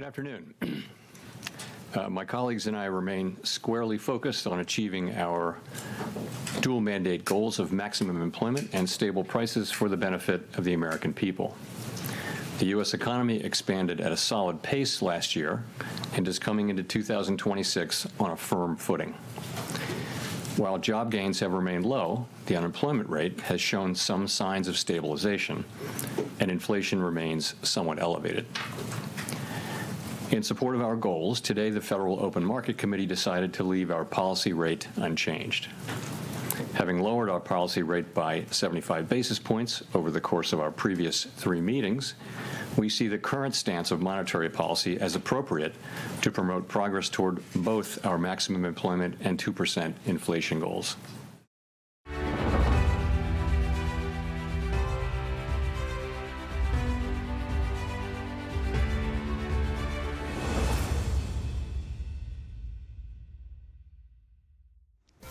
Good afternoon. My colleagues and I remain squarely focused on achieving our dual mandate goals of maximum employment and stable prices for the benefit of the American people. The U.S. economy expanded at a solid pace last year and is coming into 2026 on a firm footing. While job gains have remained low, the unemployment rate has shown some signs of stabilization, and inflation remains somewhat elevated. In support of our goals, today the Federal Open Market Committee decided to leave our policy rate unchanged. Having lowered our policy rate by 75 basis points over the course of our previous 3 meetings, we see the current stance of monetary policy as appropriate to promote progress toward both our maximum employment and 2% inflation goals.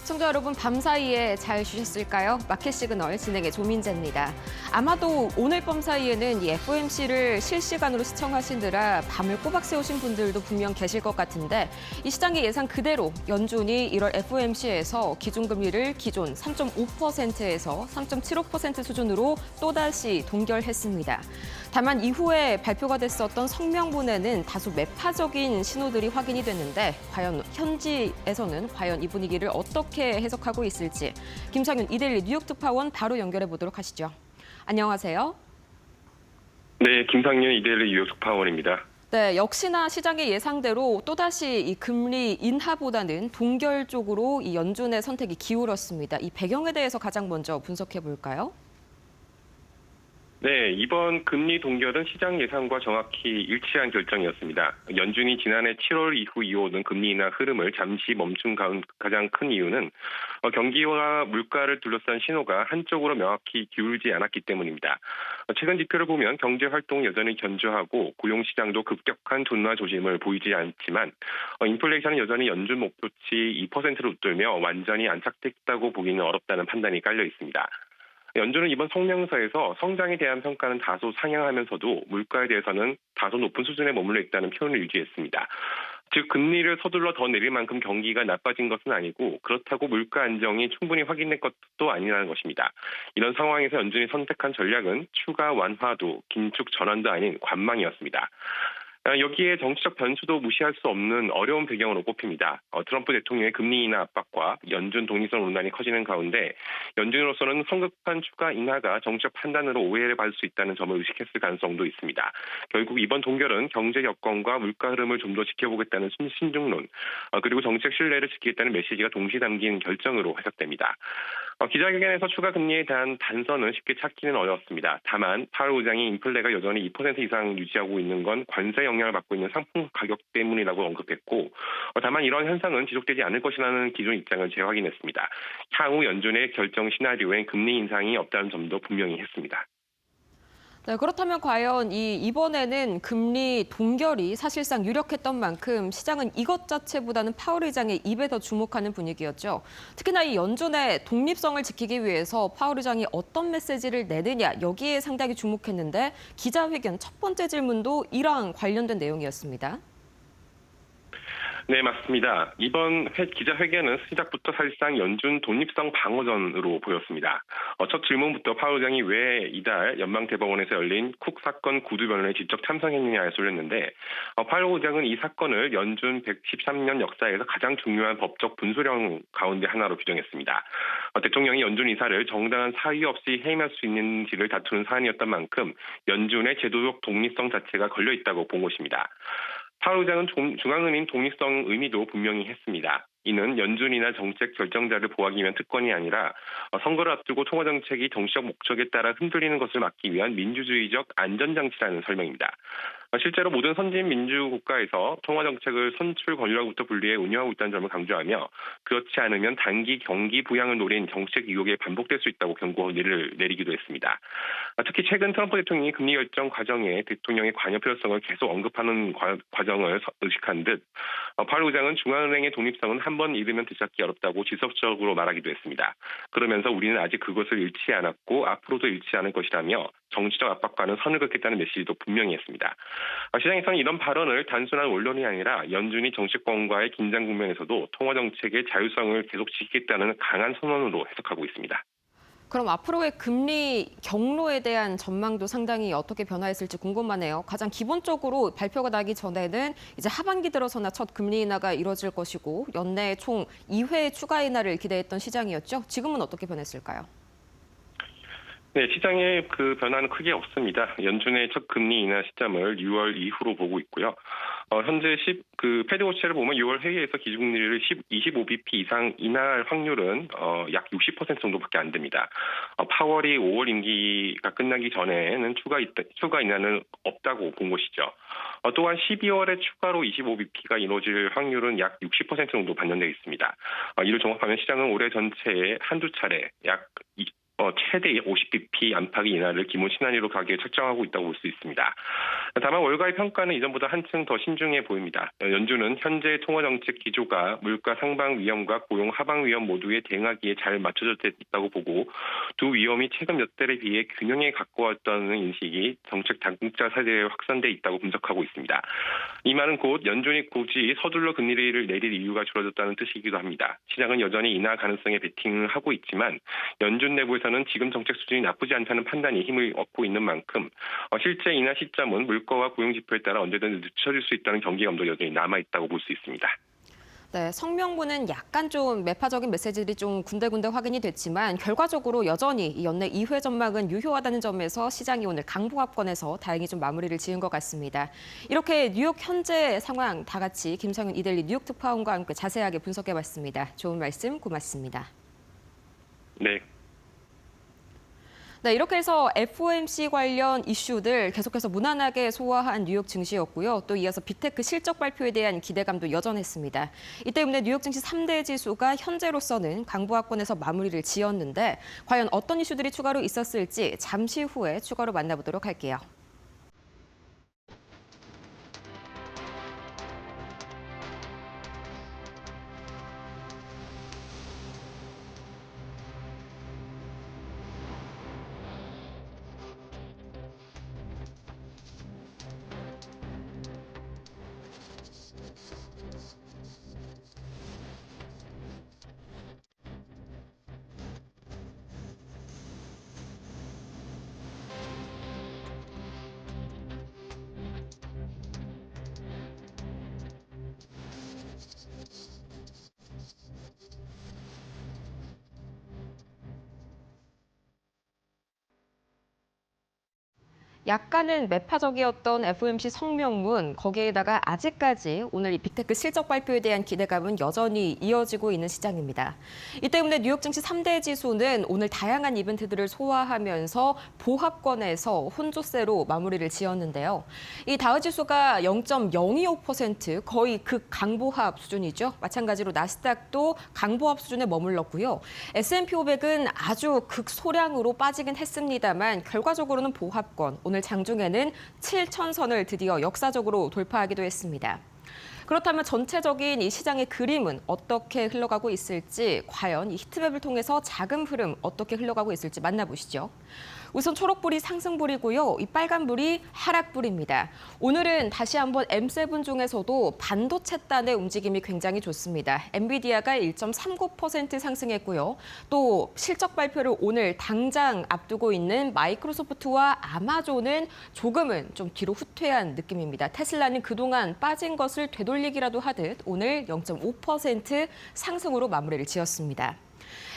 시청자 여러분, 밤사이에 잘 쉬셨을까요? 마켓 시그널 진행의 조민재입니다. 아마도 오늘 밤 사이에는 이 FOMC를 실시간으로 시청하시느라 밤을 꼬박 새우신 분들도 분명 계실 것 같은데, 이 시장의 예상 그대로 연준이 1월 FOMC에서 기준금리를 기존 3.5%에서 3.75% 수준으로 또다시 동결했습니다. 다만 이후에 발표가 됐었던 성명문에는 다소 매파적인 신호들이 확인이 됐는데, 과연 현지에서는 과연 이 분위기를 어떻게 해석하고 있을지 김상윤 이데일리 뉴욕 특파원 바로 연결해 보도록 하시죠. 안녕하세요. 네, 김상윤 이데일리 뉴욕 특파원입니다. 네, 역시나 시장의 예상대로 또다시 이 금리 인하보다는 동결 쪽으로 이 연준의 선택이 기울었습니다. 이 배경에 대해서 가장 먼저 분석해 볼까요? 네, 이번 금리 동결은 시장 예상과 정확히 일치한 결정이었습니다. 연준이 지난해 7월 이후 이어오던 금리 인하 흐름을 잠시 멈춘 가장 큰 이유는 경기와 물가를 둘러싼 신호가 한쪽으로 명확히 기울지 않았기 때문입니다. 최근 지표를 보면 경제 활동은 여전히 견조하고 고용 시장도 급격한 둔화 조짐을 보이지 않지만 인플레이션은 여전히 연준 목표치 2%를 웃돌며 완전히 안착됐다고 보기는 어렵다는 판단이 깔려 있습니다. 연준은 이번 성명서에서 성장에 대한 평가는 다소 상향하면서도 물가에 대해서는 다소 높은 수준에 머물러 있다는 표현을 유지했습니다. 즉 금리를 서둘러 더 내릴 만큼 경기가 나빠진 것은 아니고 그렇다고 물가 안정이 충분히 확인된 것도 아니라는 것입니다. 이런 상황에서 연준이 선택한 전략은 추가 완화도 긴축 전환도 아닌 관망이었습니다. 여기에 정치적 변수도 무시할 수 없는 어려운 배경으로 꼽힙니다. 트럼프 대통령의 금리 인하 압박과 연준 독립성 논란이 커지는 가운데 연준으로서는 성급한 추가 인하가 정치적 판단으로 오해를 받을 수 있다는 점을 의식했을 가능성도 있습니다. 결국 이번 동결은 경제 여건과 물가 흐름을 좀 더 지켜보겠다는 신중론, 그리고 정책 신뢰를 지키겠다는 메시지가 동시에 담긴 결정으로 해석됩니다. 기자회견에서 추가 금리에 대한 단서는 쉽게 찾기는 어려웠습니다. 다만 파월 의장이 인플레가 여전히 2% 이상 유지하고 있는 건 관세 영향을 받고 있는 상품 가격 때문이라고 언급했고, 다만 이런 현상은 지속되지 않을 것이라는 기존 입장을 재확인했습니다. 향후 연준의 결정 시나리오엔 금리 인상이 없다는 점도 분명히 했습니다. 네, 그렇다면 과연 이번에는 금리 동결이 사실상 유력했던 만큼 시장은 이것 자체보다는 파월 의장의 입에 더 주목하는 분위기였죠. 특히나 이 연준의 독립성을 지키기 위해서 파월 의장이 어떤 메시지를 내느냐, 여기에 상당히 주목했는데 기자회견 첫 번째 질문도 이랑 관련된 내용이었습니다. 네, 맞습니다. 이번 기자회견은 시작부터 사실상 연준 독립성 방어전으로 보였습니다. 첫 질문부터 파월 의장이 왜 이달 연방대법원에서 열린 쿡 사건 구두 변론에 직접 참석했느냐에 쏠렸는데, 파월 의장은 이 사건을 연준 113년 역사에서 가장 중요한 법적 분수령 가운데 하나로 규정했습니다. 대통령이 연준 이사를 정당한 사유 없이 해임할 수 있는지를 다투는 사안이었던 만큼 연준의 제도적 독립성 자체가 걸려 있다고 본 것입니다. 파월 의장은 중앙은행 독립성 의미도 분명히 했습니다. 이는 연준이나 정책 결정자를 보호하기 위한 특권이 아니라 선거를 앞두고 통화정책이 정치적 목적에 따라 흔들리는 것을 막기 위한 민주주의적 안전장치라는 설명입니다. 실제로 모든 선진 민주국가에서 통화정책을 선출 권력부터 분리해 운영하고 있다는 점을 강조하며, 그렇지 않으면 단기 경기 부양을 노린 정책 유혹에 반복될 수 있다고 경고를 내리기도 했습니다. 특히 최근 트럼프 대통령이 금리 결정 과정에 대통령의 관여 필요성을 계속 언급하는 과정을 의식한 듯 파월 의장은 중앙은행의 독립성은 한 번 잃으면 되찾기 어렵다고 지속적으로 말하기도 했습니다. 그러면서 우리는 아직 그것을 잃지 않았고 앞으로도 잃지 않을 것이라며 정치적 압박과는 선을 긋겠다는 메시지도 분명히 했습니다. 시장에서는 이런 발언을 단순한 원론이 아니라 연준이 정치권과의 긴장 국면에서도 통화 정책의 자율성을 계속 지키겠다는 강한 선언으로 해석하고 있습니다. 그럼 앞으로의 금리 경로에 대한 전망도 상당히 어떻게 변화했을지 궁금하네요. 가장 기본적으로 발표가 나기 전에는 이제 하반기 들어서나 첫 금리 인하가 이뤄질 것이고 연내 총 2회 추가 인하를 기대했던 시장이었죠. 지금은 어떻게 변했을까요? 네, 시장의 그 변화는 크게 없습니다. 연준의 첫 금리 인하 시점을 6월 이후로 보고 있고요. 현재 패드 워치를 보면 6월 회의에서 기준금리를 25bp 이상 인하할 확률은 약 60% 정도밖에 안 됩니다. 파월이 5월 임기가 끝나기 전에는 추가 인하는 없다고 본 것이죠. 또한 12월에 추가로 25bp가 이루어질 확률은 약 60% 정도 반영되어 있습니다. 이를 종합하면 시장은 올해 전체에 한두 차례 약 최대 50bp 안팎의 인하를 기본 시나리오로 가기에 책정하고 있다고 볼 수 있습니다. 다만 월가의 평가는 이전보다 한층 더 신중해 보입니다. 연준은 현재 통화정책 기조가 물가 상방 위험과 고용 하방 위험 모두에 대응하기에 잘 맞춰져 있다고 보고 두 위험이 최근 몇 달에 비해 균형에 가까웠다는 인식이 정책 당국자 사이에 확산돼 있다고 분석하고 있습니다. 이 말은 곧 연준이 굳이 서둘러 금리를 내릴 이유가 줄어졌다는 뜻이기도 합니다. 시장은 여전히 인하 가능성에 베팅을 하고 있지만 연준 내부에서는 지금 정책 수준이 나쁘지 않다는 판단이 힘을 얻고 있는 만큼 실제 인하 시점은 물가와 고용 지표에 따라 언제든 늦춰질 수 있다는 경계감도 여전히 남아있다고 볼 수 있습니다. 네, 성명문은 약간 좀 매파적인 메시지들이 좀 군데군데 확인이 됐지만 결과적으로 여전히 이 연내 2회 전망은 유효하다는 점에서 시장이 오늘 강보합권에서 다행히 좀 마무리를 지은 것 같습니다. 이렇게 뉴욕 현재 상황 다 같이 김성윤 이데일리 뉴욕 특파원과 함께 자세하게 분석해봤습니다. 좋은 말씀 고맙습니다. 네. 네, 이렇게 해서 FOMC 관련 이슈들 계속해서 무난하게 소화한 뉴욕 증시였고요. 또 이어서 빅테크 실적 발표에 대한 기대감도 여전했습니다. 이 때문에 뉴욕 증시 3대 지수가 현재로서는 강보합권에서 마무리를 지었는데 과연 어떤 이슈들이 추가로 있었을지 잠시 후에 추가로 만나보도록 할게요. 약간은 매파적이었던 FOMC 성명문, 거기에다가 아직까지 오늘 이 빅테크 실적 발표에 대한 기대감은 여전히 이어지고 있는 시장입니다. 이 때문에 뉴욕 증시 3대 지수는 오늘 다양한 이벤트들을 소화하면서 보합권에서 혼조세로 마무리를 지었는데요. 이 다우지수가 0.025% 거의 극강보합 수준이죠. 마찬가지로 나스닥도 강보합 수준에 머물렀고요. S&P 500은 아주 극소량으로 빠지긴 했습니다만 결과적으로는 보합권. 오늘 장중에는 7,000선을 드디어 역사적으로 돌파하기도 했습니다. 그렇다면 전체적인 이 시장의 그림은 어떻게 흘러가고 있을지, 과연 이 히트맵을 통해서 자금 흐름 어떻게 흘러가고 있을지 만나보시죠. 우선 초록불이 상승불이고요. 이 빨간불이 하락불입니다. 오늘은 다시 한번 M7 중에서도 반도체단의 움직임이 굉장히 좋습니다. 엔비디아가 1.39% 상승했고요. 또 실적 발표를 오늘 당장 앞두고 있는 마이크로소프트와 아마존은 조금은 좀 뒤로 후퇴한 느낌입니다. 테슬라는 그동안 빠진 것을 되돌리기라도 하듯 오늘 0.5% 상승으로 마무리를 지었습니다.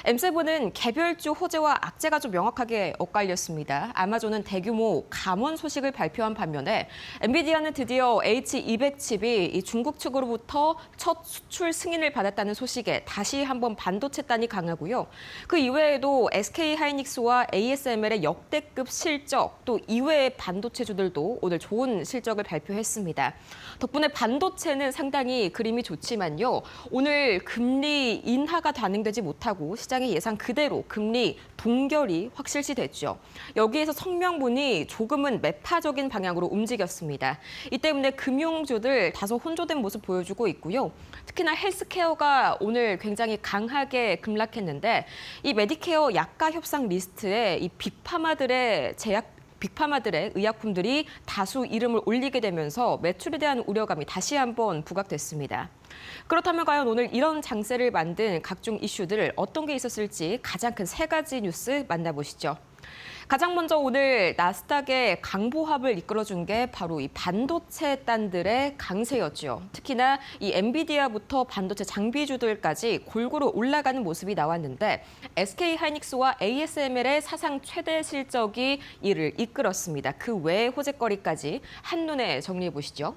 M7은 개별주 호재와 악재가 좀 명확하게 엇갈렸습니다. 아마존은 대규모 감원 소식을 발표한 반면에 엔비디아는 드디어 H200 칩이 중국 측으로부터 첫 수출 승인을 받았다는 소식에 다시 한번 반도체단이 강하고요. 그 이외에도 SK하이닉스와 ASML의 역대급 실적, 또 이외의 반도체주들도 오늘 좋은 실적을 발표했습니다. 덕분에 반도체는 상당히 그림이 좋지만요. 오늘 금리 인하가 단행되지 못하고 시장 시장의 예상 그대로 금리 동결이 확실시됐죠. 여기에서 성명분이 조금은 매파적인 방향으로 움직였습니다. 이 때문에 금융주들 다소 혼조된 모습 보여주고 있고요. 특히나 헬스케어가 오늘 굉장히 강하게 급락했는데 이 메디케어 약가 협상 리스트에 이 빅파마들의 의약품들이 다수 이름을 올리게 되면서 매출에 대한 우려감이 다시 한번 부각됐습니다. 그렇다면 과연 오늘 이런 장세를 만든 각종 이슈들 어떤 게 있었을지 가장 큰 세 가지 뉴스 만나보시죠. 가장 먼저 오늘 나스닥의 강보합을 이끌어준 게 바로 이 반도체 딴들의 강세였죠. 특히나 이 엔비디아부터 반도체 장비주들까지 골고루 올라가는 모습이 나왔는데 SK하이닉스와 ASML의 사상 최대 실적이 이를 이끌었습니다. 그 외의 호재거리까지 한눈에 정리해 보시죠.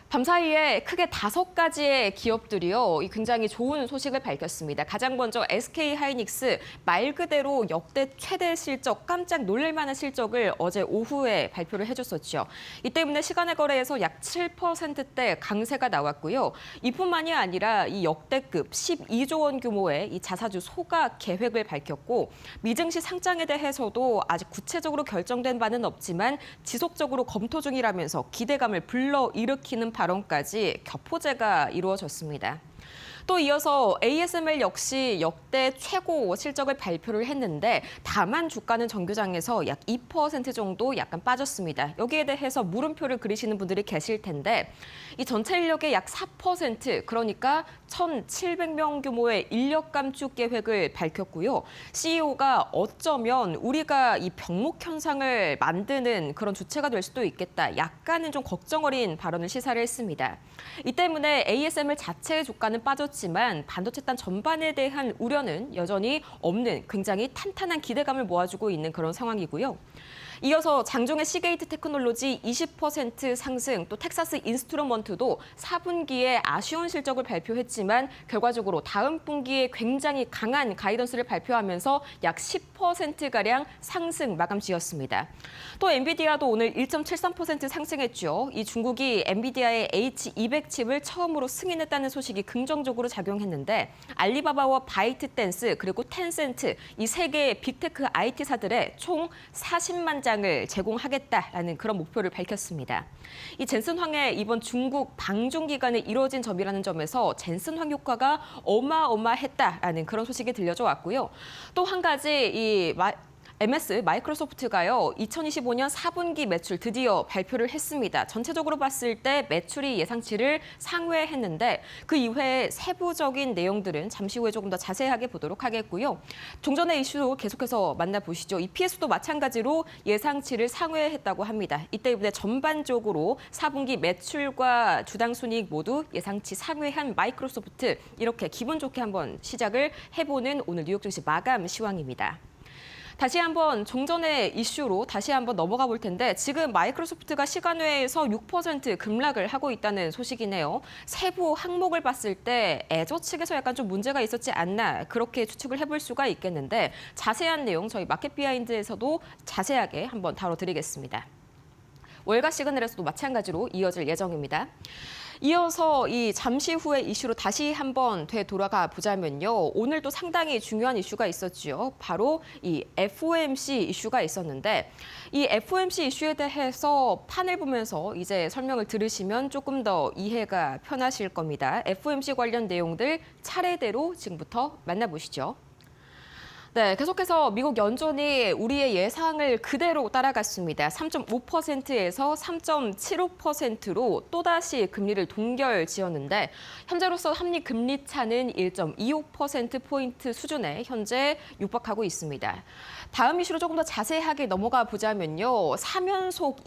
밤사이에 크게 5가지의 기업들이요, 굉장히 좋은 소식을 밝혔습니다. 가장 먼저 SK하이닉스 말 그대로 역대 최대 실적, 깜짝 놀랄 만한 실적을 어제 오후에 발표를 해줬었죠. 이 때문에 시간의 거래에서 약 7%대 강세가 나왔고요. 이뿐만이 아니라 이 역대급 12조 원 규모의 이 자사주 소각 계획을 밝혔고 미증시 상장에 대해서도 아직 구체적으로 결정된 바는 없지만 지속적으로 검토 중이라면서 기대감을 불러일으키는 발언까지 격포제가 이루어졌습니다. 또 이어서 ASML 역시 역대 최고 실적을 발표를 했는데 다만 주가는 정규장에서 약 2% 정도 약간 빠졌습니다. 여기에 대해서 물음표를 그리시는 분들이 계실 텐데 이 전체 인력의 약 4%, 그러니까 1,700명 규모의 인력 감축 계획을 밝혔고요. CEO가 어쩌면 우리가 이 병목 현상을 만드는 그런 주체가 될 수도 있겠다. 약간은 좀 걱정 어린 발언을 시사를 했습니다. 이 때문에 ASML 자체의 주가는 빠졌지만 반도체단 전반에 대한 우려는 여전히 없는 굉장히 탄탄한 기대감을 모아주고 있는 그런 상황이고요. 이어서 장종의 시게이트 테크놀로지 20% 상승, 또 텍사스 인스트루먼트도 4분기에 아쉬운 실적을 발표했지만 결과적으로 다음 분기에 굉장히 강한 가이던스를 발표하면서 약 10%가량 상승 마감 지었습니다. 또 엔비디아도 오늘 1.73% 상승했죠. 이 중국이 엔비디아의 H200 칩을 처음으로 승인했다는 소식이 긍정적으로 작용했는데 알리바바와 바이트댄스 그리고 텐센트 이 세 개의 빅테크 IT사들의 총 40만 장을 제공하겠다라는 그런 목표를 밝혔습니다. 이 젠슨황의 이번 중국 방중 기간에 이루어진 점이라는 점에서 젠슨황 효과가 어마어마했다라는 그런 소식이 들려져 왔고요. 또 한 가지 이 MS 마이크로소프트가요, 2025년 4분기 매출 드디어 발표를 했습니다. 전체적으로 봤을 때 매출이 예상치를 상회했는데 그 이외의 세부적인 내용들은 잠시 후에 조금 더 자세하게 보도록 하겠고요. 종전의 이슈도 계속해서 만나보시죠. EPS도 마찬가지로 예상치를 상회했다고 합니다. 이 때문에 전반적으로 4분기 매출과 주당 순이익 모두 예상치 상회한 마이크로소프트, 이렇게 기분 좋게 한번 시작을 해보는 오늘 뉴욕 증시 마감 시황입니다. 다시 한번 종전의 이슈로 다시 한번 넘어가 볼 텐데 지금 마이크로소프트가 시간외에서 6% 급락을 하고 있다는 소식이네요. 세부 항목을 봤을 때 애저 측에서 약간 좀 문제가 있었지 않나 그렇게 추측을 해볼 수가 있겠는데 자세한 내용 저희 마켓 비하인드에서도 자세하게 한번 다뤄드리겠습니다. 월가 시그널에서도 마찬가지로 이어질 예정입니다. 이어서 이 잠시 후의 이슈로 다시 한번 되돌아가 보자면요. 오늘도 상당히 중요한 이슈가 있었죠. 바로 이 FOMC 이슈가 있었는데 이 FOMC 이슈에 대해서 판을 보면서 이제 설명을 들으시면 조금 더 이해가 편하실 겁니다. FOMC 관련 내용들 차례대로 지금부터 만나보시죠. 네, 계속해서 미국 연준이 우리의 예상을 그대로 따라갔습니다. 3.5%에서 3.75%로 또다시 금리를 동결 지었는데 현재로서 한미 금리 차는 1.25%포인트 수준에 현재 육박하고 있습니다. 다음 이슈로 조금 더 자세하게 넘어가 보자면요. 3연속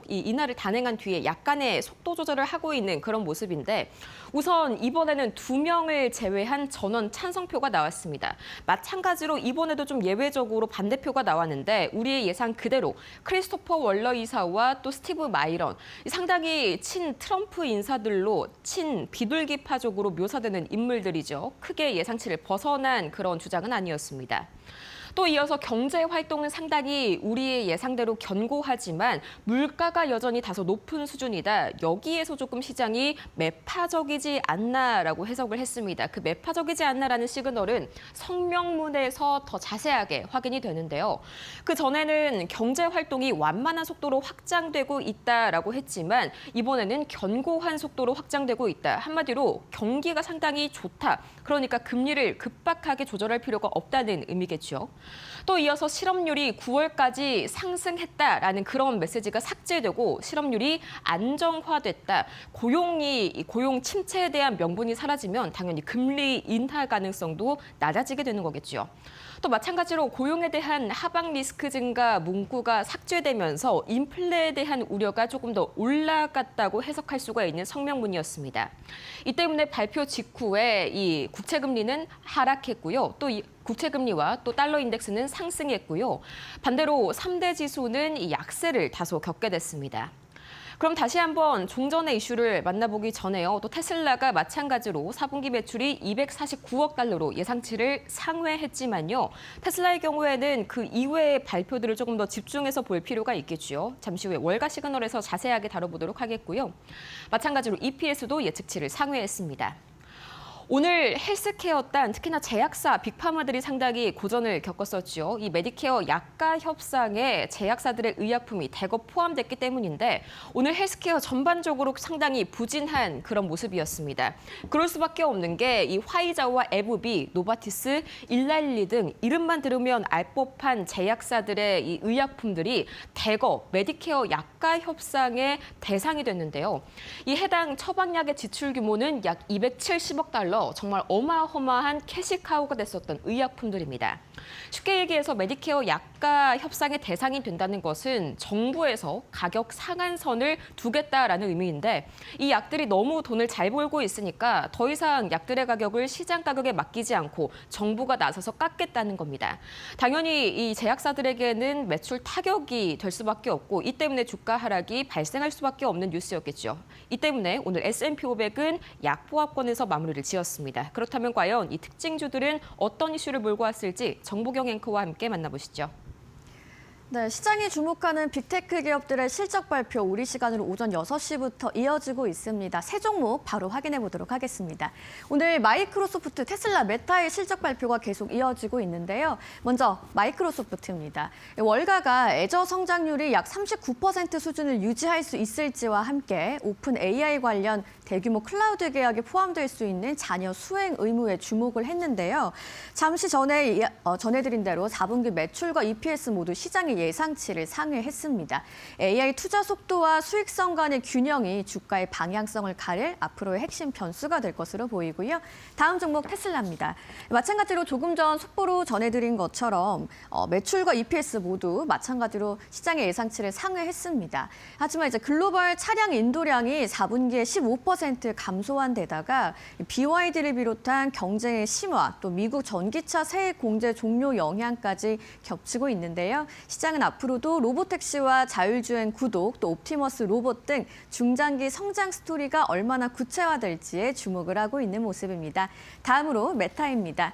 이 인하를 단행한 뒤에 약간의 속도 조절을 하고 있는 그런 모습인데 우선 이번에는 2명을 제외한 전원 찬성표가 나왔습니다. 마찬가지로 이번에도 좀 예외적으로 반대표가 나왔는데 우리의 예상 그대로 크리스토퍼 월러 이사와 또 스티브 마이런, 상당히 친 트럼프 인사들로 친 비둘기파적으로 묘사되는 인물들이죠. 크게 예상치를 벗어난 그런 주장은 아니었습니다. 또 이어서 경제 활동은 상당히 우리의 예상대로 견고하지만 물가가 여전히 다소 높은 수준이다. 여기에서 조금 시장이 매파적이지 않나라고 해석을 했습니다. 그 매파적이지 않나라는 시그널은 성명문에서 더 자세하게 확인이 되는데요. 그 전에는 경제 활동이 완만한 속도로 확장되고 있다라고 했지만 이번에는 견고한 속도로 확장되고 있다. 한마디로 경기가 상당히 좋다. 그러니까 금리를 급박하게 조절할 필요가 없다는 의미겠죠. 또 이어서 실업률이 9월까지 상승했다라는 그런 메시지가 삭제되고 실업률이 안정화됐다. 고용 침체에 대한 명분이 사라지면 당연히 금리 인하 가능성도 낮아지게 되는 거겠죠. 또 마찬가지로 고용에 대한 하방 리스크 증가 문구가 삭제되면서 인플레에 대한 우려가 조금 더 올라갔다고 해석할 수가 있는 성명문이었습니다. 이 때문에 발표 직후에 이 국채금리는 하락했고요. 또 이 국채금리와 또 달러 인덱스는 상승했고요. 반대로 3대 지수는 이 약세를 다소 겪게 됐습니다. 그럼 다시 한번 종전의 이슈를 만나보기 전에요. 또 테슬라가 마찬가지로 4분기 매출이 249억 달러로 예상치를 상회했지만요. 테슬라의 경우에는 그 이외의 발표들을 조금 더 집중해서 볼 필요가 있겠죠. 잠시 후에 월가 시그널에서 자세하게 다뤄보도록 하겠고요. 마찬가지로 EPS도 예측치를 상회했습니다. 오늘 헬스케어 단 특히나 제약사 빅파마들이 상당히 고전을 겪었었죠. 이 메디케어 약가 협상에 제약사들의 의약품이 대거 포함됐기 때문인데 오늘 헬스케어 전반적으로 상당히 부진한 그런 모습이었습니다. 그럴 수밖에 없는 게 이 화이자와 에브비, 노바티스, 일라일리 등 이름만 들으면 알 법한 제약사들의 이 의약품들이 대거 메디케어 약가 협상의 대상이 됐는데요. 이 해당 처방약의 지출 규모는 약 270억 달러. 정말 어마어마한 캐시카우가 됐었던 의약품들입니다. 쉽게 얘기해서 메디케어 약가 협상의 대상이 된다는 것은 정부에서 가격 상한선을 두겠다라는 의미인데 이 약들이 너무 돈을 잘 벌고 있으니까 더 이상 약들의 가격을 시장 가격에 맡기지 않고 정부가 나서서 깎겠다는 겁니다. 당연히 이 제약사들에게는 매출 타격이 될 수밖에 없고 이 때문에 주가 하락이 발생할 수밖에 없는 뉴스였겠죠. 이 때문에 오늘 S&P 500은 약보합권에서 마무리를 지었습니다. 그렇다면 과연 이 특징주들은 어떤 이슈를 몰고 왔을지 정보경 앵커와 함께 만나보시죠. 네, 시장이 주목하는 빅테크 기업들의 실적 발표 우리 시간으로 오전 6시부터 이어지고 있습니다. 세 종목 바로 확인해 보도록 하겠습니다. 오늘 마이크로소프트, 테슬라, 메타의 실적 발표가 계속 이어지고 있는데요. 먼저 마이크로소프트입니다. 월가가 애저 성장률이 약 39% 수준을 유지할 수 있을지와 함께 오픈 AI 관련 대규모 클라우드 계약에 포함될 수 있는 자녀 수행 의무에 주목을 했는데요. 잠시 전에 전해드린 대로 4분기 매출과 EPS 모두 시장의 예상치를 상회했습니다. AI 투자 속도와 수익성 간의 균형이 주가의 방향성을 가릴 앞으로의 핵심 변수가 될 것으로 보이고요. 다음 종목 테슬라입니다. 마찬가지로 조금 전 속보로 전해드린 것처럼 매출과 EPS 모두 마찬가지로 시장의 예상치를 상회했습니다. 하지만 이제 글로벌 차량 인도량이 4분기에 15% 감소한 데다가 BYD를 비롯한 경쟁의 심화, 또 미국 전기차 세액 공제 종료 영향까지 겹치고 있는데요. 시장은 앞으로도 로보택시와 자율주행 구독, 또 옵티머스 로봇 등 중장기 성장 스토리가 얼마나 구체화될지에 주목을 하고 있는 모습입니다. 다음으로 메타입니다.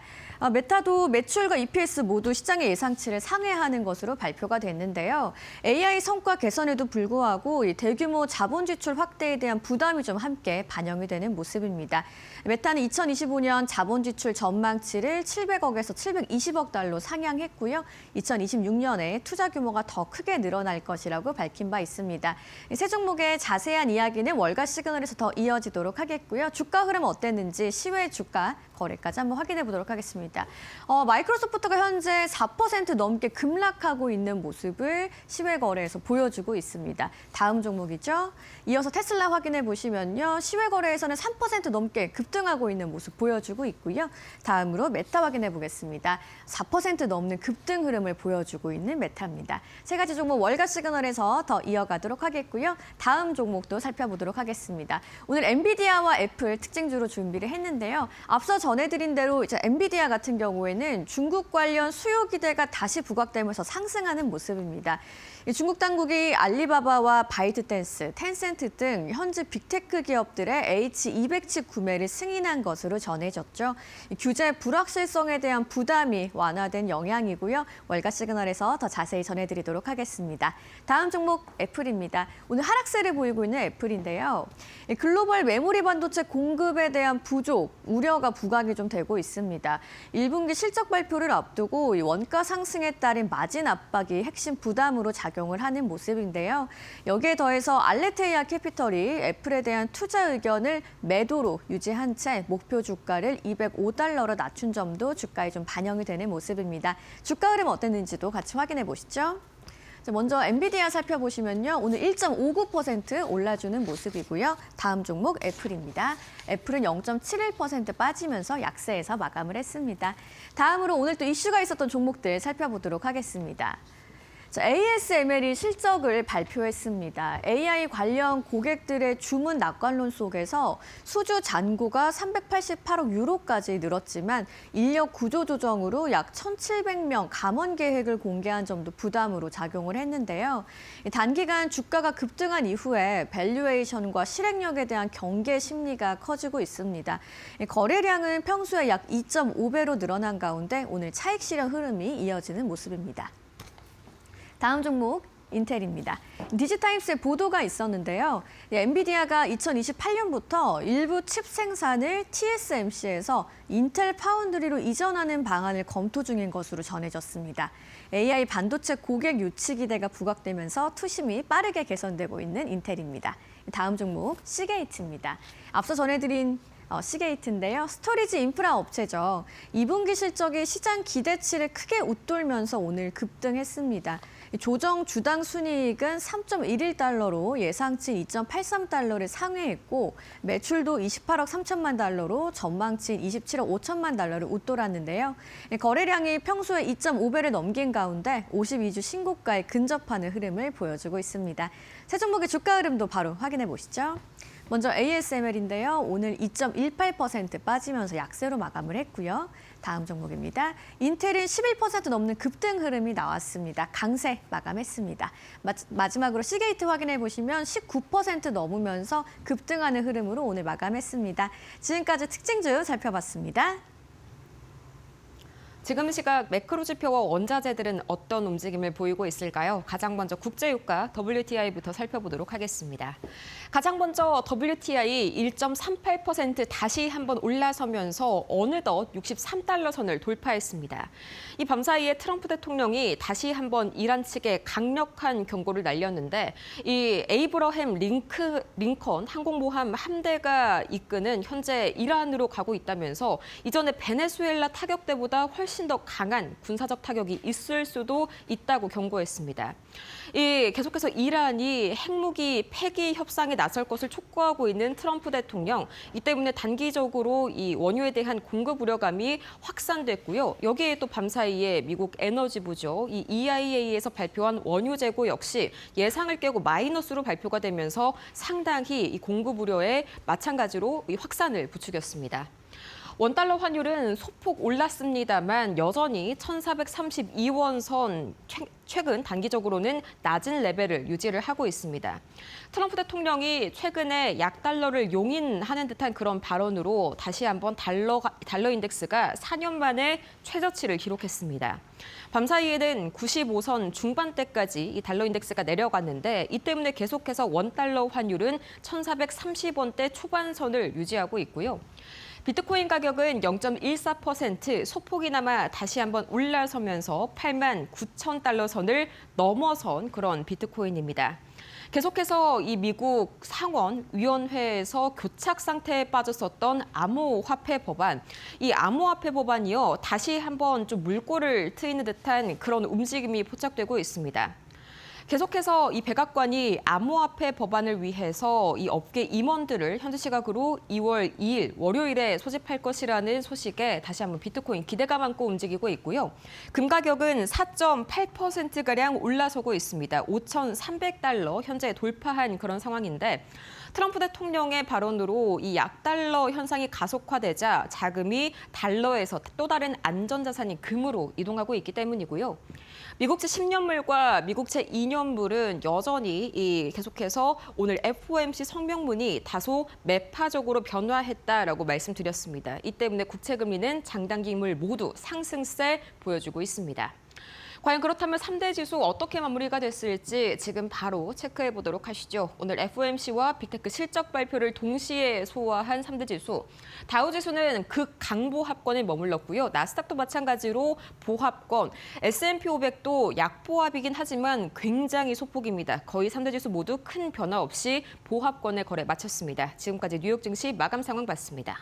메타도 매출과 EPS 모두 시장의 예상치를 상회하는 것으로 발표가 됐는데요. AI 성과 개선에도 불구하고 이 대규모 자본 지출 확대에 대한 부담이 좀 함께 반영이 되는 모습입니다. 메타는 2025년 자본 지출 전망치를 700억에서 720억 달러 상향했고요. 2026년에 투자 규모가 더 크게 늘어날 것이라고 밝힌 바 있습니다. 세 종목의 자세한 이야기는 월가 시그널에서 더 이어지도록 하겠고요. 주가 흐름 어땠는지 시외 주가 거래까지 한번 확인해 보도록 하겠습니다. 마이크로소프트가 현재 4% 넘게 급락하고 있는 모습을 시외 거래에서 보여주고 있습니다. 다음 종목이죠. 이어서 테슬라 확인해 보시면요. 시외 거래에서는 3% 넘게 급등하고 있는 모습 보여주고 있고요. 다음으로 메타 확인해 보겠습니다. 4% 넘는 급등 흐름을 보여주고 있는 메타입니다. 세 가지 종목 월가 시그널에서 더 이어가도록 하겠고요. 다음 종목도 살펴보도록 하겠습니다. 오늘 엔비디아와 애플 특징주로 준비를 했는데요. 앞서 전해드린 대로 이제 엔비디아 같은 경우에는 중국 관련 수요 기대가 다시 부각되면서 상승하는 모습입니다. 중국 당국이 알리바바와 바이트댄스, 텐센트 등 현지 빅테크 기업들의 H200칩 구매를 승인한 것으로 전해졌죠. 규제 불확실성에 대한 부담이 완화된 영향이고요. 월가 시그널에서 더 자세히 전해드리도록 하겠습니다. 다음 종목 애플입니다. 오늘 하락세를 보이고 있는 애플인데요. 글로벌 메모리 반도체 공급에 대한 부족, 우려가 부각이 좀 되고 있습니다. 1분기 실적 발표를 앞두고 원가 상승에 따른 마진 압박이 핵심 부담으로 작용을 하는 모습인데요. 여기에 더해서 알레테이아 캐피털이 애플에 대한 투자 의견을 매도로 유지한 채 목표 주가를 $205로 낮춘 점도 주가에 좀 반영이 되는 모습입니다. 주가 흐름 어땠는지도 같이 확인해 보시죠. 먼저 엔비디아 살펴보시면요. 오늘 1.59% 올라주는 모습이고요. 다음 종목 애플입니다. 애플은 0.71% 빠지면서 약세에서 마감을 했습니다. 다음으로 오늘 또 이슈가 있었던 종목들 살펴보도록 하겠습니다. ASML이 실적을 발표했습니다. AI 관련 고객들의 주문 낙관론 속에서 수주 잔고가 388억 유로까지 늘었지만 인력 구조 조정으로 약 1,700명 감원 계획을 공개한 점도 부담으로 작용을 했는데요. 단기간 주가가 급등한 이후에 밸류에이션과 실행력에 대한 경계 심리가 커지고 있습니다. 거래량은 평소에 약 2.5배로 늘어난 가운데 오늘 차익 실현 흐름이 이어지는 모습입니다. 다음 종목 인텔입니다. 디지타임스의 보도가 있었는데요. 엔비디아가 2028년부터 일부 칩 생산을 TSMC에서 인텔 파운드리로 이전하는 방안을 검토 중인 것으로 전해졌습니다. AI 반도체 고객 유치 기대가 부각되면서 투심이 빠르게 개선되고 있는 인텔입니다. 다음 종목 시게이트입니다. 앞서 전해드린 시게이트인데요. 스토리지 인프라 업체죠. 2분기 실적이 시장 기대치를 크게 웃돌면서 오늘 급등했습니다. 조정 주당 순이익은 3.11달러로 예상치 2.83달러를 상회했고 매출도 28억 3천만 달러로 전망치 27억 5천만 달러를 웃돌았는데요. 거래량이 평소에 2.5배를 넘긴 가운데 52주 신고가에 근접하는 흐름을 보여주고 있습니다. 세 종목의 주가 흐름도 바로 확인해 보시죠. 먼저 ASML인데요. 오늘 2.18% 빠지면서 약세로 마감을 했고요. 다음 종목입니다. 인텔은 11% 넘는 급등 흐름이 나왔습니다. 강세 마감했습니다. 마지막으로 시게이트 확인해 보시면 19% 넘으면서 급등하는 흐름으로 오늘 마감했습니다. 지금까지 특징주 살펴봤습니다. 지금 시각 매크로 지표와 원자재들은 어떤 움직임을 보이고 있을까요? 가장 먼저 국제유가 WTI부터 살펴보도록 하겠습니다. 가장 먼저 WTI 1.38% 다시 한번 올라서면서 어느덧 63달러 선을 돌파했습니다. 이 밤사이에 트럼프 대통령이 다시 한번 이란 측에 강력한 경고를 날렸는데 이 에이브러햄 링컨 항공모함 함대가 이끄는 현재 이란으로 가고 있다면서 이전에 베네수엘라 타격 때보다 훨씬 더 강한 군사적 타격이 있을 수도 있다고 경고했습니다. 계속해서 이란이 핵무기 폐기 협상에 나설 것을 촉구하고 있는 트럼프 대통령, 이 때문에 단기적으로 이 원유에 대한 공급 우려감이 확산됐고요. 여기에 또 밤사이에 미국 에너지부죠. 이 EIA에서 발표한 원유 재고 역시 예상을 깨고 마이너스로 발표가 되면서 상당히 이 공급 우려에 마찬가지로 이 확산을 부추겼습니다. 원달러 환율은 소폭 올랐습니다만 여전히 1,432원 선 최근 단기적으로는 낮은 레벨을 유지를 하고 있습니다. 트럼프 대통령이 최근에 약달러를 용인하는 듯한 그런 발언으로 다시 한번 달러 인덱스가 4년 만에 최저치를 기록했습니다. 밤사이에는 95선 중반대까지 이 달러 인덱스가 내려갔는데 이 때문에 계속해서 원달러 환율은 1,430원대 초반선을 유지하고 있고요. 비트코인 가격은 0.14% 소폭이나마 다시 한번 올라서면서 89,000달러 선을 넘어선 그런 비트코인입니다. 계속해서 이 미국 상원위원회에서 교착 상태에 빠졌었던 암호화폐 법안, 이 암호화폐 법안이요 다시 한번 좀 물꼬를 트이는 듯한 그런 움직임이 포착되고 있습니다. 계속해서 이 백악관이 암호화폐 법안을 위해서 이 업계 임원들을 현지 시각으로 2월 2일 월요일에 소집할 것이라는 소식에 다시 한번 비트코인 기대감 안고 움직이고 있고요. 금 가격은 4.8%가량 올라서고 있습니다. 5,300달러 현재 돌파한 그런 상황인데 트럼프 대통령의 발언으로 이 약달러 현상이 가속화되자 자금이 달러에서 또 다른 안전자산인 금으로 이동하고 있기 때문이고요. 미국채 10년물과 미국채 2년물은 여전히 계속해서 오늘 FOMC 성명문이 다소 매파적으로 변화했다라고 말씀드렸습니다. 이 때문에 국채금리는 장단기물 모두 상승세 보여주고 있습니다. 과연 그렇다면 3대 지수 어떻게 마무리가 됐을지 지금 바로 체크해 보도록 하시죠. 오늘 FOMC와 빅테크 실적 발표를 동시에 소화한 3대 지수. 다우지수는 극강보합권에 머물렀고요. 나스닥도 마찬가지로 보합권. S&P 500도 약보합이긴 하지만 굉장히 소폭입니다. 거의 3대 지수 모두 큰 변화 없이 보합권에 거래 마쳤습니다. 지금까지 뉴욕 증시 마감 상황 봤습니다.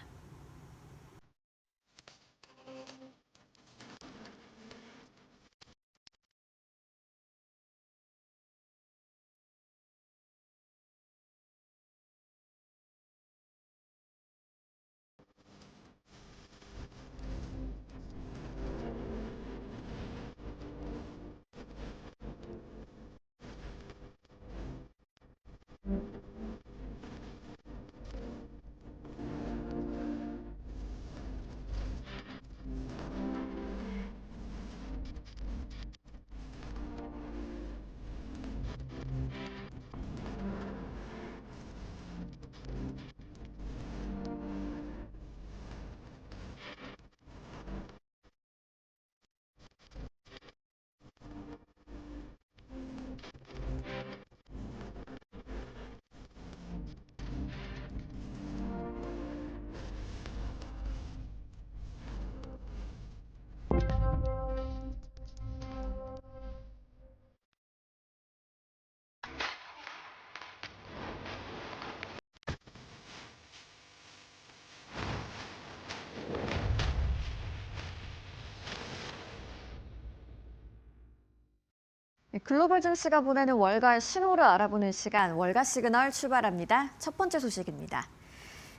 글로벌 증시가 보내는 월가의 신호를 알아보는 시간, 월가 시그널 출발합니다. 첫 번째 소식입니다.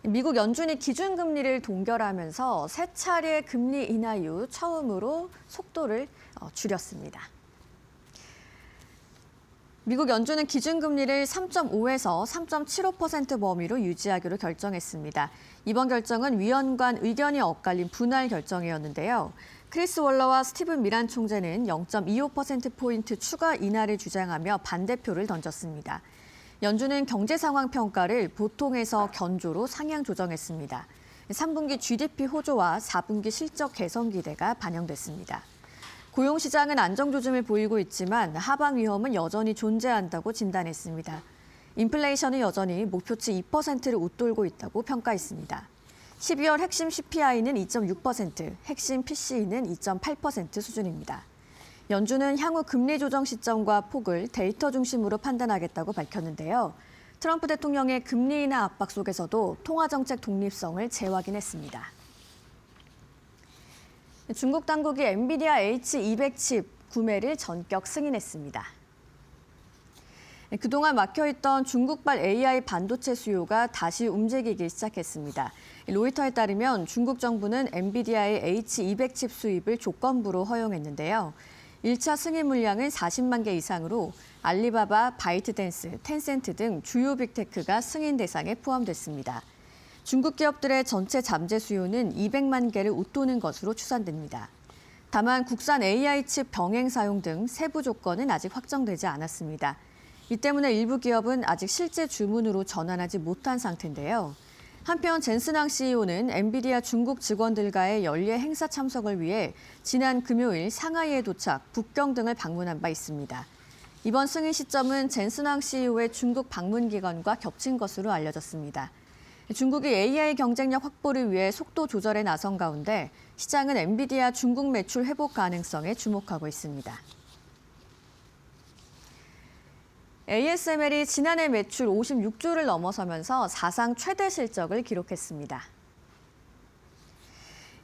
미국 연준이 기준금리를 동결하면서 세 차례 금리 인하 이후 처음으로 속도를 줄였습니다. 미국 연준은 기준금리를 3.5에서 3.75% 범위로 유지하기로 결정했습니다. 이번 결정은 위원 간 의견이 엇갈린 분할 결정이었는데요. 크리스 월러와 스티븐 미란 총재는 0.25%포인트 추가 인하를 주장하며 반대표를 던졌습니다. 연준은 경제 상황 평가를 보통에서 견조로 상향 조정했습니다. 3분기 GDP 호조와 4분기 실적 개선 기대가 반영됐습니다. 고용시장은 안정조짐을 보이고 있지만 하방 위험은 여전히 존재한다고 진단했습니다. 인플레이션은 여전히 목표치 2%를 웃돌고 있다고 평가했습니다. 12월 핵심 CPI는 2.6%, 핵심 PCE는 2.8% 수준입니다. 연준은 향후 금리 조정 시점과 폭을 데이터 중심으로 판단하겠다고 밝혔는데요. 트럼프 대통령의 금리 인하 압박 속에서도 통화정책 독립성을 재확인했습니다. 중국 당국이 엔비디아 H200 칩 구매를 전격 승인했습니다. 그동안 막혀있던 중국발 AI 반도체 수요가 다시 움직이기 시작했습니다. 로이터에 따르면 중국 정부는 엔비디아의 H200 칩 수입을 조건부로 허용했는데요. 1차 승인 물량은 40만 개 이상으로 알리바바, 바이트댄스, 텐센트 등 주요 빅테크가 승인 대상에 포함됐습니다. 중국 기업들의 전체 잠재 수요는 200만 개를 웃도는 것으로 추산됩니다. 다만 국산 AI 칩 병행 사용 등 세부 조건은 아직 확정되지 않았습니다. 이 때문에 일부 기업은 아직 실제 주문으로 전환하지 못한 상태인데요. 한편 젠슨항 CEO는 엔비디아 중국 직원들과의 연례 행사 참석을 위해 지난 금요일 상하이에 도착, 북경 등을 방문한 바 있습니다. 이번 승인 시점은 젠슨항 CEO의 중국 방문 기간과 겹친 것으로 알려졌습니다. 중국이 AI 경쟁력 확보를 위해 속도 조절에 나선 가운데 시장은 엔비디아 중국 매출 회복 가능성에 주목하고 있습니다. ASML이 지난해 매출 56조를 넘어서면서 사상 최대 실적을 기록했습니다.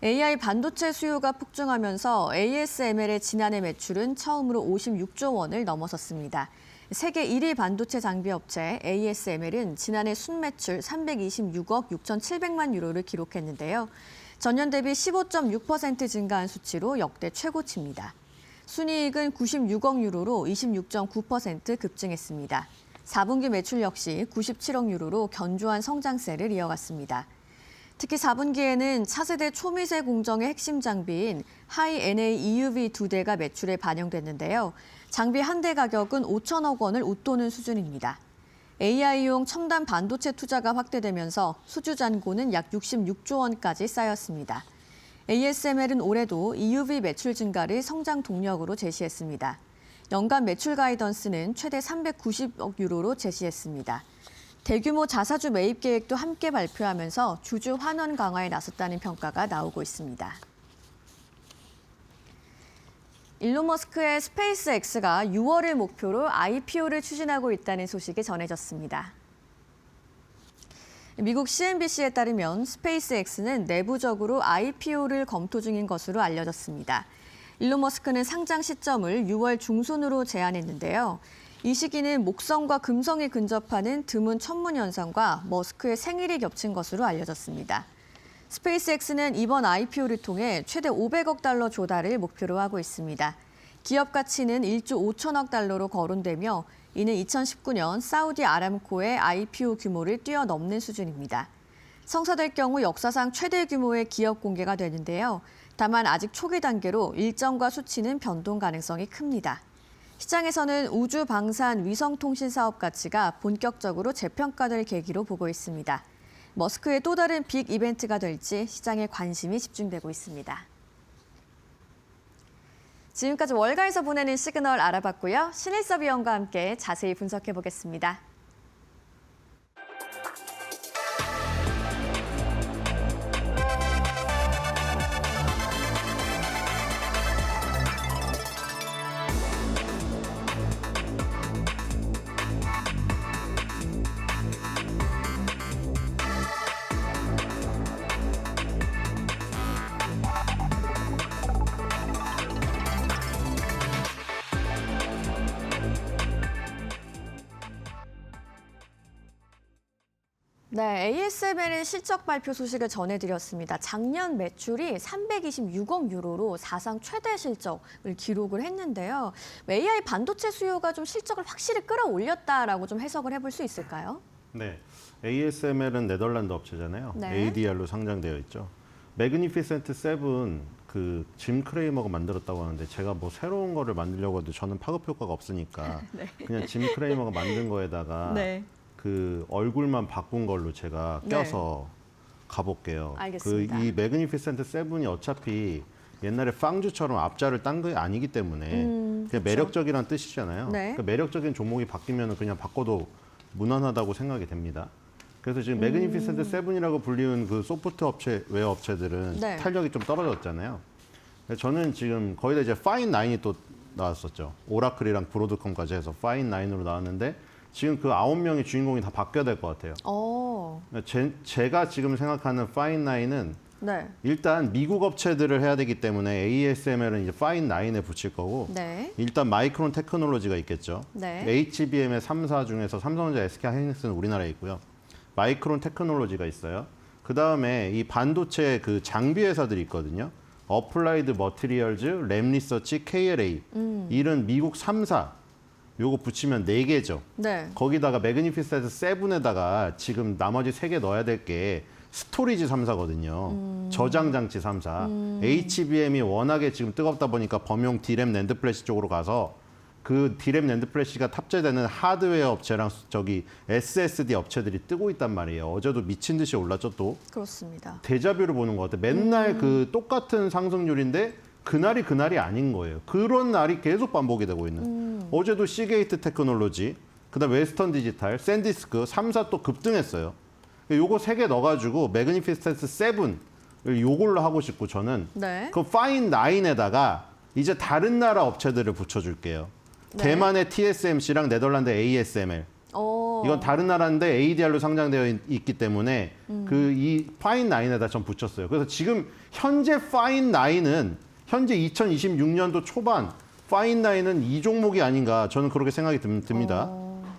AI 반도체 수요가 폭증하면서 ASML의 지난해 매출은 처음으로 56조 원을 넘어섰습니다. 세계 1위 반도체 장비 업체 ASML은 지난해 순매출 326억 6,700만 유로를 기록했는데요. 전년 대비 15.6% 증가한 수치로 역대 최고치입니다. 순이익은 96억 유로로 26.9% 급증했습니다. 4분기 매출 역시 97억 유로로 견조한 성장세를 이어갔습니다. 특히 4분기에는 차세대 초미세 공정의 핵심 장비인 하이-NA EUV 2대가 매출에 반영됐는데요. 장비 한 대 가격은 5천억 원을 웃도는 수준입니다. AI용 첨단 반도체 투자가 확대되면서 수주 잔고는 약 66조 원까지 쌓였습니다. ASML은 올해도 EUV 매출 증가를 성장 동력으로 제시했습니다. 연간 매출 가이던스는 최대 390억 유로로 제시했습니다. 대규모 자사주 매입 계획도 함께 발표하면서 주주 환원 강화에 나섰다는 평가가 나오고 있습니다. 일론 머스크의 스페이스X가 6월을 목표로 IPO를 추진하고 있다는 소식이 전해졌습니다. 미국 CNBC에 따르면 스페이스X는 내부적으로 IPO를 검토 중인 것으로 알려졌습니다. 일론 머스크는 상장 시점을 6월 중순으로 제안했는데요. 이 시기는 목성과 금성이 근접하는 드문 천문 현상과 머스크의 생일이 겹친 것으로 알려졌습니다. 스페이스X는 이번 IPO를 통해 최대 500억 달러 조달을 목표로 하고 있습니다. 기업 가치는 1조 5천억 달러로 거론되며 이는 2019년 사우디 아람코의 IPO 규모를 뛰어넘는 수준입니다. 성사될 경우 역사상 최대 규모의 기업 공개가 되는데요. 다만 아직 초기 단계로 일정과 수치는 변동 가능성이 큽니다. 시장에서는 우주 방산 위성통신 사업 가치가 본격적으로 재평가될 계기로 보고 있습니다. 머스크의 또 다른 빅 이벤트가 될지 시장에 관심이 집중되고 있습니다. 지금까지 월가에서 보내는 시그널 알아봤고요. 신일섭 위원과 함께 자세히 분석해 보겠습니다. 네, ASML의 실적 발표 소식을 전해드렸습니다. 작년 매출이 326억 유로로 사상 최대 실적을 기록을 했는데요. AI 반도체 수요가 좀 실적을 확실히 끌어올렸다라고 좀 해석을 해볼 수 있을까요? 네, ASML은 네덜란드 업체잖아요. 네. ADR로 상장되어 있죠. 매그니피센트 7 그 짐 크레이머가 만들었다고 하는데 제가 뭐 새로운 거를 만들려고 해도 저는 파급 효과가 없으니까 네. 그냥 짐 크레이머가 만든 거에다가 네. 그 얼굴만 바꾼 걸로 제가 껴서 가볼게요. 알겠습니다. 이 매그니피센트 7이 어차피 옛날에 빵주처럼 앞자를 딴 게 아니기 때문에 그냥 그렇죠. 매력적이란 뜻이잖아요. 네. 그러니까 매력적인 종목이 바뀌면 그냥 바꿔도 무난하다고 생각이 됩니다. 그래서 지금 매그니피센트 7이라고 불리는 그 소프트 업체, 웨어 업체들은 네. 탄력이 좀 떨어졌잖아요. 그래서 저는 지금 거의 다 이제 파인 9이 또 나왔었죠. 오라클이랑 브로드컴까지 해서 파인 9으로 나왔는데 지금 그 9명의 주인공이 다 바뀌어야 될 것 같아요. 제가 지금 생각하는 파인 9은 네. 일단 미국 업체들을 해야 되기 때문에 ASML은 이제 파인 9에 붙일 거고 네. 일단 마이크론 테크놀로지가 있겠죠. 네. HBM의 3사 중에서 삼성전자, SK하이닉스는 우리나라에 있고요. 마이크론 테크놀로지가 있어요. 그 다음에 이 반도체 그 장비 회사들이 있거든요. 어플라이드 머티리얼즈, 램리서치, KLA 이런 미국 3사 요거 붙이면 4개죠. 네. 거기다가 매그니피센트 7에다가 지금 나머지 3개 넣어야 될 게 스토리지 3사거든요. 저장 장치 3사. HBM이 워낙에 지금 뜨겁다 보니까 범용 D램 낸드 플래시 쪽으로 가서 그 D램 낸드 플래시가 탑재되는 하드웨어 업체랑 저기 SSD 업체들이 뜨고 있단 말이에요. 어제도 미친 듯이 올랐죠, 또. 그렇습니다. 데자뷰를 보는 것 같아요. 맨날 그 똑같은 상승률인데 그날이 아닌 거예요. 그런 날이 계속 반복이 되고 있는. 어제도 시게이트 테크놀로지, 그다음 웨스턴 디지털, 샌디스크 3사 또 급등했어요. 요거 3개 넣어가지고 매그니피센트 7을 요걸로 하고 싶고 저는 네. 그 파인 9에다가 이제 다른 나라 업체들을 붙여줄게요. 네. 대만의 TSMC랑 네덜란드 ASML. 이건 다른 나라인데 ADR로 상장되어 있기 때문에 그 이 파인 9에다 전 붙였어요. 그래서 지금 현재 파인 9은 현재 2026년도 초반 파인 9은 이 종목이 아닌가 저는 그렇게 생각이 듭니다.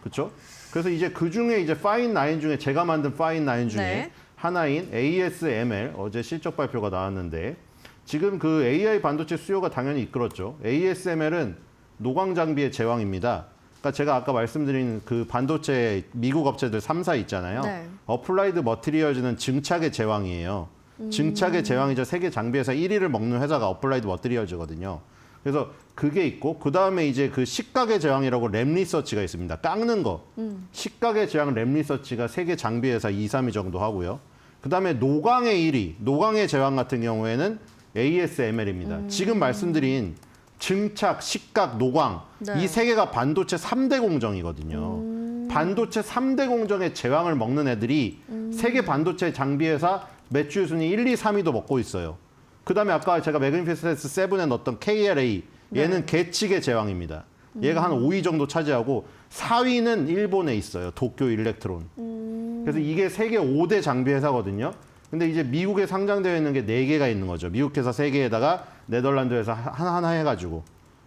그렇죠? 그래서 이제 그 중에 이제 파인 9 중에 제가 만든 파인 9 중에 네. 하나인 ASML 어제 실적 발표가 나왔는데 지금 그 AI 반도체 수요가 당연히 이끌었죠. ASML은 노광 장비의 제왕입니다. 그러니까 제가 아까 말씀드린 그 반도체 미국 업체들 3사 있잖아요. 네. 어플라이드 머티리얼즈는 증착의 제왕이에요. 증착의 제왕이자 세계 장비회사 1위를 먹는 회사가 어플라이드 머티리얼즈거든요. 그래서 그게 있고 그다음에 이제 그 식각의 제왕이라고 램리서치가 있습니다. 깎는 거. 식각의 제왕 램리서치가 세계 장비회사 2, 3위 정도 하고요. 그다음에 노광의 1위, 노광의 제왕 같은 경우에는 ASML입니다. 지금 말씀드린 증착, 식각, 노광 네. 이 세 개가 반도체 3대 공정이거든요. 반도체 3대 공정의 제왕을 먹는 애들이 세계 반도체 장비회사 매출 순위 1, 2, 3위도 먹고 있어요. 그다음에 아까 제가 매그니피센스 7에 넣었던 KLA 얘는 계측의 제왕입니다. 얘가 한 5위 정도 차지하고 4위는 일본에 있어요. 도쿄 일렉트론. 그래서 이게 세계 5대 장비 회사거든요. 근데 이제 미국에 상장되어 있는 게 4개가 있는 거죠. 미국 회사 3개에다가 네덜란드 회사 하나 해가지고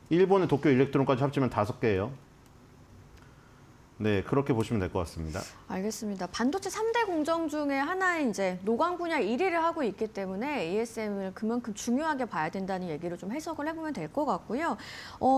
일본의 도쿄 일렉트론까지 합치면 5개예요. 네, 그렇게 보시면 될 것 같습니다. 알겠습니다. 반도체 3대 공정 중에 하나인 이제 노광 분야 1위를 하고 있기 때문에 ASM을 그만큼 중요하게 봐야 된다는 얘기를 좀 해석을 해보면 될 것 같고요.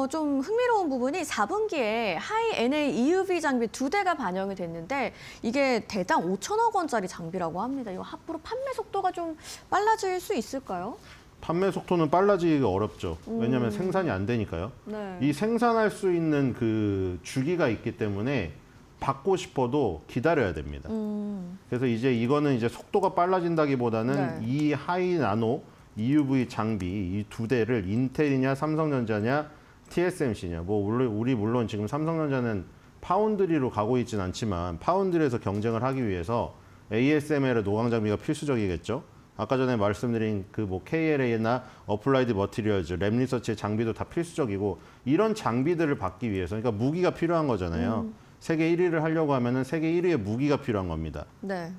좀 흥미로운 부분이 4분기에 하이 NA EUV 장비 2대가 반영이 됐는데 이게 대당 5천억 원짜리 장비라고 합니다. 이거 앞으로 판매 속도가 좀 빨라질 수 있을까요? 판매 속도는 빨라지기가 어렵죠. 왜냐하면 생산이 안 되니까요. 네. 이 생산할 수 있는 그 주기가 있기 때문에 받고 싶어도 기다려야 됩니다. 그래서 이제 이거는 이제 속도가 빨라진다기보다는 네. 이 하이 나노 EUV 장비 이 2대를 인텔이냐 삼성전자냐 TSMC냐 뭐 우리 물론 지금 삼성전자는 파운드리로 가고 있진 않지만 파운드리에서 경쟁을 하기 위해서 ASML의 노광 장비가 필수적이겠죠. 아까 전에 말씀드린 그 뭐 KLA나 어플라이드 머티리얼즈, 램리서치의 장비도 다 필수적이고 이런 장비들을 받기 위해서 그러니까 무기가 필요한 거잖아요. 세계 1위를 하려고 하면은 세계 1위의 무기가 필요한 겁니다. 네.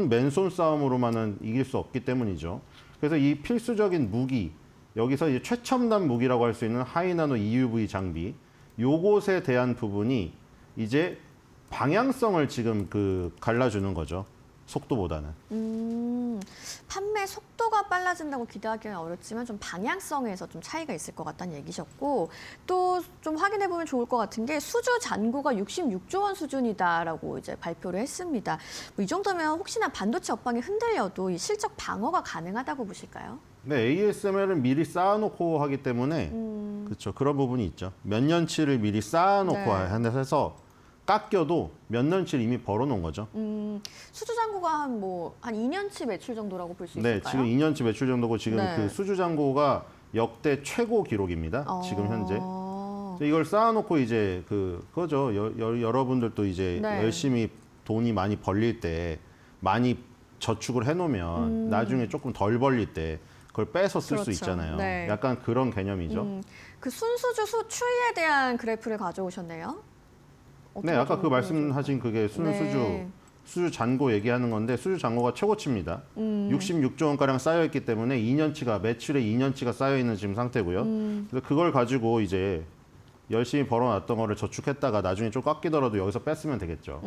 맨손 싸움으로만은 이길 수 없기 때문이죠. 그래서 이 필수적인 무기 여기서 이제 최첨단 무기라고 할 수 있는 하이나노 EUV 장비 요것에 대한 부분이 이제 방향성을 지금 그 갈라주는 거죠. 속도보다는. 판매 속도가 빨라진다고 기대하기는 어렵지만 좀 방향성에서 좀 차이가 있을 것 같다는 얘기셨고 또 좀 확인해 보면 좋을 것 같은 게 수주 잔고가 66조 원 수준이다라고 이제 발표를 했습니다. 뭐이 정도면 혹시나 반도체 업황이 흔들려도 이 실적 방어가 가능하다고 보실까요? 네, ASML은 미리 쌓아놓고 하기 때문에 그렇죠. 그런 부분이 있죠. 몇 년치를 미리 쌓아놓고 네. 해서 깎여도 몇 년치를 이미 벌어놓은 거죠. 수주 잔고가 한 2년치 매출 정도라고 볼 수 있을까요? 네, 지금 2년치 매출 정도고 지금 네. 그 수주 잔고가 역대 최고 기록입니다. 지금 현재. 이걸 쌓아놓고 이제 그거죠. 여러분들도 이제 네. 열심히 돈이 많이 벌릴 때 많이 저축을 해놓으면 나중에 조금 덜 벌릴 때 그걸 빼서 쓸 수 그렇죠. 있잖아요. 네. 약간 그런 개념이죠. 그 순수주 추이에 대한 그래프를 가져오셨네요. 네, 아까 그 말씀하신 그게 네. 수주 잔고 얘기하는 건데 수주 잔고가 최고치입니다. 66조 원가량 쌓여 있기 때문에 2년치가 매출의 2년치가 쌓여 있는 지금 상태고요. 그래서 그걸 가지고 이제 열심히 벌어놨던 거를 저축했다가 나중에 좀 깎이더라도 여기서 뺐으면 되겠죠.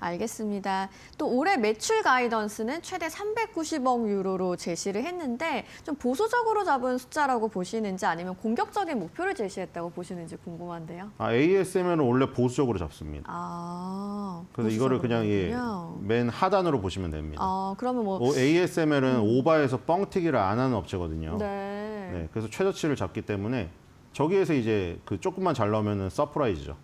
알겠습니다. 또 올해 매출 가이던스는 최대 390억 유로로 제시를 했는데 좀 보수적으로 잡은 숫자라고 보시는지 아니면 공격적인 목표를 제시했다고 보시는지 궁금한데요. ASML은 원래 보수적으로 잡습니다. 그래서 이거를 그냥 맨 하단으로 보시면 됩니다. 그러면 ASML은 오바에서 뻥튀기를 안 하는 업체거든요. 네. 네, 그래서 최저치를 잡기 때문에 저기에서 이제 그 조금만 잘 나오면은 서프라이즈죠.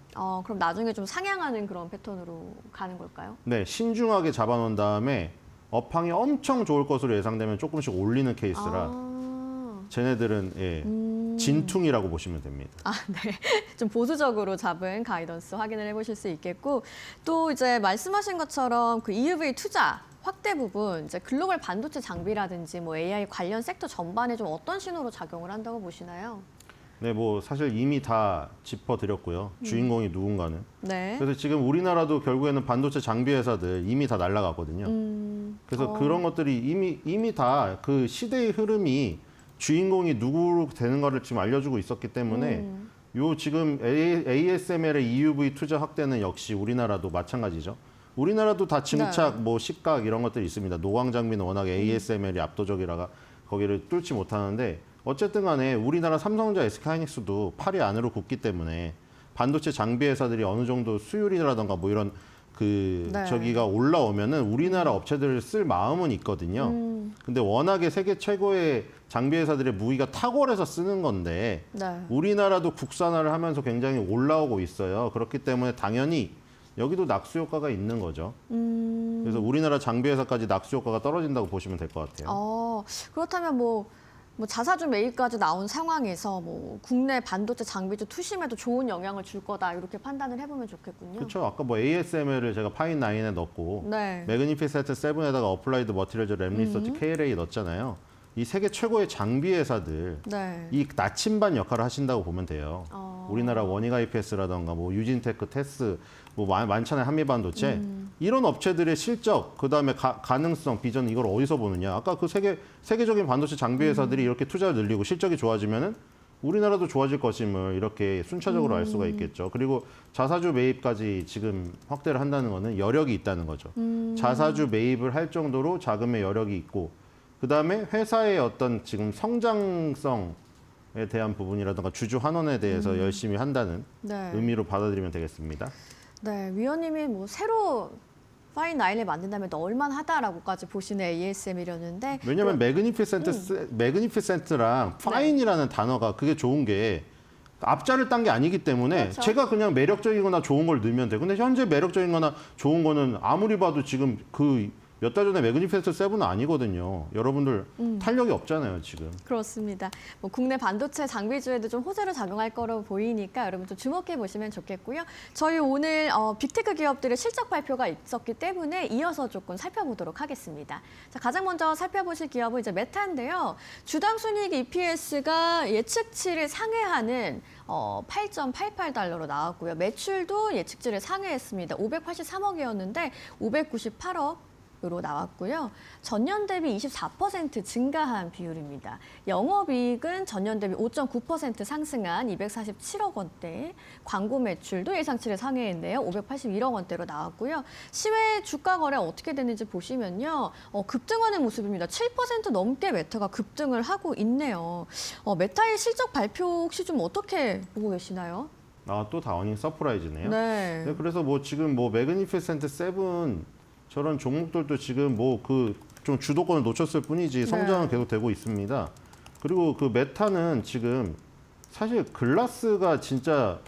그럼 나중에 좀 상향하는 그런 패턴으로 가는 걸까요? 네, 신중하게 잡아놓은 다음에 업황이 엄청 좋을 것으로 예상되면 조금씩 올리는 케이스라 쟤네들은 진퉁이라고 보시면 됩니다. 네. 좀 보수적으로 잡은 가이던스 확인을 해보실 수 있겠고 또 이제 말씀하신 것처럼 그 EUV 투자 확대 부분 이제 글로벌 반도체 장비라든지 뭐 AI 관련 섹터 전반에 좀 어떤 신호로 작용을 한다고 보시나요? 네, 뭐 사실 이미 다 짚어드렸고요. 주인공이 누군가는. 네. 그래서 지금 우리나라도 결국에는 반도체 장비 회사들 이미 다 날아갔거든요. 그래서 그런 것들이 이미 다 그 시대의 흐름이 주인공이 누구 되는 거를 지금 알려주고 있었기 때문에 요 지금 ASML의 EUV 투자 확대는 역시 우리나라도 마찬가지죠. 우리나라도 다 증착, 뭐 식각 이런 것들이 있습니다. 노광 장비는 워낙 ASML이 압도적이라가 거기를 뚫지 못하는데 어쨌든 간에 우리나라 삼성전자, SK하이닉스도 팔이 안으로 굳기 때문에 반도체 장비 회사들이 어느 정도 수율이라던가 뭐 이런 저기가 올라오면은 우리나라 업체들을 쓸 마음은 있거든요. 근데 워낙에 세계 최고의 장비 회사들의 무기가 탁월해서 쓰는 건데 우리나라도 국산화를 하면서 굉장히 올라오고 있어요. 그렇기 때문에 당연히 여기도 낙수 효과가 있는 거죠. 그래서 우리나라 장비 회사까지 낙수 효과가 떨어진다고 보시면 될 것 같아요. 그렇다면 뭐 자사주 매입까지 나온 상황에서 뭐 국내 반도체 장비주 투심에도 좋은 영향을 줄 거다 이렇게 판단을 해보면 좋겠군요. 그렇죠. 아까 뭐 ASML을 제가 파인9에 넣고 매그니피센트 7에다가 어플라이드 머티리얼즈, 램리서치, KLA 넣었잖아요. 이 세계 최고의 장비 회사들 이 나침반 역할을 하신다고 보면 돼요. 우리나라 원익 IPS라던가 뭐 유진테크, 테스, 뭐 많잖아요. 한미반도체 이런 업체들의 실적, 그 다음에 가능성, 비전 이걸 어디서 보느냐? 아까 그 세계적인 반도체 장비 회사들이 이렇게 투자를 늘리고 실적이 좋아지면은 우리나라도 좋아질 것임을 이렇게 순차적으로 알 수가 있겠죠. 그리고 자사주 매입까지 지금 확대를 한다는 거는 여력이 있다는 거죠. 자사주 매입을 할 정도로 자금의 여력이 있고. 그다음에 회사의 어떤 지금 성장성에 대한 부분이라든가 주주 환원에 대해서 열심히 한다는 의미로 받아들이면 되겠습니다. 네, 위원님이 뭐 새로 파인9을 만든다면 넣을만 하다라고까지 보시는 ASM이었는데 왜냐하면 매그니피센트랑 파인이라는 단어가 그게 좋은 게 앞자를 딴 게 아니기 때문에 제가 그냥 매력적이거나 좋은 걸 넣으면 돼요. 근데 현재 매력적이거나 좋은 거는 아무리 봐도 지금 몇 달 전에 매그니피센트 7은 아니거든요. 여러분들 탄력이 없잖아요, 지금. 그렇습니다. 뭐 국내 반도체 장비주에도 좀 호재로 작용할 거로 보이니까 여러분 좀 주목해 보시면 좋겠고요. 저희 오늘 빅테크 기업들의 실적 발표가 있었기 때문에 이어서 조금 살펴보도록 하겠습니다. 자, 가장 먼저 살펴보실 기업은 이제 메타인데요. 주당 순이익 EPS가 예측치를 상회하는 8.88달러로 나왔고요. 매출도 예측치를 상회했습니다. 583억이었는데 598억. 으로 나왔고요. 전년 대비 24% 증가한 비율입니다. 영업이익은 전년 대비 5.9% 상승한 247억 원대, 광고 매출도 예상치를 상회했네요. 581억 원대로 나왔고요. 시외 주가 거래 어떻게 됐는지 보시면요. 급등하는 모습입니다. 7% 넘게 메타가 급등을 하고 있네요. 메타의 실적 발표 혹시 좀 어떻게 보고 계시나요? 또 다운닝 서프라이즈네요. 네, 그래서 뭐 지금 뭐 매그니피센트 7 저런 종목들도 지금 좀 주도권을 놓쳤을 뿐이지 성장은 계속 되고 있습니다. 그리고 그 메타는 지금 사실 글라스가 진짜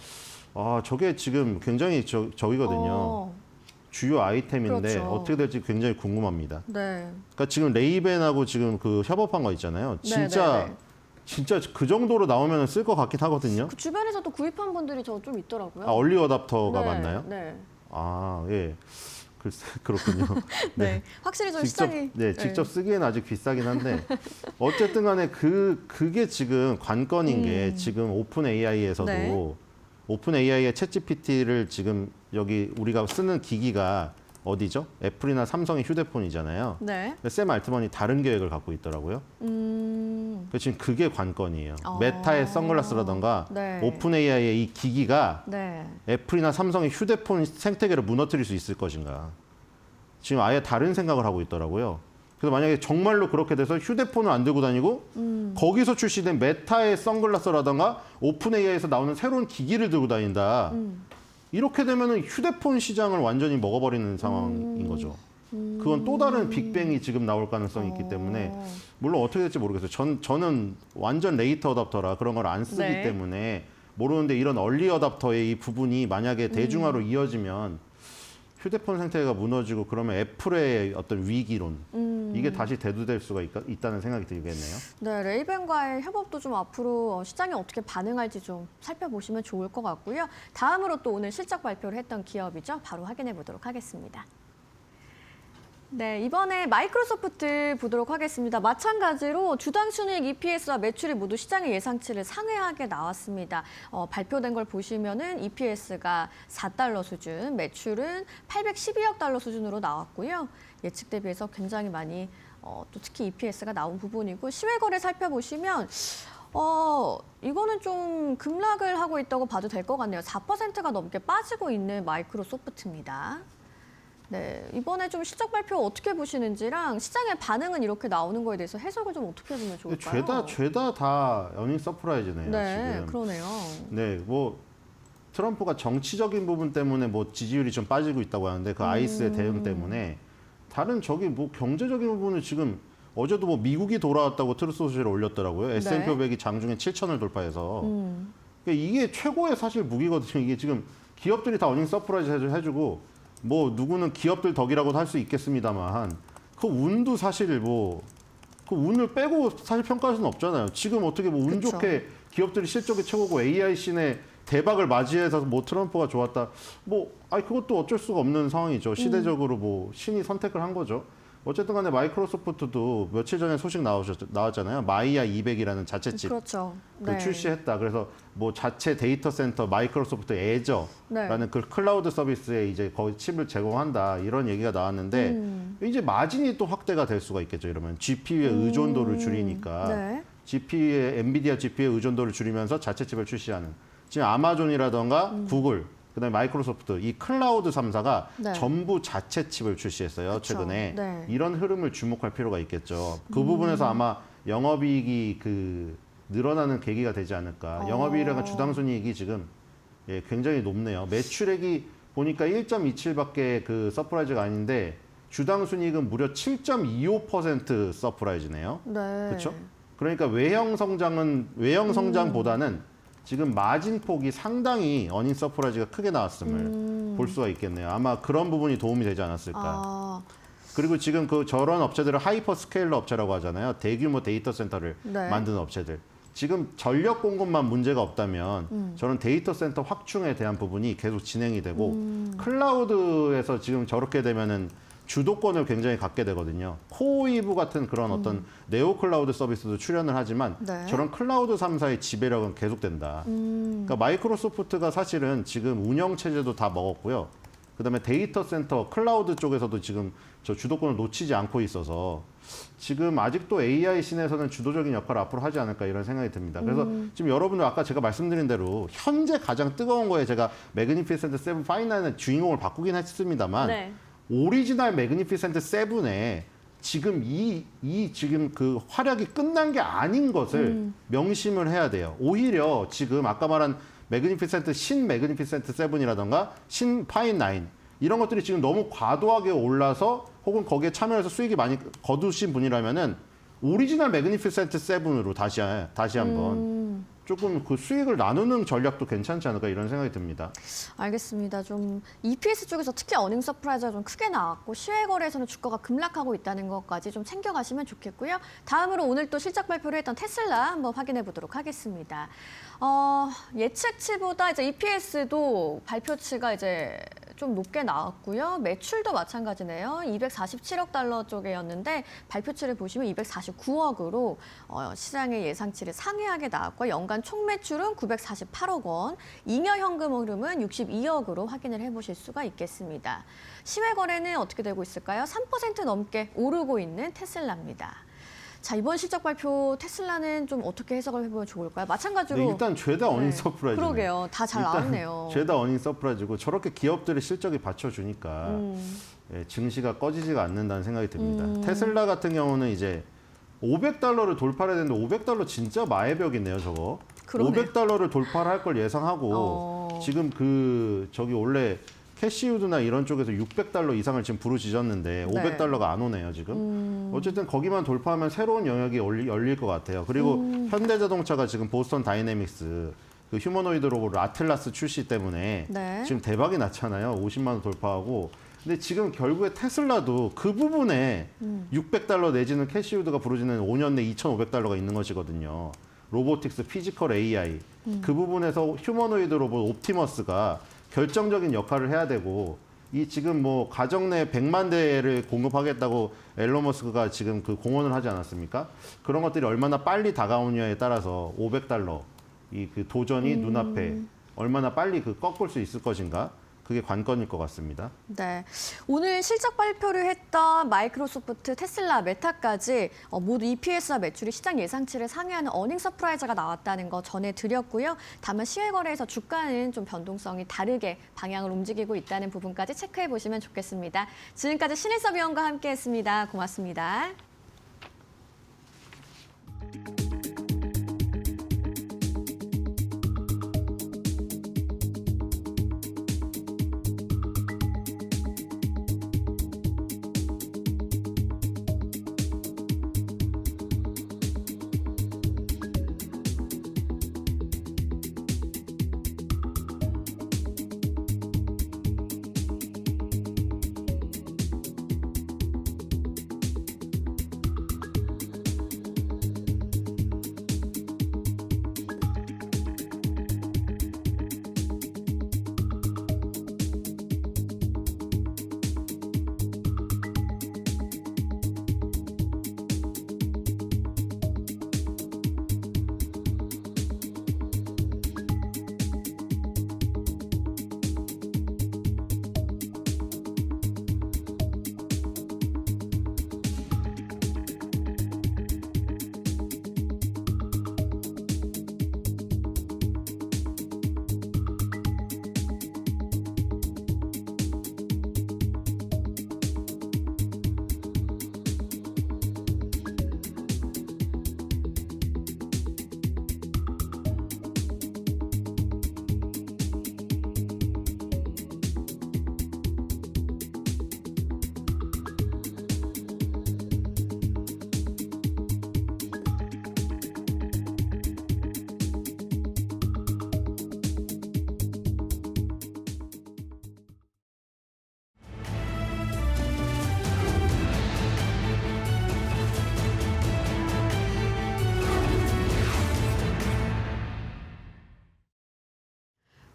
저게 지금 굉장히 저기거든요. 주요 아이템인데 어떻게 될지 굉장히 궁금합니다. 그러니까 지금 레이벤하고 지금 그 협업한 거 있잖아요. 진짜 그 정도로 나오면 쓸 것 같긴 하거든요. 그 주변에서도 구입한 분들이 좀 있더라고요. 얼리 어답터가 맞나요? 네. 예. 그렇군요. 네. 확실히 좀 시장이 직접 쓰기에는 아직 비싸긴 한데 어쨌든 간에 그게 지금 관건인 게 지금 오픈 AI에서도 오픈 AI의 챗GPT를 지금 여기 우리가 쓰는 기기가 어디죠? 애플이나 삼성의 휴대폰이잖아요. 샘 알트먼이 다른 계획을 갖고 있더라고요. 지금 그게 관건이에요. 메타의 선글라스라던가 오픈 AI의 이 기기가 애플이나 삼성의 휴대폰 생태계를 무너뜨릴 수 있을 것인가. 지금 아예 다른 생각을 하고 있더라고요. 그래서 만약에 정말로 그렇게 돼서 휴대폰을 안 들고 다니고 거기서 출시된 메타의 선글라스라던가 오픈 AI에서 나오는 새로운 기기를 들고 다닌다. 이렇게 되면 휴대폰 시장을 완전히 먹어버리는 상황인 거죠. 그건 또 다른 빅뱅이 지금 나올 가능성이 있기 때문에 물론 어떻게 될지 모르겠어요. 저는 완전 레이트 어답터라 그런 걸 안 쓰기 때문에 모르는데 이런 얼리 어답터의 이 부분이 만약에 대중화로 이어지면 휴대폰 생태계가 무너지고 그러면 애플의 어떤 위기론 이게 다시 대두될 수가 있다는 생각이 들겠네요. 네, 레이벤과의 협업도 좀 앞으로 시장이 어떻게 반응할지 좀 살펴보시면 좋을 것 같고요. 다음으로 또 오늘 실적 발표를 했던 기업이죠. 바로 확인해 보도록 하겠습니다. 네, 이번에 마이크로소프트 보도록 하겠습니다. 마찬가지로 주당 순이익 EPS와 매출이 모두 시장의 예상치를 상회하게 나왔습니다. 발표된 걸 보시면은 EPS가 4달러 수준, 매출은 812억 달러 수준으로 나왔고요. 예측 대비해서 굉장히 많이 또 특히 EPS가 나온 부분이고 시외 거래 살펴보시면 이거는 좀 급락을 하고 있다고 봐도 될 것 같네요. 4%가 넘게 빠지고 있는 마이크로소프트입니다. 네, 이번에 좀 실적 발표 어떻게 보시는지랑 시장의 반응은 이렇게 나오는 거에 대해서 해석을 좀 어떻게 보면 좋을까요? 죄다 다 어닝 서프라이즈네요. 네, 지금. 그러네요. 네, 뭐 트럼프가 정치적인 부분 때문에 뭐 지지율이 좀 빠지고 있다고 하는데 그 아이스의 대응 때문에 다른 저기 뭐 경제적인 부분은 지금 어제도 뭐 미국이 돌아왔다고 트루스 소셜을 올렸더라고요. S&P 500이 장중에 7,000을 돌파해서 그러니까 이게 최고의 사실 무기거든요. 이게 지금 기업들이 다 어닝 서프라이즈 해주고 뭐 누구는 기업들 덕이라고도 할 수 있겠습니다만 그 운도 사실 뭐 그 운을 빼고 사실 평가할 수는 없잖아요. 지금 어떻게 뭐 운 그쵸. 좋게 기업들이 실적이 최고고 AI 씬의 대박을 맞이해서 뭐 트럼프가 좋았다. 뭐 그것도 어쩔 수가 없는 상황이죠. 시대적으로 뭐 신이 선택을 한 거죠. 어쨌든 간에 마이크로소프트도 며칠 전에 소식 나왔잖아요. 마이야 200이라는 자체 칩. 그렇죠. 그 출시했다. 그래서 뭐 자체 데이터 센터 마이크로소프트 애저라는 네. 그 클라우드 서비스에 이제 거기 칩을 제공한다. 이런 얘기가 나왔는데 이제 마진이 또 확대가 될 수가 있겠죠. 이러면 GPU의 의존도를 줄이니까 네. GPU의 엔비디아 GPU의 의존도를 줄이면서 자체 칩을 출시하는 지금 아마존이라던가 구글 그다음에 마이크로소프트 이 클라우드 3사가 네. 전부 자체 칩을 출시했어요. 그쵸. 최근에 네. 이런 흐름을 주목할 필요가 있겠죠. 그 부분에서 아마 영업이익이 늘어나는 계기가 되지 않을까. 영업이익이랑 주당순이익이 지금 굉장히 높네요. 매출액이 보니까 1.27밖에 그 서프라이즈가 아닌데 주당순이익은 무려 7.25% 서프라이즈네요. 네. 그렇죠? 그러니까 외형 성장보다는 지금 마진 폭이 상당히 어닝 서프라이즈가 크게 나왔음을 볼 수가 있겠네요. 아마 그런 부분이 도움이 되지 않았을까. 그리고 지금 저런 업체들을 하이퍼 스케일러 업체라고 하잖아요. 대규모 데이터 센터를 네. 만드는 업체들. 지금 전력 공급만 문제가 없다면 저런 데이터 센터 확충에 대한 부분이 계속 진행이 되고 클라우드에서 지금 저렇게 되면은 주도권을 굉장히 갖게 되거든요. 코웨이브 같은 그런 어떤 네오 클라우드 서비스도 출연을 하지만 네. 저런 클라우드 3사의 지배력은 계속된다. 그러니까 마이크로소프트가 사실은 지금 운영 체제도 다 먹었고요. 그다음에 데이터 센터 클라우드 쪽에서도 지금 저 주도권을 놓치지 않고 있어서 지금 아직도 AI 씬에서는 주도적인 역할을 앞으로 하지 않을까 이런 생각이 듭니다. 그래서 지금 여러분들 아까 제가 말씀드린 대로 현재 가장 뜨거운 거에 제가 매그니피센트 7 파이널의 주인공을 바꾸긴 했습니다만 네. 오리지널 매그니피센트 7에 지금 지금 그 활약이 끝난 게 아닌 것을 명심을 해야 돼요. 오히려 지금 아까 말한 매그니피센트 신 매그니피센트 7이라던가 신 파인 9 이런 것들이 지금 너무 과도하게 올라서 혹은 거기에 참여해서 수익이 많이 거두신 분이라면은 오리지널 매그니피센트 7으로 다시 한번 조금 그 수익을 나누는 전략도 괜찮지 않을까 이런 생각이 듭니다. 알겠습니다. 좀 EPS 쪽에서 특히 어닝 서프라이즈가 좀 크게 나왔고 시외 거래에서는 주가가 급락하고 있다는 것까지 좀 챙겨가시면 좋겠고요. 다음으로 오늘 또 실적 발표를 했던 테슬라 한번 확인해 보도록 하겠습니다. 예측치보다 이제 EPS도 발표치가 이제 좀 높게 나왔고요. 매출도 마찬가지네요. 247억 달러 쪽이었는데 발표치를 보시면 249억으로 시장의 예상치를 상회하게 나왔고 연간 총 매출은 948억 원, 잉여 현금 흐름은 62억으로 확인을 해보실 수가 있겠습니다. 시외 거래는 어떻게 되고 있을까요? 3% 넘게 오르고 있는 테슬라입니다. 자, 이번 실적 발표 테슬라는 좀 어떻게 해석을 해보면 좋을까요? 마찬가지로 네, 일단 죄다 어닝 네, 서프라이즈. 그러게요. 다 잘 나왔네요. 죄다 어닝 서프라이즈고 저렇게 기업들의 실적이 받쳐주니까 증시가 꺼지지가 않는다는 생각이 듭니다. 테슬라 같은 경우는 이제 500달러를 돌파해야 되는데 500달러 진짜 마의 벽이네요, 저거. 그러네요. 500달러를 돌파를 할 걸 예상하고 지금 저기 원래 캐시우드나 이런 쪽에서 600달러 이상을 지금 부르짖었는데 500달러가 안 오네요, 지금. 어쨌든 거기만 돌파하면 새로운 영역이 열릴 것 같아요. 그리고 현대자동차가 지금 보스턴 다이내믹스 그 휴머노이드 로봇 아틀라스 출시 때문에 네. 지금 대박이 났잖아요. 50만 원 돌파하고. 근데 지금 결국에 테슬라도 그 부분에 600달러 내지는 캐시우드가 부르짖는 5년 내 2,500달러가 있는 것이거든요. 로보틱스, 피지컬 AI. 그 부분에서 휴머노이드 로봇 옵티머스가 결정적인 역할을 해야 되고 이 지금 뭐 가정 내 100만 대를 공급하겠다고 앨런 머스크가 지금 그 공언을 하지 않았습니까? 그런 것들이 얼마나 빨리 다가오느냐에 따라서 $500 이 그 도전이 눈앞에 얼마나 빨리 그 꺾을 수 있을 것인가? 그게 관건일 것 같습니다. 네, 오늘 실적 발표를 했던 마이크로소프트, 테슬라, 메타까지 모두 EPS와 매출이 시장 예상치를 상회하는 어닝 서프라이즈가 나왔다는 거 전해드렸고요. 다만 시외거래에서 주가는 좀 변동성이 다르게 방향을 움직이고 있다는 부분까지 체크해 보시면 좋겠습니다. 지금까지 신일섭 위원과 함께했습니다. 고맙습니다.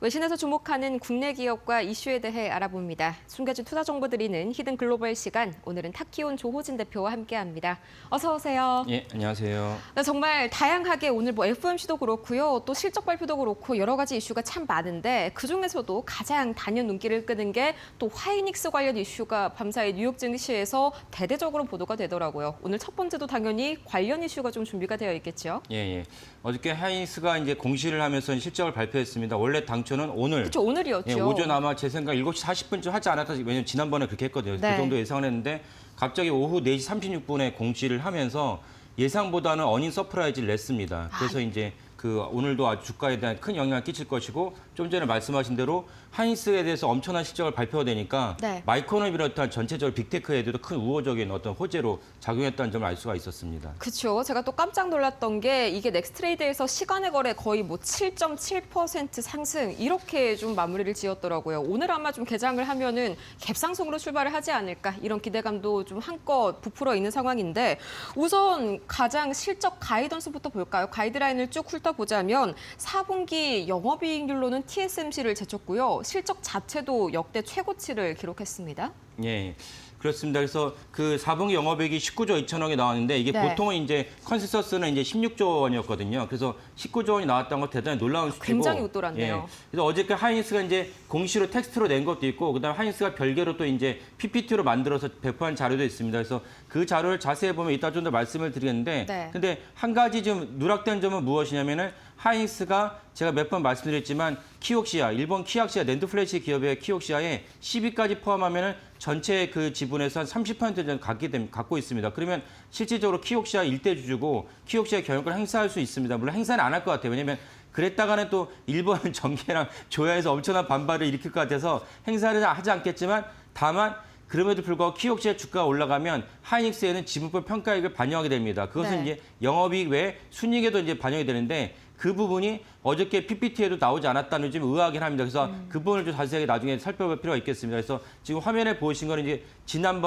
외신에서 주목하는 국내 기업과 이슈에 대해 알아봅니다. 숨겨진 투자 정보 드리는 히든 글로벌 시간. 오늘은 타키온 조호진 대표와 함께합니다. 어서 오세요. 예, 안녕하세요. 네, 정말 다양하게 오늘 뭐 FOMC도 그렇고요. 또 실적 발표도 그렇고 여러 가지 이슈가 참 많은데 그중에서도 가장 단연 눈길을 끄는 게 또 하이닉스 관련 이슈가 밤사이 뉴욕 증시에서 대대적으로 보도가 되더라고요. 오늘 첫 번째도 당연히 관련 이슈가 좀 준비가 되어 있겠죠? 예. 어저께 하이닉스가 이제 공시를 하면서 실적을 발표했습니다. 원래 당초는 오늘. 그렇죠, 오늘이었죠. 예, 오전 아마 제 생각 7시 40분쯤 하지 않았다. 왜냐면 지난번에 그렇게 했거든요. 네. 그 정도 예상을 했는데 갑자기 오후 4시 36분에 공시를 하면서 예상보다는 어닝 서프라이즈를 냈습니다. 그래서 이제 그 오늘도 아주 주가에 대한 큰 영향을 끼칠 것이고 좀 전에 말씀하신 대로 하이닉스에 대해서 엄청난 실적을 발표가 되니까 네. 마이크론을 비롯한 전체적으로 빅테크에도 큰 우호적인 어떤 호재로 작용했다는 점을 알 수가 있었습니다. 그렇죠. 제가 또 깜짝 놀랐던 게 이게 넥스트레이드에서 시간의 거래 거의 뭐 7.7% 상승 이렇게 좀 마무리를 지었더라고요. 오늘 아마 좀 개장을 하면은 갭상승으로 출발을 하지 않을까 이런 기대감도 좀 한껏 부풀어 있는 상황인데 우선 가장 실적 가이던스부터 볼까요? 가이드라인을 쭉 훑어보자면 4분기 영업이익률로는 TSMC를 제쳤고요. 실적 자체도 역대 최고치를 기록했습니다. 예. 그렇습니다. 그래서 그 4분기 영업이익이 19조 2천억이 나왔는데 이게 네. 보통은 이제 컨센서스는 이제 16조 원이었거든요. 그래서 19조 원이 나왔다는 거 대단히 놀라운 수치고. 굉장히 웃돌았네요. 그래서 어저께 하이닉스가 이제 공시로 텍스트로 낸 것도 있고 그다음에 하이닉스가 별개로 또 이제 PPT로 만들어서 배포한 자료도 있습니다. 그래서 그 자료를 자세히 보면 이따 좀 더 말씀을 드리겠는데 네. 근데 한 가지 좀 누락된 점은 무엇이냐면은 하이닉스가 제가 몇 번 말씀드렸지만 키옥시아, 일본 키옥시아 낸드 플래시 기업의 키옥시아에 10위까지 포함하면은 전체 그 지분에서 한 30% 정도 갖고 있습니다. 그러면 실질적으로 키옥시아 일대 주주고 키옥시아 경영권을 행사할 수 있습니다. 물론 행사는 안 할 것 같아요. 왜냐하면 그랬다가는 또 일본 정계랑 조야에서 엄청난 반발을 일으킬 것 같아서 행사를 하지 않겠지만 다만 그럼에도 불구하고 키옥시아 주가가 올라가면 하이닉스에는 지분법 평가액을 반영하게 됩니다. 그것은 네. 이제 영업이익 외에 순이익에도 이제 반영이 되는데 그 부분이 어저께 PPT에도 나오지 않았다는 좀 의아하긴 합니다. 그래서 그 부분을 좀 자세하게 나중에 살펴볼 필요가 있겠습니다. 그래서 지금 화면에 보이신 거는 이제 지난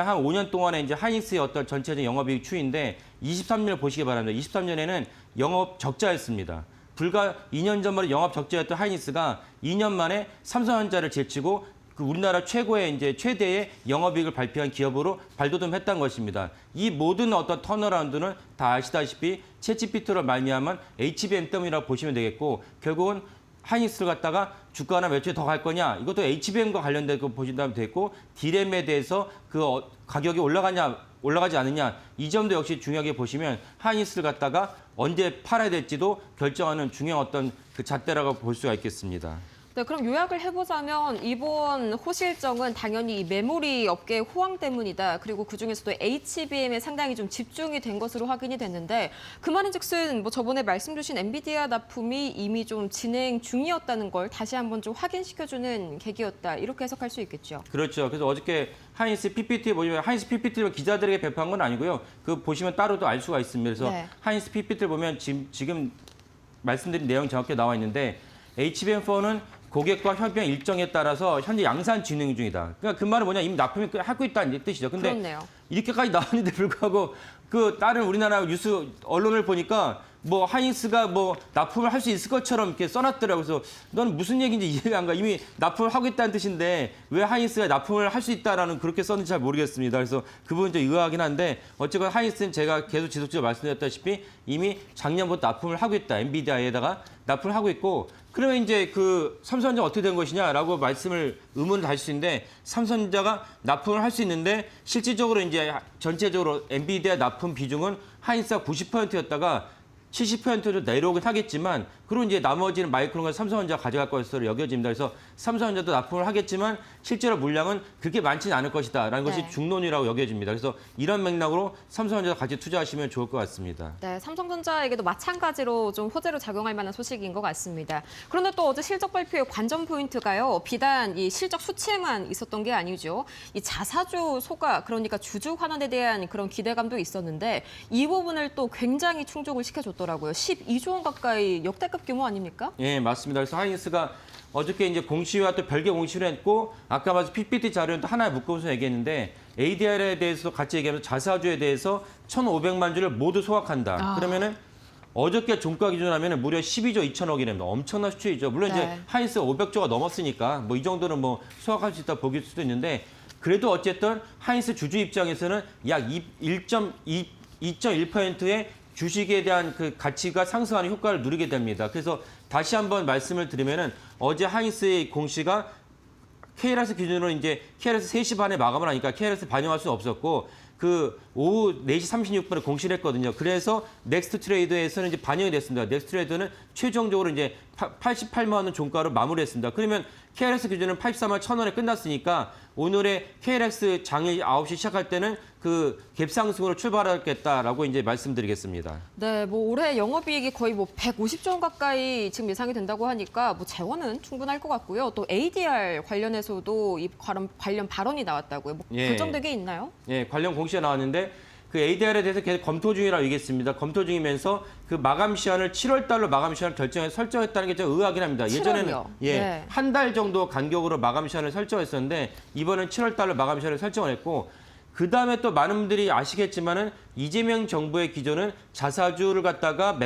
한 5년 동안에 이제 하이닉스의 어떤 전체적인 영업이익 추이인데 23년을 보시기 바랍니다. 23년에는 영업 적자였습니다. 불과 2년 전만 영업 적자였던 하이닉스가 2년 만에 삼성전자를 제치고 그 우리나라 최대의 영업이익을 발표한 기업으로 발돋움했던 것입니다. 이 모든 어떤 턴어라운드는 다 아시다시피 챗GPT로 말미암은 HBM 때문이라고 보시면 되겠고 결국은 하이닉스를 갖다가 주가나 매출이 더 갈 거냐 이것도 HBM과 관련된 거 보신다면 되겠고 디램에 대해서 가격이 올라가지 않느냐 이 점도 역시 중요하게 보시면 하이닉스를 갖다가 언제 팔아야 될지도 결정하는 중요한 어떤 그 잣대라고 볼 수가 있겠습니다. 네, 그럼 요약을 해보자면 이번 호실정은 당연히 이 메모리 업계의 호황 때문이다. 그리고 그중에서도 HBM에 상당히 좀 집중이 된 것으로 확인이 됐는데 그 말인즉슨 뭐 저번에 말씀 주신 엔비디아 납품이 이미 좀 진행 중이었다는 걸 다시 한번 좀 확인시켜주는 계기였다. 이렇게 해석할 수 있겠죠. 그렇죠. 그래서 어저께 하이닉스 PPT 보시면 하이닉스 PPT를 기자들에게 배포한 건 아니고요. 그 보시면 따로도 알 수가 있습니다. 그래서 네. 하이닉스 PPT를 보면 지금 말씀드린 내용이 정확히 나와 있는데 HBM4는 고객과 협약 일정에 따라서 현재 양산 진행 중이다. 그러니까 그 말은 뭐냐 이미 납품을 하고 있다는 뜻이죠. 근데 그렇네요. 이렇게까지 나왔는데 불구하고 그 다른 우리나라 뉴스 언론을 보니까 뭐 하이닉스가 뭐 납품을 할 수 있을 것처럼 이렇게 써놨더라고요. 그래서 넌 무슨 얘기인지 이해가 안 가. 이미 납품을 하고 있다는 뜻인데 왜 하이닉스가 납품을 할 수 있다라는 그렇게 썼는지 잘 모르겠습니다. 그래서 그 부분 좀 의아하긴 한데 어쨌건 하이닉스는 제가 계속 지속적으로 말씀드렸다시피 이미 작년부터 납품을 하고 있다. 엔비디아에다가 납품을 하고 있고 그러면 이제 그 삼성전자 어떻게 된 것이냐라고 의문을 다실 수 있는데 삼성전자가 납품을 할 수 있는데 실질적으로 이제 전체적으로 엔비디아 납품 비중은 하이닉스가 90%였다가 70%로 내려오긴 하겠지만 그리고 이제 나머지는 마이크론과 삼성전자가 가져갈 것으로 여겨집니다. 그래서 삼성전자도 납품을 하겠지만 실제로 물량은 그렇게 많지는 않을 것이다라는 것이 네. 중론이라고 여겨집니다. 그래서 이런 맥락으로 삼성전자 같이 투자하시면 좋을 것 같습니다. 네, 삼성전자에게도 마찬가지로 좀 호재로 작용할 만한 소식인 것 같습니다. 그런데 또 어제 실적 발표의 관전 포인트가요. 비단 이 실적 수치에만 있었던 게 아니죠. 이 자사주 소각, 그러니까 주주 환원에 대한 그런 기대감도 있었는데 이 부분을 또 굉장히 충족을 시켜줬더라고요. 12조 원 가까이 역대급 규모 아닙니까? 예, 맞습니다. 그래서 하이닉스가 어저께 이제 공시와 또 별개 공시를 했고 아까 말씀 PPT 자료는 또 하나에 묶어서 얘기했는데 ADR에 대해서 같이 얘기하면서 자사주에 대해서 1,500만 주를 모두 소각한다. 그러면은 어저께 종가 기준으로 하면 무려 12조 2천억이랍니다. 엄청난 수치이죠. 물론 이제 네. 하이닉스가 500조가 넘었으니까 뭐 이 정도는 뭐 소각할 수 있다 보길 수도 있는데 그래도 어쨌든 하이닉스 주주 입장에서는 약 2.1%의 주식에 대한 그 가치가 상승하는 효과를 누리게 됩니다. 그래서 다시 한번 말씀을 드리면은 어제 하이닉스의 공시가 KLS 기준으로 이제 KLS 3시 반에 마감을 하니까 KLS 반영할 수는 없었고 그 오후 4시 36분에 공시를 했거든요. 그래서 넥스트 트레이드에서는 이제 반영이 됐습니다. 넥스트 트레이드는 최종적으로 이제 88만 원 종가로 마무리했습니다. 그러면 KLS 기준은 84만 1,000원에 끝났으니까 오늘의 KLS 장이 9시 시작할 때는 그 갭상승으로 출발하겠다라고 이제 말씀드리겠습니다. 네, 뭐 올해 영업이익이 거의 뭐 150조 원 가까이 지금 예상이 된다고 하니까 뭐 재원은 충분할 것 같고요. 또 ADR 관련해서도 이 관련 발언이 나왔다고요. 뭐 예. 결정된 게 있나요? 예, 관련 공시가 나왔는데 그 ADR에 대해서 계속 검토 중이라고 얘기했습니다. 검토 중이면서 그 마감 시한을 7월 달로 마감 시한을 설정했다는 게 좀 의아하긴 합니다. 7월이요? 예전에는 네. 한 달 정도 간격으로 마감 시한을 설정했었는데 이번엔 7월 달로 마감 시한을 설정을 했고 그다음에 또 많은 분들이 아시겠지만은 이재명 정부의 기조는 자사주를 갖다가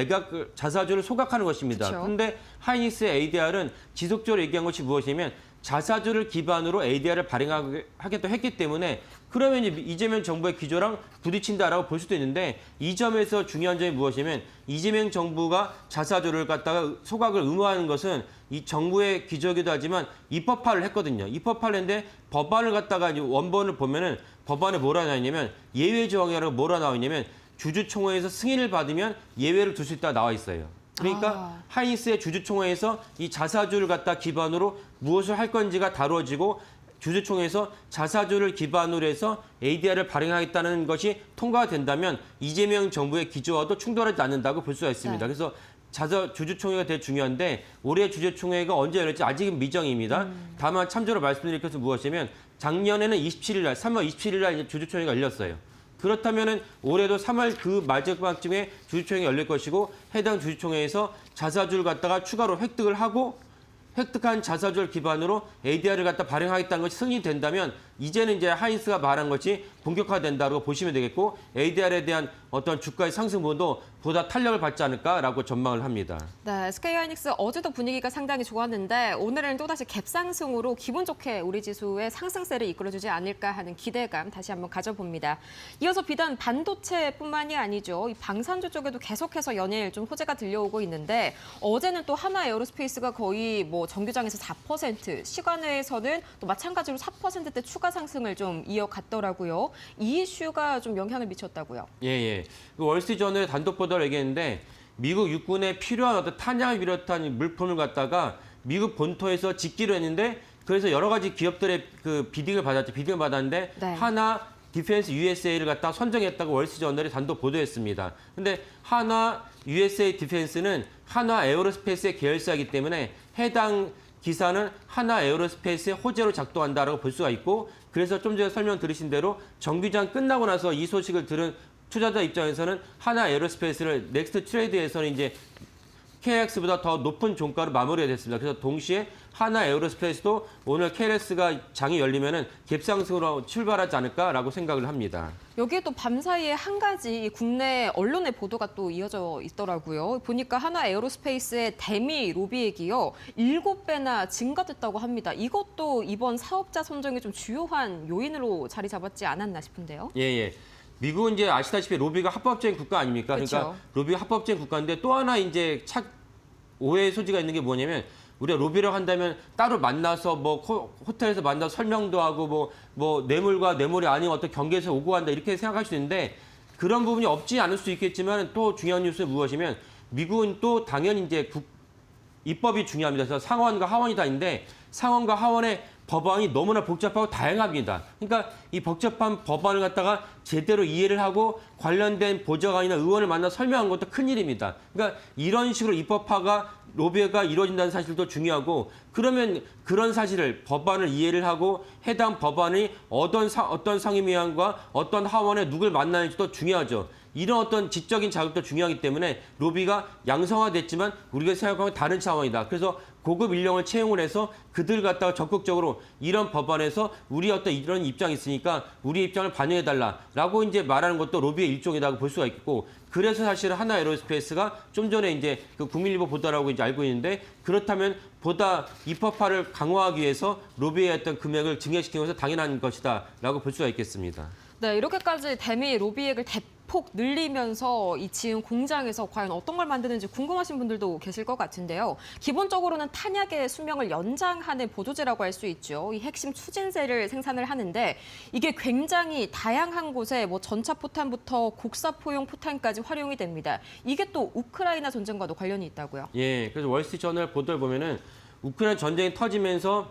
자사주를 소각하는 것입니다. 그쵸. 그런데 하이닉스의 ADR은 지속적으로 얘기한 것이 무엇이냐면 자사주를 기반으로 ADR을 발행하겠다 했기 때문에 그러면 이재명 정부의 기조랑 부딪힌다라고 볼 수도 있는데 이 점에서 중요한 점이 무엇이냐면 이재명 정부가 자사주를 갖다가 소각을 의무화하는 것은 이 정부의 기조이기도 하지만 입법화를 했거든요. 입법화를 했는데 법안을 갖다가 이제 원본을 보면은 법안에 뭐라 나와 있냐면 예외 조항이라고 뭐라 나와 있냐면 주주총회에서 승인을 받으면 예외를 둘 수 있다고 나와 있어요. 그러니까 하이닉스의 주주총회에서 이 자사주를 갖다 기반으로 무엇을 할 건지가 다루어지고 주주총회에서 자사주를 기반으로 해서 ADR을 발행하겠다는 것이 통과가 된다면 이재명 정부의 기조와도 충돌하지 않는다고 볼 수가 있습니다. 네. 그래서 주주총회가 되게 중요한데 올해 주주총회가 언제 열릴지 아직은 미정입니다. 다만 참조로 말씀드릴 것은 무엇이냐면 작년에는 27일 날, 3월 27일 날 이제 주주총회가 열렸어요. 그렇다면은 올해도 3월 그 마지막쯤에 주주총회가 열릴 것이고 해당 주주총회에서 자사주를 갖다가 추가로 획득을 하고 획득한 자사주를 기반으로 ADR을 갖다 발행하겠다는 것이 승인이 된다면 이제는 이제 하이닉스가 말한 것이 본격화된다고 보시면 되겠고 ADR에 대한 어떤 주가의 상승 부분도 보다 탄력을 받지 않을까라고 전망을 합니다. 네, SK하이닉스 어제도 분위기가 상당히 좋았는데 오늘은 또다시 갭상승으로 기분 좋게 우리 지수의 상승세를 이끌어주지 않을까 하는 기대감 다시 한번 가져봅니다. 이어서 비단 반도체뿐만이 아니죠. 이 방산주 쪽에도 계속해서 연일 좀 호재가 들려오고 있는데 어제는 또 하나 에어로스페이스가 거의 뭐 정규장에서 4%, 시간외에서는 또 마찬가지로 4%대 추가 상승을 좀 이어갔더라고요. 이 이슈가 좀 영향을 미쳤다고요. 예. 그 월스트리트저널 단독 보도를 얘기했는데 미국 육군에 필요한 어떤 탄약을 비롯한 물품을 갖다가 미국 본토에서 짓기로 했는데 그래서 여러 가지 기업들의 그 비딩을 받았죠. 비딩을 받았는데 네. 하나 디펜스 USA를 갖다 선정했다고 월스트리트저널이 단독 보도했습니다. 근데 하나 USA 디펜스는 하나 에어로스페이스의 계열사이기 때문에 해당 기사는 하나 에어로스페이스의 호재로 작동한다라고 볼 수가 있고 그래서 좀 전에 설명 들으신 대로 정규장 끝나고 나서 이 소식을 들은 투자자 입장에서는 하나 에어로스페이스를 넥스트 트레이드에서는 이제 KX보다 더 높은 종가로 마무리가 됐습니다. 그래서 동시에 하나 에어로스페이스도 오늘 KX가 장이 열리면은 갭상승으로 출발하지 않을까라고 생각을 합니다. 여기에 또 밤사이에 한 가지 국내 언론의 보도가 또 이어져 있더라고요. 보니까 하나 에어로스페이스의 대미 로비액이요 7배나 증가됐다고 합니다. 이것도 이번 사업자 선정의 좀 주요한 요인으로 자리 잡았지 않았나 싶은데요. 예. 미국은 이제 아시다시피 로비가 합법적인 국가 아닙니까? 그렇죠. 그러니까 로비가 합법적인 국가인데 또 하나 이제 오해의 소지가 있는 게 뭐냐면 우리가 로비를 한다면 따로 만나서 뭐 호텔에서 만나서 설명도 하고 뭐 뇌물과 뇌물이 아닌 어떤 경계에서 오고 간다 이렇게 생각할 수 있는데 그런 부분이 없지 않을 수 있겠지만 또 중요한 뉴스는 무엇이면 미국은 또 당연히 이제 입법이 중요합니다. 그래서 상원과 하원이 다 있는데 상원과 하원의 법안이 너무나 복잡하고 다양합니다. 그러니까 이 복잡한 법안을 갖다가 제대로 이해를 하고 관련된 보좌관이나 의원을 만나 설명한 것도 큰일입니다. 그러니까 이런 식으로 입법화가 로비가 이루어진다는 사실도 중요하고 그러면 그런 사실을 법안을 이해를 하고 해당 법안이 어떤 상임위원과 어떤 하원에 누굴 만나는지도 중요하죠. 이런 어떤 지적인 자극도 중요하기 때문에 로비가 양성화됐지만 우리가 생각하면 다른 차원이다. 그래서 고급 인력을 채용을 해서 그들 갖다가 적극적으로 이런 법안에서 우리 어떤 이런 입장이 있으니까 우리 입장을 반영해달라라고 이제 말하는 것도 로비의 일종이라고 볼 수가 있고 그래서 사실은 하나 에어로스페이스가 좀 전에 이제 그 국민일보 보도라고 이제 알고 있는데 그렇다면 보다 입법화를 강화하기 위해서 로비의 어떤 금액을 증액시키는 것은 당연한 것이다라고 볼 수가 있겠습니다. 네, 이렇게까지 대미 로비액을 대폭 늘리면서 이 지은 공장에서 과연 어떤 걸 만드는지 궁금하신 분들도 계실 것 같은데요. 기본적으로는 탄약의 수명을 연장하는 보조제라고 할 수 있죠. 이 핵심 추진제를 생산을 하는데 이게 굉장히 다양한 곳에 뭐 전차 포탄부터 곡사포용 포탄까지 활용이 됩니다. 이게 또 우크라이나 전쟁과도 관련이 있다고요. 예, 그래서 월스트리트저널 보도를 보면은 우크라이나 전쟁이 터지면서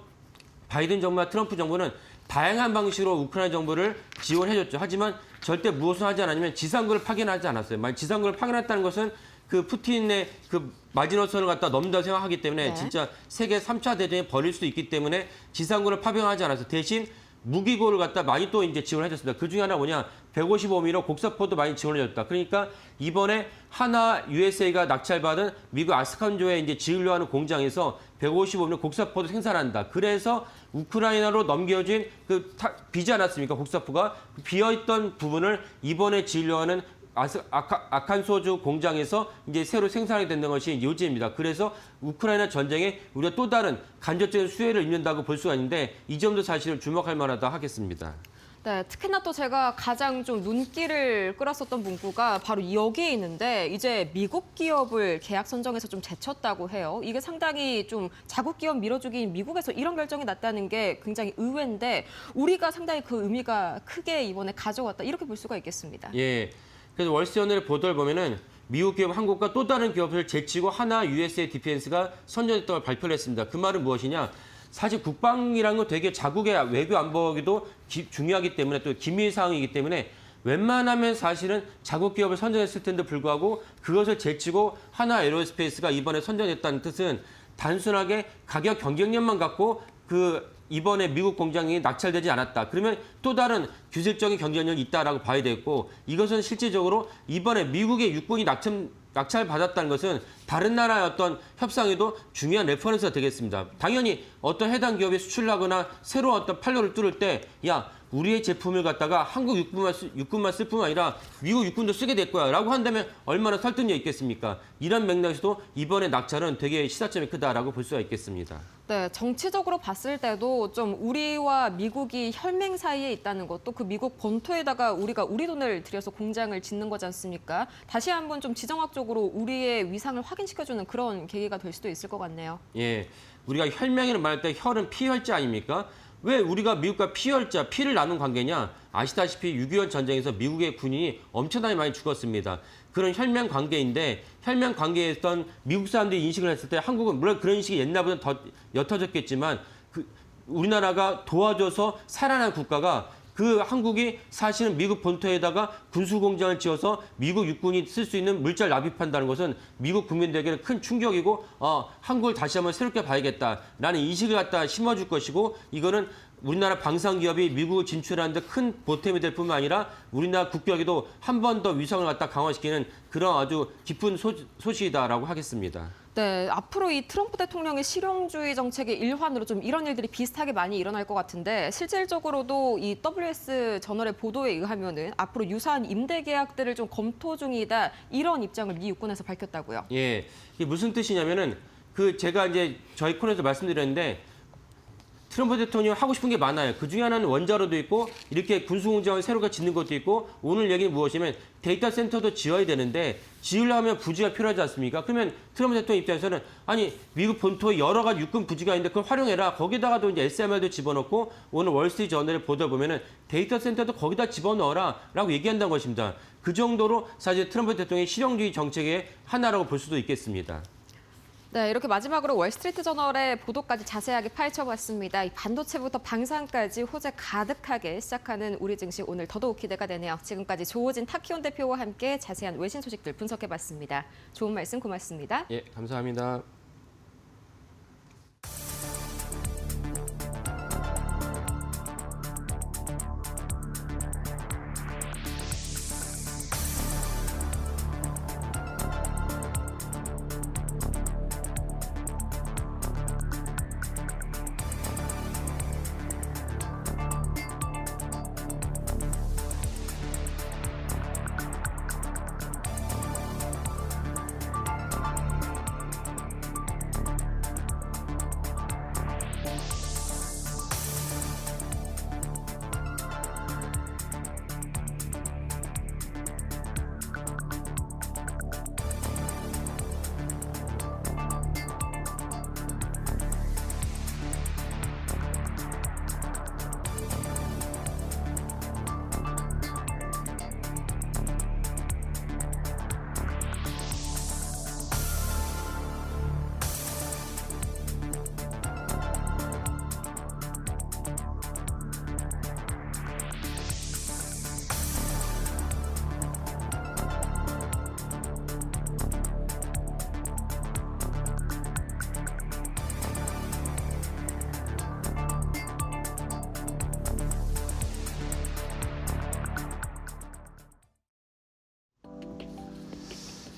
바이든 정부와 트럼프 정부는 다양한 방식으로 우크라이나 정부를 지원해줬죠. 하지만 절대 무엇을 하지 않았냐면 지상군을 파견하지 않았어요. 만약 지상군을 파견했다는 것은 그 푸틴의 그 마지노선을 갖다 넘는다고 생각하기 때문에 네. 진짜 세계 3차 대전이 벌일 수도 있기 때문에 지상군을 파병하지 않았어요. 대신 무기고를 갖다 많이 또 이제 지원해줬습니다. 그 중에 하나 뭐냐 155mm 곡사포도 많이 지원해줬다. 그러니까 이번에 하나 USA가 낙찰받은 미국 아스칸조에 이제 지으려 하는 공장에서 155mm 곡사포도 생산한다. 그래서 우크라이나로 넘겨진 비지 않았습니까? 곡사포가 비어있던 부분을 이번에 지으려 하는 아칸소주 공장에서 이제 새로 생산이 된다는 것이 요지입니다. 그래서 우크라이나 전쟁에 우리가 또 다른 간접적인 수혜를 입는다고 볼 수가 있는데 이 점도 사실은 주목할 만하다 하겠습니다. 네, 특히나 또 제가 가장 좀 눈길을 끌었었던 문구가 바로 여기에 있는데 이제 미국 기업을 계약 선정에서 좀 제쳤다고 해요. 이게 상당히 좀 자국 기업 밀어주기인 미국에서 이런 결정이 났다는 게 굉장히 의외인데 우리가 상당히 그 의미가 크게 이번에 가져왔다 이렇게 볼 수가 있겠습니다. 예. 그래서 월스트리트저널의 보도를 보면은 미국 기업 한국과 또 다른 기업을 제치고 하나 USA 디펜스가 선정했다고 발표를 했습니다. 그 말은 무엇이냐? 사실 국방이라는 건 되게 자국의 외교 안보기도 중요하기 때문에 또 기밀 사항이기 때문에 웬만하면 사실은 자국 기업을 선정했을 텐데 불구하고 그것을 제치고 하나 에어로스페이스가 이번에 선정했다는 뜻은 단순하게 가격 경쟁력만 갖고 이번에 미국 공장이 낙찰되지 않았다. 그러면 또 다른 규칙적인 경쟁력이 있다라고 봐야 되겠고 이것은 실질적으로 이번에 미국의 육군이 낙찰을 받았다는 것은 다른 나라의 어떤 협상에도 중요한 레퍼런스가 되겠습니다. 당연히 어떤 해당 기업이 수출을 하거나 새로운 어떤 판로를 뚫을 때, 야, 우리의 제품을 갖다가 한국 육군만 쓸 뿐만 아니라 미국 육군도 쓰게 될 거야 라고 한다면 얼마나 설득력이 있겠습니까? 이런 맥락에서도 이번에 낙찰은 되게 시사점이 크다라고 볼 수가 있겠습니다. 네, 정치적으로 봤을 때도 좀 우리와 미국이 혈맹 사이에 있다는 것도 그 미국 본토에다가 우리가 우리 돈을 들여서 공장을 짓는 거지 않습니까? 다시 한번 좀 지정학적으로 우리의 위상을 확인시켜주는 그런 계기가 될 수도 있을 것 같네요. 예, 우리가 혈맹이라는 말할 때 혈은 피혈자 아닙니까? 왜 우리가 미국과 피혈자, 피를 나눈 관계냐? 아시다시피 6.25 전쟁에서 미국의 군인이 엄청나게 많이 죽었습니다. 그런 혈맹 관계인데 혈맹 관계에 있던 미국 사람들이 인식을 했을 때 한국은 물론 그런 인식이 옛날보다 더 옅어졌겠지만 우리나라가 도와줘서 살아난 국가가 그 한국이 사실은 미국 본토에다가 군수공장을 지어서 미국 육군이 쓸 수 있는 물자를 납입한다는 것은 미국 국민들에게는 큰 충격이고 한국을 다시 한번 새롭게 봐야겠다라는 인식을 갖다 심어줄 것이고 이거는 우리나라 방산기업이 미국을 진출하는 데 큰 보탬이 될 뿐만 아니라 우리나라 국격에도 한 번 더 위상을 갖다 강화시키는 그런 아주 기쁜 소식이다라고 하겠습니다. 네, 앞으로 이 트럼프 대통령의 실용주의 정책의 일환으로 좀 이런 일들이 비슷하게 많이 일어날 것 같은데 실질적으로도 이 WS 저널의 보도에 의하면은 앞으로 유사한 임대 계약들을 좀 검토 중이다 이런 입장을 미 육군에서 밝혔다고요. 예, 이게 무슨 뜻이냐면은 제가 이제 저희 코너에서 말씀드렸는데 트럼프 대통령이 하고 싶은 게 많아요. 그중에 하나는 원자로도 있고 이렇게 군수공장을 새로 짓는 것도 있고 오늘 얘기는 무엇이냐면 데이터 센터도 지어야 되는데 지으려면 부지가 필요하지 않습니까? 그러면 트럼프 대통령 입장에서는 아니 미국 본토에 여러 가지 육군 부지가 있는데 그걸 활용해라. 거기다가도 이제 SMR도 집어넣고 오늘 월스트리트 저널의 보도 보면은 데이터 센터도 거기다 집어넣어라 라고 얘기한다는 것입니다. 그 정도로 사실 트럼프 대통령의 실용주의 정책의 하나라고 볼 수도 있겠습니다. 네, 이렇게 마지막으로 월스트리트 저널의 보도까지 자세하게 파헤쳐봤습니다. 이 반도체부터 방산까지 호재 가득하게 시작하는 우리 증시 오늘 더더욱 기대가 되네요. 지금까지 조호진 타키온 대표와 함께 자세한 외신 소식들 분석해봤습니다. 좋은 말씀 고맙습니다. 예, 감사합니다.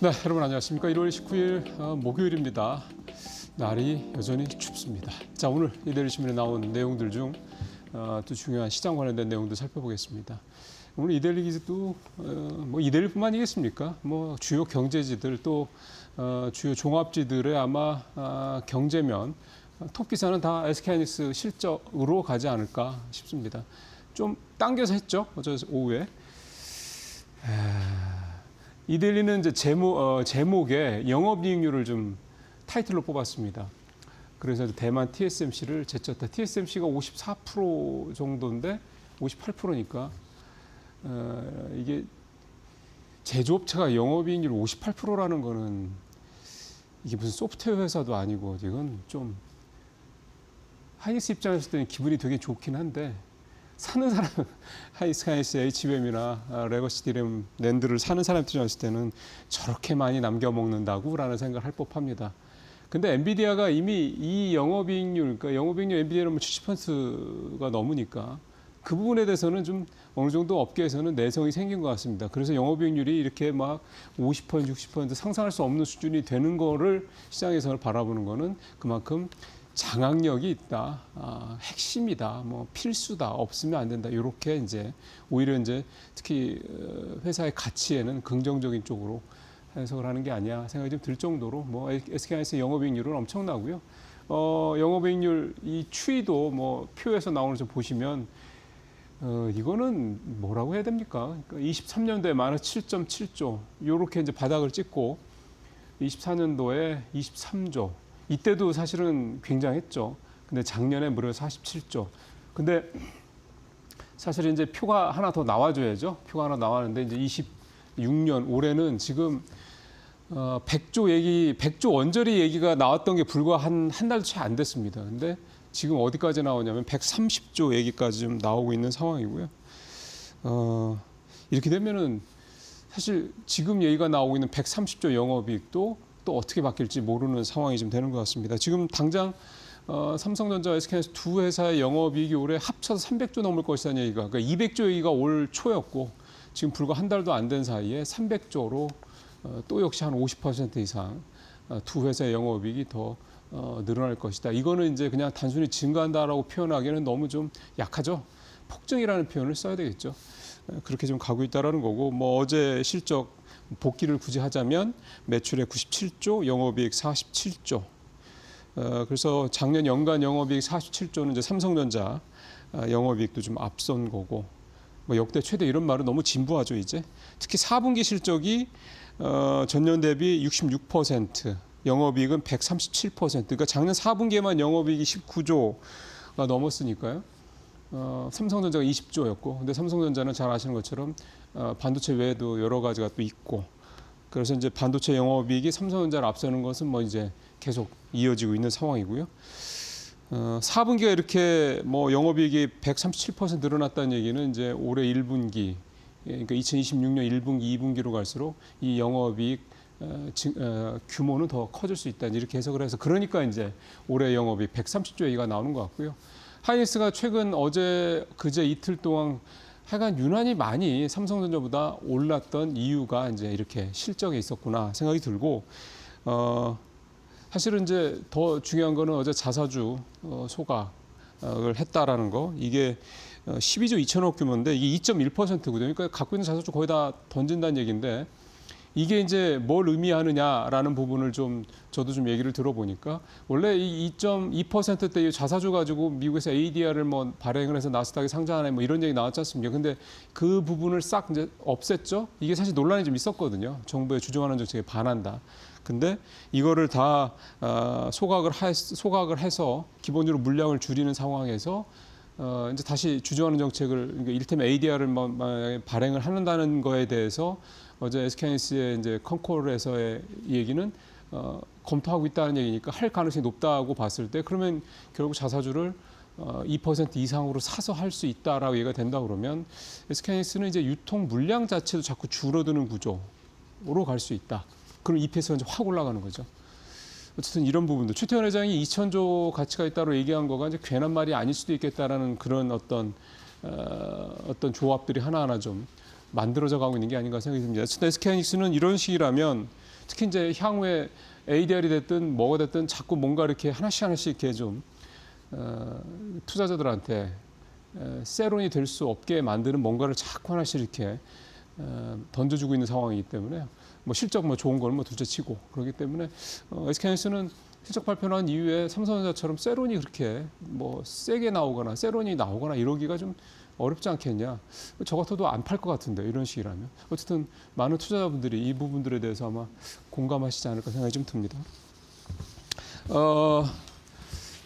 네, 여러분 안녕하십니까? 1월 19일 목요일입니다. 날이 여전히 춥습니다. 자, 오늘 이데일리 신문에 나온 내용들 중 또 중요한 시장 관련된 내용도 살펴보겠습니다. 오늘 이데일리 기사도 뭐 이데일리뿐만이겠습니까? 뭐 주요 경제지들 또 주요 종합지들의 아마 경제면 톱 기사는 다 SK하이닉스 실적으로 가지 않을까 싶습니다. 좀 당겨서 했죠, 어제 오후에. 이데일리는 이제 제목에 영업이익률을 좀 타이틀로 뽑았습니다. 그래서 대만 TSMC를 제쳤다. TSMC가 54% 정도인데 58%니까 이게 제조업체가 영업이익률 58%라는 거는 이게 무슨 소프트웨어 회사도 아니고 이건 좀 하이닉스 입장에서 때는 기분이 되게 좋긴 한데 사는 사람은 하이닉스, HBM이나 레거시 디램 낸드를 사는 사람 입장에서 때는 저렇게 많이 남겨먹는다고라는 생각을 할 법합니다. 근데 엔비디아가 이미 이 영업이익률, 그러니까 영업이익률 엔비디아는 70%가 넘으니까 그 부분에 대해서는 좀 어느 정도 업계에서는 내성이 생긴 것 같습니다. 그래서 영업이익률이 이렇게 막 50%, 60% 상상할 수 없는 수준이 되는 거를 시장에서 바라보는 거는 그만큼 장악력이 있다, 핵심이다, 뭐 필수다, 없으면 안 된다. 이렇게 이제 오히려 이제 특히 회사의 가치에는 긍정적인 쪽으로 해석을 하는 게 아니야 생각이 좀 들 정도로 뭐 SK하이닉스 영업이익률은 엄청나고요. 영업이익률 이 추이도 뭐 표에서 나오는 좀 보시면 이거는 뭐라고 해야 됩니까? 그러니까 23년도에 마이너스 7.7조 이렇게 이제 바닥을 찍고 24년도에 23조 이때도 사실은 굉장했죠. 근데 작년에 무려 47조. 근데 사실 이제 표가 하나 더 나와줘야죠. 표가 하나 나왔는데 이제 26년 올해는 지금 100조 원저리 얘기가 나왔던 게 불과 한 달도 채 안 됐습니다. 근데 지금 어디까지 나오냐면 130조 얘기까지 좀 나오고 있는 상황이고요. 이렇게 되면은 사실 지금 얘기가 나오고 있는 130조 영업이익도 또 어떻게 바뀔지 모르는 상황이 좀 되는 것 같습니다. 지금 당장 삼성전자, SK하이닉스 두 회사의 영업이익이 올해 합쳐서 300조 넘을 것이라는 얘기가, 그러니까 200조 얘기가 올 초였고 지금 불과 한 달도 안 된 사이에 300조로 또 역시 한 50% 이상 두 회사의 영업이익이 더 늘어날 것이다. 이거는 이제 그냥 단순히 증가한다라고 표현하기에는 너무 좀 약하죠. 폭증이라는 표현을 써야 되겠죠. 그렇게 좀 가고 있다라는 거고, 뭐 어제 실적 복기를 굳이 하자면 매출액 97조, 영업이익 47조. 그래서 작년 연간 영업이익 47조는 이제 삼성전자 영업이익도 좀 앞선 거고, 뭐 역대 최대 이런 말은 너무 진부하죠 이제. 특히 4분기 실적이 전년 대비 66%, 영업이익은 137%. 그러니까 작년 4분기에만 영업이익이 19조가 넘었으니까요. 삼성전자가 20조였고, 근데 삼성전자는 잘 아시는 것처럼 반도체 외에도 여러 가지가 또 있고, 그래서 이제 반도체 영업이익이 삼성전자를 앞서는 것은 뭐 이제 계속 이어지고 있는 상황이고요. 4분기가 이렇게 뭐 영업이익이 137% 늘어났다는 얘기는 이제 올해 1분기, 그러니까 2026년 1분기, 2분기로 갈수록 이 영업이익 규모는 더 커질 수 있다 이렇게 해석을 해서, 그러니까 이제 올해 영업이익 130조 얘기가 나오는 것 같고요. 하이닉스가 최근 어제 그제 이틀 동안 하여간 유난히 많이 삼성전자보다 올랐던 이유가 이제 이렇게 실적에 있었구나 생각이 들고, 사실은 이제 더 중요한 거는 어제 자사주 소각을 했다라는 거. 이게 12조 2천억 규모인데 이게 2.1%거든요. 그러니까 갖고 있는 자사주 거의 다 던진다는 얘기인데, 이게 이제 뭘 의미하느냐라는 부분을 좀 저도 좀 얘기를 들어보니까, 원래 이 2.2%대 자사주 가지고 미국에서 ADR을 뭐 발행을 해서 나스닥에 상장하네 뭐 이런 얘기 나왔지 않습니까? 근데 그 부분을 싹 이제 없앴죠. 이게 사실 논란이 좀 있었거든요. 정부의 주정하는 정책에 반한다. 근데 이거를 다 소각을 해서 기본적으로 물량을 줄이는 상황에서 이제 다시 주정하는 정책을, 그러니까 이를테면 ADR을 발행을 한다는 거에 대해서 어제 SK하이닉스의 이제 컨콜에서의 얘기는 검토하고 있다는 얘기니까 할 가능성이 높다고 봤을 때, 그러면 결국 자사주를 2% 이상으로 사서 할 수 있다라고 얘기가 된다 그러면 SK하이닉스는 이제 유통 물량 자체도 자꾸 줄어드는 구조로 갈 수 있다. 그럼 EPS가 이제 확 올라가는 거죠. 어쨌든 이런 부분도 최태원 회장이 2,000조 가치가 있다고 얘기한 거가 이제 괜한 말이 아닐 수도 있겠다라는 그런 어떤 조합들이 하나하나 좀 만들어져 가고 있는 게 아닌가 생각이 듭니다. SK하이닉스는 이런 식이라면 특히 이제 향후에 ADR이 됐든 뭐가 됐든 자꾸 뭔가 이렇게 하나씩 이렇게 좀 투자자들한테 세론이 될 수 없게 만드는 뭔가를 자꾸 하나씩 이렇게 던져주고 있는 상황이기 때문에 뭐 실적 뭐 좋은 걸 뭐 둘째치고 그렇기 때문에 SK하이닉스는 실적 발표한 이후에 삼성전자처럼 세론이 그렇게 뭐 세게 나오거나 세론이 나오거나 이러기가 좀 어렵지 않겠냐. 저 같아도 안 팔 것 같은데 이런 식이라면. 어쨌든 많은 투자자분들이 이 부분들에 대해서 아마 공감하시지 않을까 생각이 좀 듭니다.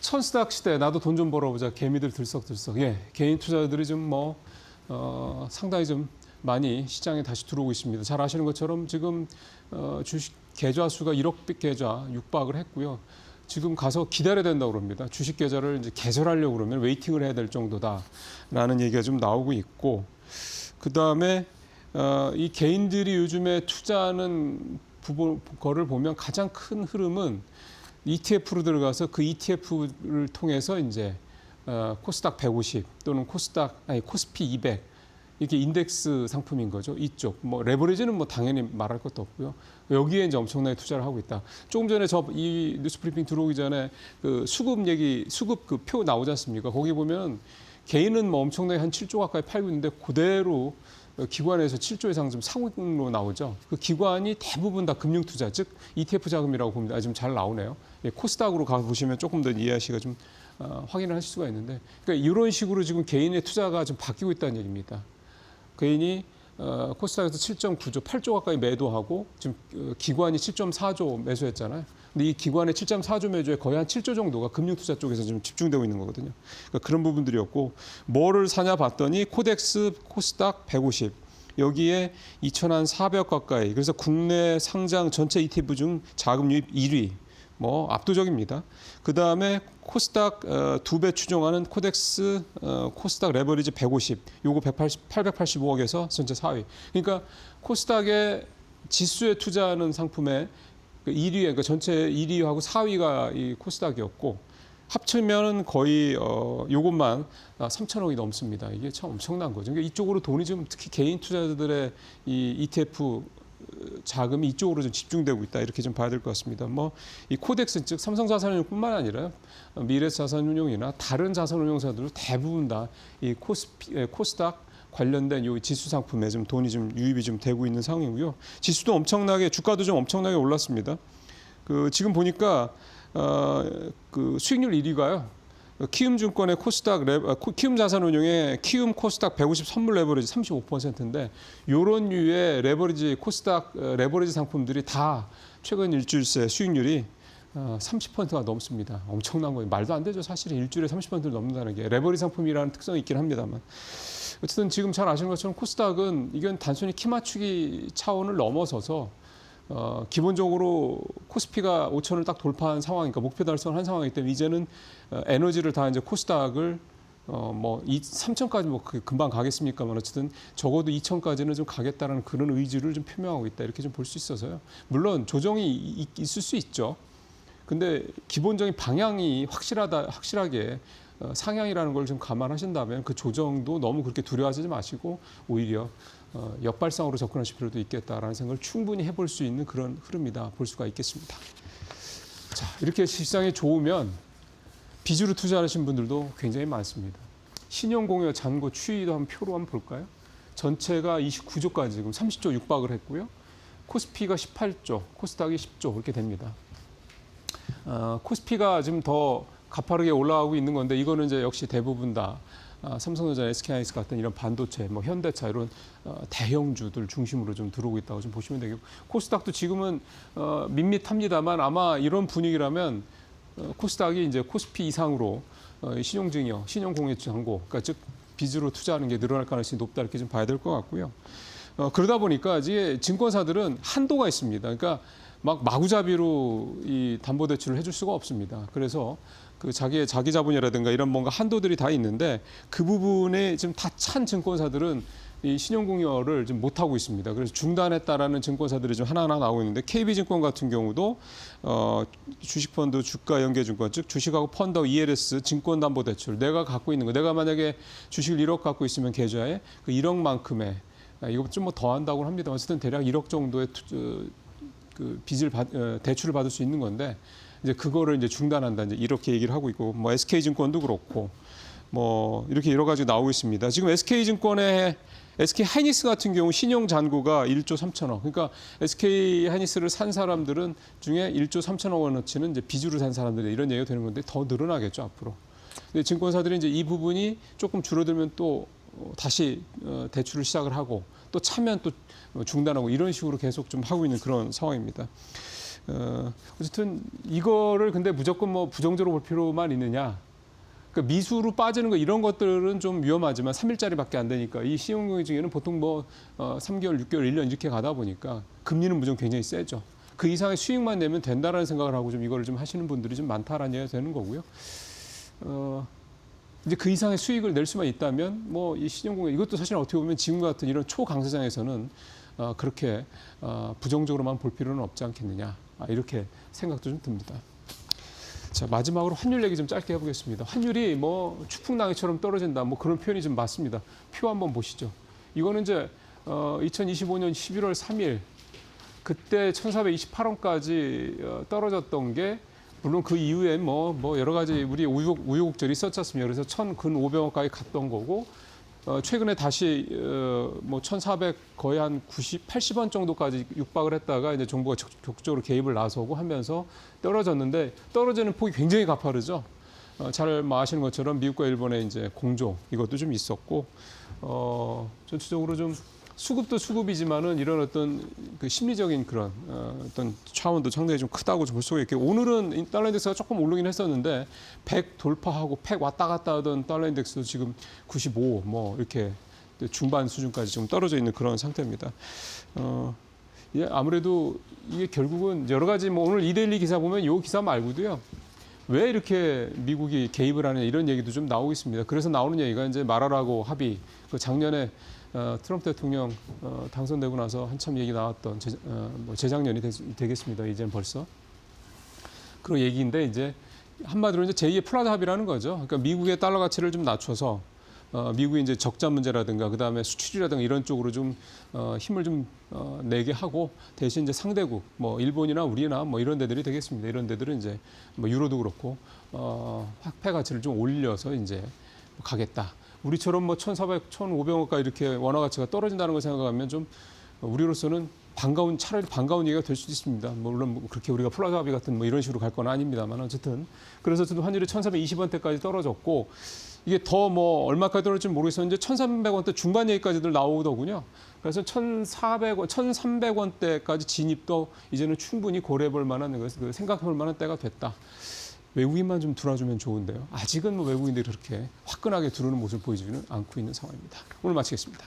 천스닥 시대 나도 돈 좀 벌어보자. 개미들 들썩들썩. 예, 개인 투자자들이 좀 뭐 상당히 좀 많이 시장에 다시 들어오고 있습니다. 잘 아시는 것처럼 지금 주식 계좌 수가 1억 계좌 육박을 했고요. 지금 가서 기다려야 된다고 그럽니다. 주식 계좌를 이제 개설하려고 그러면 웨이팅을 해야 될 정도다라는 얘기가 좀 나오고 있고, 그 다음에 이 개인들이 요즘에 투자하는 거를 보면 가장 큰 흐름은 ETF로 들어가서 그 ETF를 통해서 이제 코스닥 150 또는 코스피 200 이렇게 인덱스 상품인 거죠. 이쪽 뭐 레버리지는 뭐 당연히 말할 것도 없고요. 여기에 이제 엄청나게 투자를 하고 있다. 조금 전에 이 뉴스브리핑 들어오기 전에 그 수급 그 표 나오지 않습니까? 거기 보면 개인은 뭐 엄청나게 한 7조 가까이 팔고 있는데 그대로 기관에서 7조 이상 좀 상으로 나오죠. 그 기관이 대부분 다 금융 투자, 즉 ETF 자금이라고 봅니다. 지금 잘 나오네요. 코스닥으로 가 보시면 조금 더 이해하시기가 좀 확인을 하실 수가 있는데, 그러니까 이런 식으로 지금 개인의 투자가 좀 바뀌고 있다는 얘기입니다. 개인이 코스닥에서 7.9조, 8조 가까이 매도하고 지금 기관이 7.4조 매수했잖아요. 근데 이 기관의 7.4조 매조에 거의 한 7조 정도가 금융투자 쪽에서 지금 집중되고 있는 거거든요. 그러니까 그런 부분들이었고, 뭐를 사냐 봤더니 코덱스 코스닥 150 여기에 2,400 가까이. 그래서 국내 상장 전체 ETF 중 자금 유입 1위. 뭐 압도적입니다. 그 다음에 코스닥 2배 추종하는 코덱스 코스닥 레버리지 150, 요거 885억에서 전체 4위. 그러니까 코스닥의 지수에 투자하는 상품의 1위, 그러니까 전체 1위하고 4위가 이 코스닥이었고, 합치면은 거의 요것만 3천억이 넘습니다. 이게 참 엄청난 거죠. 그러니까 이쪽으로 돈이 좀 특히 개인 투자자들의 이 ETF 자금이 이쪽으로 좀 집중되고 있다, 이렇게 좀 봐야 될 것 같습니다. 뭐 이 코덱스, 즉 삼성자산운용뿐만 아니라 미래자산운용이나 다른 자산운용사들도 대부분 다 이 코스닥 관련된 요 지수 상품에 좀 돈이 좀 유입이 좀 되고 있는 상황이고요. 지수도 엄청나게, 주가도 좀 엄청나게 올랐습니다. 그 지금 보니까 그 수익률 1위가요. 키움증권의 키움자산운용의 키움 코스닥 150 선물 레버리지 35%인데, 요런 류의 레버리지 코스닥 레버리지 상품들이 다 최근 일주일 새 수익률이 30%가 넘습니다. 엄청난 거예요. 말도 안 되죠. 사실은 일주일에 30%를 넘는다는 게 레버리지 상품이라는 특성이 있긴 합니다만. 어쨌든 지금 잘 아시는 것처럼 코스닥은 이건 단순히 키 맞추기 차원을 넘어서서 기본적으로 코스피가 5천을 딱 돌파한 상황이니까 목표 달성을 한 상황이기 때문에 이제는 에너지를 다 이제 코스닥을 뭐 3천까지 뭐 금방 가겠습니까만 어쨌든 적어도 2천까지는 좀 가겠다라는 그런 의지를 좀 표명하고 있다, 이렇게 좀 볼 수 있어서요. 물론 조정이 있을 수 있죠. 근데 기본적인 방향이 확실하게 상향이라는 걸 좀 감안하신다면 그 조정도 너무 그렇게 두려워하지 마시고 오히려 역발상으로 접근하실 필요도 있겠다라는 생각을 충분히 해볼 수 있는 그런 흐름이다 볼 수가 있겠습니다. 자, 이렇게 시장이 좋으면 빚으로 투자하신 분들도 굉장히 많습니다. 신용공여 잔고 추이도 한번 표로 한번 볼까요? 전체가 29조까지 지금 30조 육박을 했고요. 코스피가 18조, 코스닥이 10조 이렇게 됩니다. 코스피가 지금 더 가파르게 올라가고 있는 건데, 이거는 이제 역시 대부분 다 삼성전자, SK하이닉스 같은 이런 반도체, 뭐 현대차 이런 대형주들 중심으로 좀 들어오고 있다고 좀 보시면 되겠고, 코스닥도 지금은 밋밋합니다만 아마 이런 분위기라면 코스닥이 이제 코스피 이상으로 신용증여, 신용공여 잔고, 그러니까 즉 빚으로 투자하는 게 늘어날 가능성이 높다, 이렇게 좀 봐야 될 것 같고요. 그러다 보니까 이제 증권사들은 한도가 있습니다. 그러니까 막 마구잡이로 이 담보대출을 해줄 수가 없습니다. 그래서 그 자기 자본이라든가 이런 뭔가 한도들이 다 있는데, 그 부분에 지금 다 찬 증권사들은 이 신용공여를 좀 못하고 있습니다. 그래서 중단했다라는 증권사들이 좀 하나하나 나오고 있는데, KB증권 같은 경우도 주식펀드 주가연계증권, 즉 주식하고 펀드 ELS 증권담보대출, 내가 갖고 있는 거, 내가 만약에 주식을 1억 갖고 있으면 계좌에 그 1억만큼의, 이거 좀 뭐 더 한다고 합니다. 어쨌든 대략 1억 정도의 그 대출을 받을 수 있는 건데, 이제 그거를 이제 중단한다, 이제 이렇게 얘기를 하고 있고, 뭐 SK증권도 그렇고, 뭐 이렇게 여러 가지 나오고 있습니다. 지금 SK증권의 SK하이닉스 같은 경우 신용 잔고가 1조 3천억. 그러니까 SK하이닉스를 산 사람들은 중에 1조 3천억 원어치는 이제 빚으로 산 사람들이, 이런 얘기가 되는 건데 더 늘어나겠죠 앞으로. 근데 증권사들이 이제 이 부분이 조금 줄어들면 또 다시 대출을 시작을 하고, 또 차면 또 중단하고, 이런 식으로 계속 좀 하고 있는 그런 상황입니다. 어쨌든 이거를 근데 무조건 뭐 부정적으로 볼 필요만 있느냐? 그러니까 미수로 빠지는 거 이런 것들은 좀 위험하지만 3일짜리밖에 안 되니까, 이 신용공여 중에는 보통 뭐 3개월, 6개월, 1년 이렇게 가다 보니까 금리는 무조건 굉장히 세죠. 그 이상의 수익만 내면 된다라는 생각을 하고 좀 이거를 좀 하시는 분들이 좀 많다라는 얘기가 되는 거고요. 이제 그 이상의 수익을 낼 수만 있다면 뭐 이 신용공여, 이것도 사실 어떻게 보면 지금 같은 이런 초강세장에서는 그렇게 부정적으로만 볼 필요는 없지 않겠느냐, 이렇게 생각도 좀 듭니다. 자, 마지막으로 환율 얘기 좀 짧게 해보겠습니다. 환율이 뭐 추풍낙엽처럼 떨어진다, 뭐 그런 표현이 좀 맞습니다. 표 한번 보시죠. 이거는 이제 2025년 11월 3일 그때 1,428원까지 떨어졌던 게 물론 그 이후에 뭐 여러 가지 우리 우여곡절이 있었지 않습니까? 그래서 1,500원까지 갔던 거고 최근에 다시 뭐 1,400 거의 한 80원 정도까지 육박을 했다가 이제 정부가 적극적으로 개입을 나서고 하면서 떨어졌는데 떨어지는 폭이 굉장히 가파르죠. 잘 아시는 것처럼 미국과 일본의 이제 공조 이것도 좀 있었고 전체적으로 좀 수급도 수급이지만은 이런 어떤 그 심리적인 그런 어떤 차원도 상당히 좀 크다고 볼 수가 있게 오늘은 달러 인덱스가 조금 오르긴 했었는데 100 돌파하고 100 왔다 갔다 하던 달러 인덱스도 지금 95 뭐 이렇게 중반 수준까지 좀 떨어져 있는 그런 상태입니다. 예, 아무래도 이게 결국은 여러 가지 뭐 오늘 이데일리 기사 보면 이 기사 말고도요. 왜 이렇게 미국이 개입을 하느냐 이런 얘기도 좀 나오고 있습니다. 그래서 나오는 얘기가 이제 말하라고 합의 그 작년에 트럼프 대통령 당선되고 나서 한참 얘기 나왔던 뭐 재작년이 되겠습니다. 이제는 벌써 그런 얘기인데 이제 한마디로 이제 제2의 플라자 합의라는 거죠. 그러니까 미국의 달러 가치를 좀 낮춰서 미국이 이제 적자 문제라든가 그다음에 수출이라든가 이런 쪽으로 좀 힘을 좀 내게 하고 대신 이제 상대국 뭐 일본이나 우리나 뭐 이런 데들이 되겠습니다. 이런 데들은 이제 뭐 유로도 그렇고 화폐 가치를 좀 올려서 이제 가겠다. 우리처럼 뭐 1,400, 1,500원까지 이렇게 원화 가치가 떨어진다는 걸 생각하면 좀 우리로서는 차라리 반가운 얘기가 될 수도 있습니다. 물론 뭐 그렇게 우리가 플라자 합의 같은 뭐 이런 식으로 갈 건 아닙니다만 어쨌든 그래서 환율이 1,420원대까지 떨어졌고 이게 더 뭐 얼마까지 떨어질지 모르겠었는데 1,300원대 중반 얘기까지들 나오더군요. 그래서 1,400원, 1,300원대까지 진입도 이제는 충분히 고려해 볼 만한 생각해 볼 만한 때가 됐다. 외국인만 좀 들어주면 좋은데요. 아직은 뭐 외국인들이 그렇게 화끈하게 들어오는 모습을 보이지는 않고 있는 상황입니다. 오늘 마치겠습니다.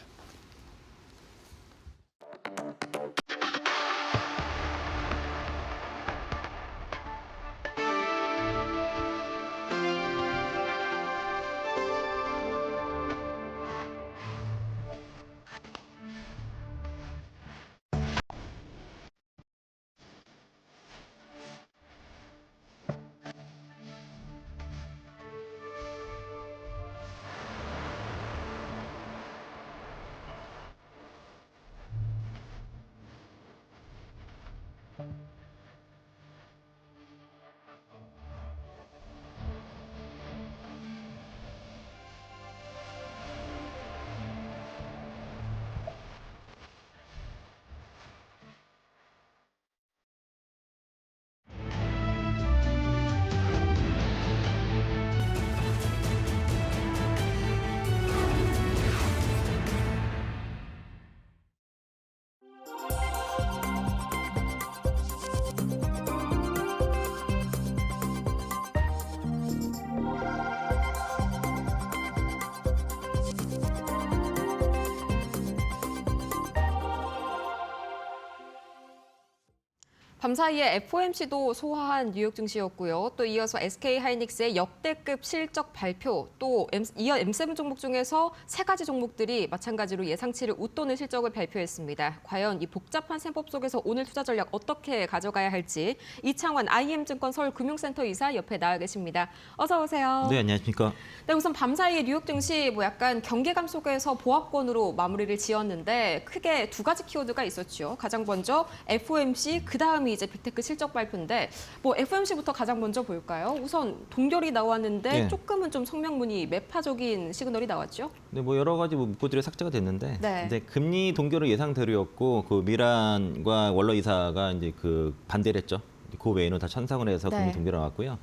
밤사이에 FOMC도 소화한 뉴욕 증시였고요. 또 이어서 SK하이닉스의 역대급 실적 발표, 또 이어 M7 종목 중에서 세 가지 종목들이 마찬가지로 예상치를 웃도는 실적을 발표했습니다. 과연 이 복잡한 셈법 속에서 오늘 투자 전략 어떻게 가져가야 할지 이창환 IM증권 서울금융센터 이사 옆에 나와 계십니다. 어서 오세요. 네, 안녕하십니까. 네, 우선 밤사이에 뉴욕 증시 뭐 약간 경계감 속에서 보합권으로 마무리를 지었는데 크게 두 가지 키워드가 있었죠. 가장 먼저 FOMC, 그다음이 이제 빅테크 실적 발표인데 뭐 FOMC부터 가장 먼저 볼까요? 우선 동결이 나왔는데 네. 조금은 좀 성명문이 매파적인 시그널이 나왔죠. 네, 뭐 여러 가지 문구들이 삭제가 됐는데, 네. 근데 금리 동결은 예상대로였고 그 미란과 월러 이사가 이제 그 반대를 했죠. 그 외에는 다 찬성을 해서 네. 금리 동결이 나왔고요.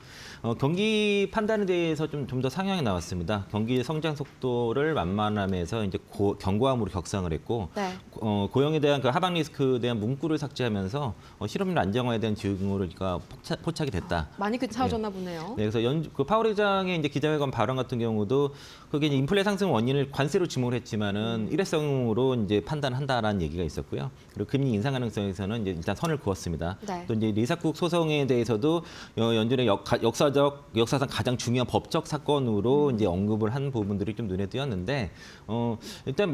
경기 판단에 대해서 좀 더 상향이 나왔습니다. 경기 성장 속도를 만만하면서 이제 견고함으로 격상을 했고, 네. 고용에 대한 그 하방 리스크에 대한 문구를 삭제하면서 실업률 안정화에 대한 징후가 포착이 됐다. 많이 괜찮아졌나 보네요. 네, 그래서 그 파월 의장의 이제 기자회견 발언 같은 경우도 그게 이제 인플레 상승 원인을 관세로 지목을 했지만은 일회성으로 이제 판단한다라는 얘기가 있었고요. 그리고 금리 인상 가능성에서는 이제 일단 선을 그었습니다. 네. 또 이제 리사국 소송에 대해서도 연준의 역사상 가장 중요한 법적 사건으로 이제 언급을 한 부분들이 좀 눈에 띄었는데 일단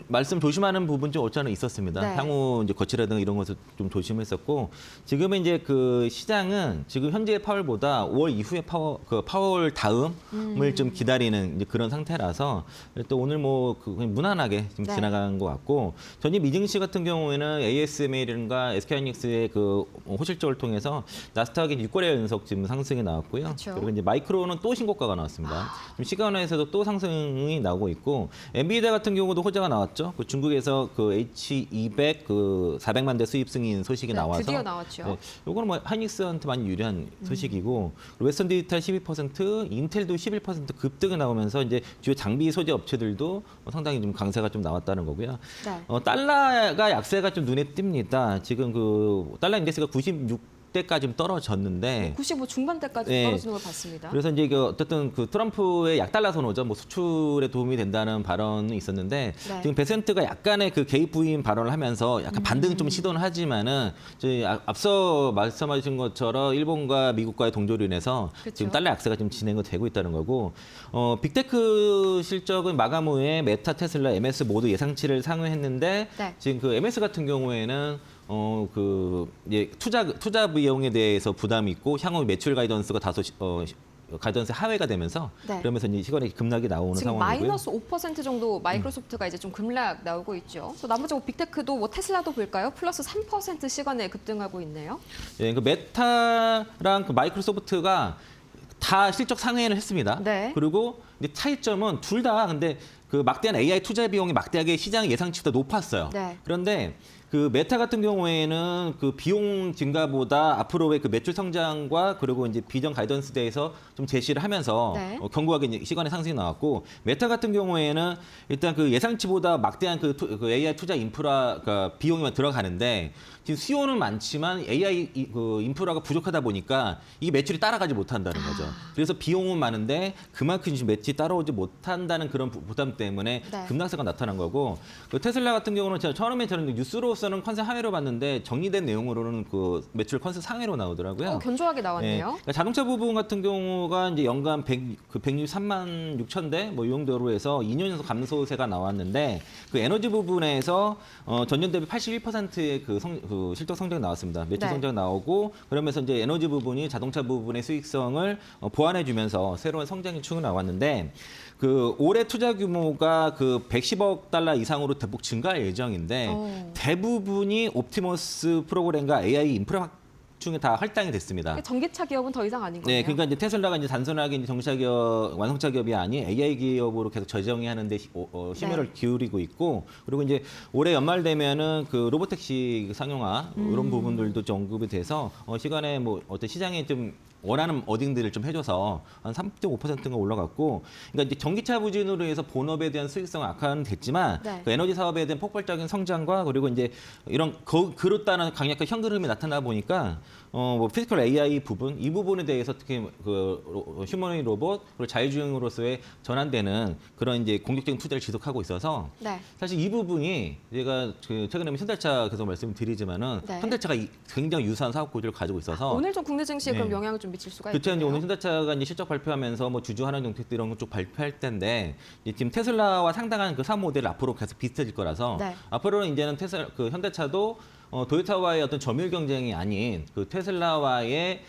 말씀 조심하는 부분 좀 없지 않아 있었습니다. 네. 향후 이제 거치라든가 이런 것을 좀 조심했었고 지금은 이제 그 시장은 지금 현재의 파월보다 5월 이후에 파월 다음을 좀 기다리는 이제 그런 상태라서 또 오늘 뭐 그냥 무난하게 좀 네. 지나간 것 같고 전일 미증시 같은 경우에는 ASML이라든가 SK하이닉스의 그 호실적을 통해서 나스닥이 6거래 연속 지금 상승이 나왔고요. 그렇죠. 그리고 이제 마이크로는 또 신고가가 나왔습니다. 지금 시간화에서도 또 상승이 나오고 있고 엔비디아 같은 경우도 호재가 나왔죠. 그 중국에서 그 H200 그 400만 대 수입 승인 소식이 네, 나와서 드디어 나왔죠. 네, 요거는 뭐 하이닉스한테 많이 유리한 소식이고 그리고 웨스턴 디지털 12%, 인텔도 11% 급등이 나오면서 이제 주요 장비 소재 업체들도 상당히 좀 강세가 좀 나왔다는 거고요. 네. 달러가 약세가 좀 눈에 띕니다. 지금 그 달러 인덱스가 96대까지 떨어졌는데 95 중반대까지 네. 떨어지는 걸 봤습니다. 그래서 이제 어쨌든 그 트럼프의 약달러 선호죠. 뭐 수출에 도움이 된다는 발언이 있었는데 네. 지금 베센트가 약간의 그 개입 부인 발언을 하면서 약간 반등 좀 시도는 하지만은 저희 앞서 말씀하신 것처럼 일본과 미국과의 동조로 인해서 그렇죠. 지금 달러 약세가 좀 진행이 되고 있다는 거고 빅테크 실적은 마감 후에 메타, 테슬라, MS 모두 예상치를 상회했는데 네. 지금 그 MS 같은 경우에는 이제 투자 비용에 대해서 부담이 있고 향후 매출 가이던스가 다소 가이던스 하회가 되면서 네. 그러면서 이제 시간에 급락이 나오는 지금 상황이고요. 마이너스 5% 정도 마이크로소프트가 이제 좀 급락 나오고 있죠. 또 나머지 뭐 빅테크도 뭐 테슬라도 볼까요? 플러스 3% 시간에 급등하고 있네요. 예, 그 메타랑 그 마이크로소프트가 다 실적 상회를 했습니다. 네. 그리고 이제 차이점은 둘 다 근데 그 막대한 AI 투자 비용이 막대하게 시장 예상치보다 높았어요. 네. 그런데 그 메타 같은 경우에는 그 비용 증가보다 앞으로의 그 매출 성장과 그리고 이제 비전 가이던스 대해서 좀 제시를 하면서 네. 견고하게 이제 시간의 상승이 나왔고 메타 같은 경우에는 일단 그 예상치보다 막대한 그 AI 투자 인프라 그 비용이 들어가는데 지금 수요는 많지만 AI 그 인프라가 부족하다 보니까 이게 매출이 따라가지 못한다는 거죠. 그래서 비용은 많은데 그만큼 지금 매출이 따라오지 못한다는 그런 부담 때문에 네. 급락세가 나타난 거고 그 테슬라 같은 경우는 제가 처음에 저는 뉴스로서는 컨센 하회로 봤는데 정리된 내용으로는 그 매출 컨센 상회로 나오더라고요. 견조하게 예, 나왔네요. 그러니까 자동차 부분 같은 경우가 이제 연간 163만 6천 대 뭐 이 정도로 해서 2년 연속 감소세가 나왔는데 그 에너지 부분에서 전년 대비 81%의 그 실적 성장이 나왔습니다. 매출 네. 성장 나오고 그러면서 이제 에너지 부분이 자동차 부분의 수익성을 보완해주면서 새로운 성장의 축이 나왔는데 그 올해 투자 규모가 그 110억 달러 이상으로 대폭 증가할 예정인데 대부분이 옵티머스 프로그램과 AI 인프라 중에 다 할당이 됐습니다. 전기차 기업은 더 이상 아닌 거네요. 네, 그러니까 이제 테슬라가 이제 단순하게 이제 전기차 기업, 완성차 기업이 아닌 AI 기업으로 계속 저정이 하는데 심혈을 네. 기울이고 있고, 그리고 이제 올해 연말 되면은 그 로보택시 상용화 이런 부분들도 좀 언급이 돼서 시간에 뭐 어떤 시장에 좀 원하는 어딩들을 좀 해줘서 한 3.5%가 올라갔고, 그러니까 이제 전기차 부진으로 해서 본업에 대한 수익성은 악화는 됐지만 네. 그 에너지 사업에 대한 폭발적인 성장과 그리고 이제 이런 그렇다는 강력한 현금 흐름이 나타나 보니까 뭐 피지컬 AI 부분 이 부분에 대해서 특히 그 휴머노id 로봇 그리고 자율주행으로서의 전환되는 그런 이제 공격적인 투자를 지속하고 있어서 네. 사실 이 부분이 제가 그 최근에 현대차 계속 말씀드리지만은 네. 현대차가 굉장히 유사한 사업 구조를 가지고 있어서 오늘 좀 국내 증시에 네. 그럼 영향을 좀 미칠 수가 그렇죠. 이제 있겠네요. 오늘 현대차가 이제 실적 발표하면서 뭐 주주환원 정책들 이런 거 쭉 발표할 텐데 이제 지금 테슬라와 상당한 그 사업 모델 앞으로 계속 비슷해질 거라서 네. 앞으로는 이제는 그 현대차도 도요타와의 어떤 점유율 경쟁이 아닌 그 테슬라와의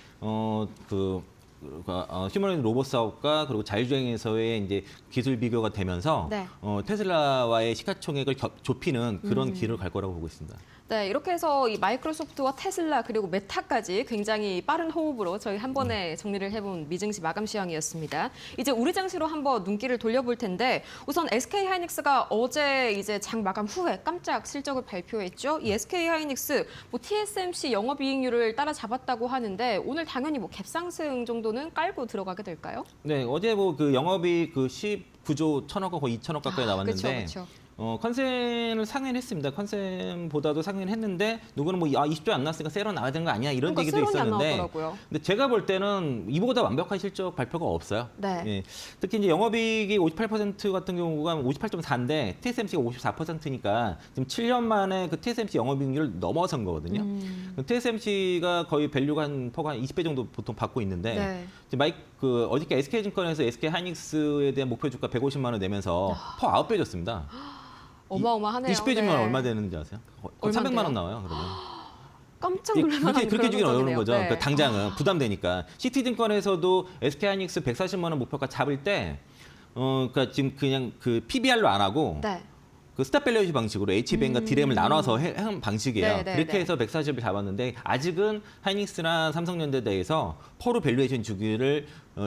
휴머노id 로봇 사업과 그리고 자율주행에서의 이제 기술 비교가 되면서 네. 테슬라와의 시가총액을 좁히는 그런 길을 갈 거라고 보고 있습니다. 네, 이렇게 해서 이 마이크로소프트와 테슬라 그리고 메타까지 굉장히 빠른 호흡으로 저희 한 번에 정리를 해본 미증시 마감 시황이었습니다. 이제 우리 증시로 한번 눈길을 돌려볼 텐데 우선 SK하이닉스가 어제 이제 장 마감 후에 깜짝 실적을 발표했죠. 이 SK하이닉스 뭐 TSMC 영업이익률을 따라잡았다고 하는데 오늘 당연히 뭐 갭상승 정도는 깔고 들어가게 될까요? 네, 어제 뭐 그 영업이 그 19조 1,000억 원 거의 2,000억 가까이 나왔는데 그렇죠. 컨센을 상회했습니다. 컨센보다도 상회했는데 누구는 뭐 20조 안 나왔으니까 세로 나와야 되는 거 아니야 이런 그러니까 얘기도 세론이 안 있었는데 나왔더라고요. 근데 제가 볼 때는 이보다 완벽한 실적 발표가 없어요. 네. 예. 특히 이제 영업이익이 58% 같은 경우가 58.4인데 TSMC가 54%니까 지금 7년 만에 그 TSMC 영업이익률을 넘어선 거거든요. TSMC가 거의 밸류가 한 20배 정도 보통 받고 있는데 네. 이제 어저께 SK증권에서 SK 하이닉스에 대한 목표 주가 150만 원 내면서 퍼 9배 줬습니다. 어마어마하네요. 20배 주면 네. 얼마 되는지 아세요? 얼마인데요? 300만 원 나와요, 그러면. 깜짝 놀랄 만한 그렇게 그런 주기는 어려운 성적이네요. 거죠. 네. 그러니까 당장은 부담되니까. 시티증권에서도 SK하이닉스 140만 원 목표가 잡을 때, 그러니까 지금 그냥 그 PBR로 안 하고 네. 그 스탑 밸류에이션 방식으로 HBM과 D램을 나눠서 한 방식이에요. 네, 네, 그렇게 네. 해서 140을 잡았는데 아직은 하이닉스나 삼성전자대에서 포로 밸류에이션 주기를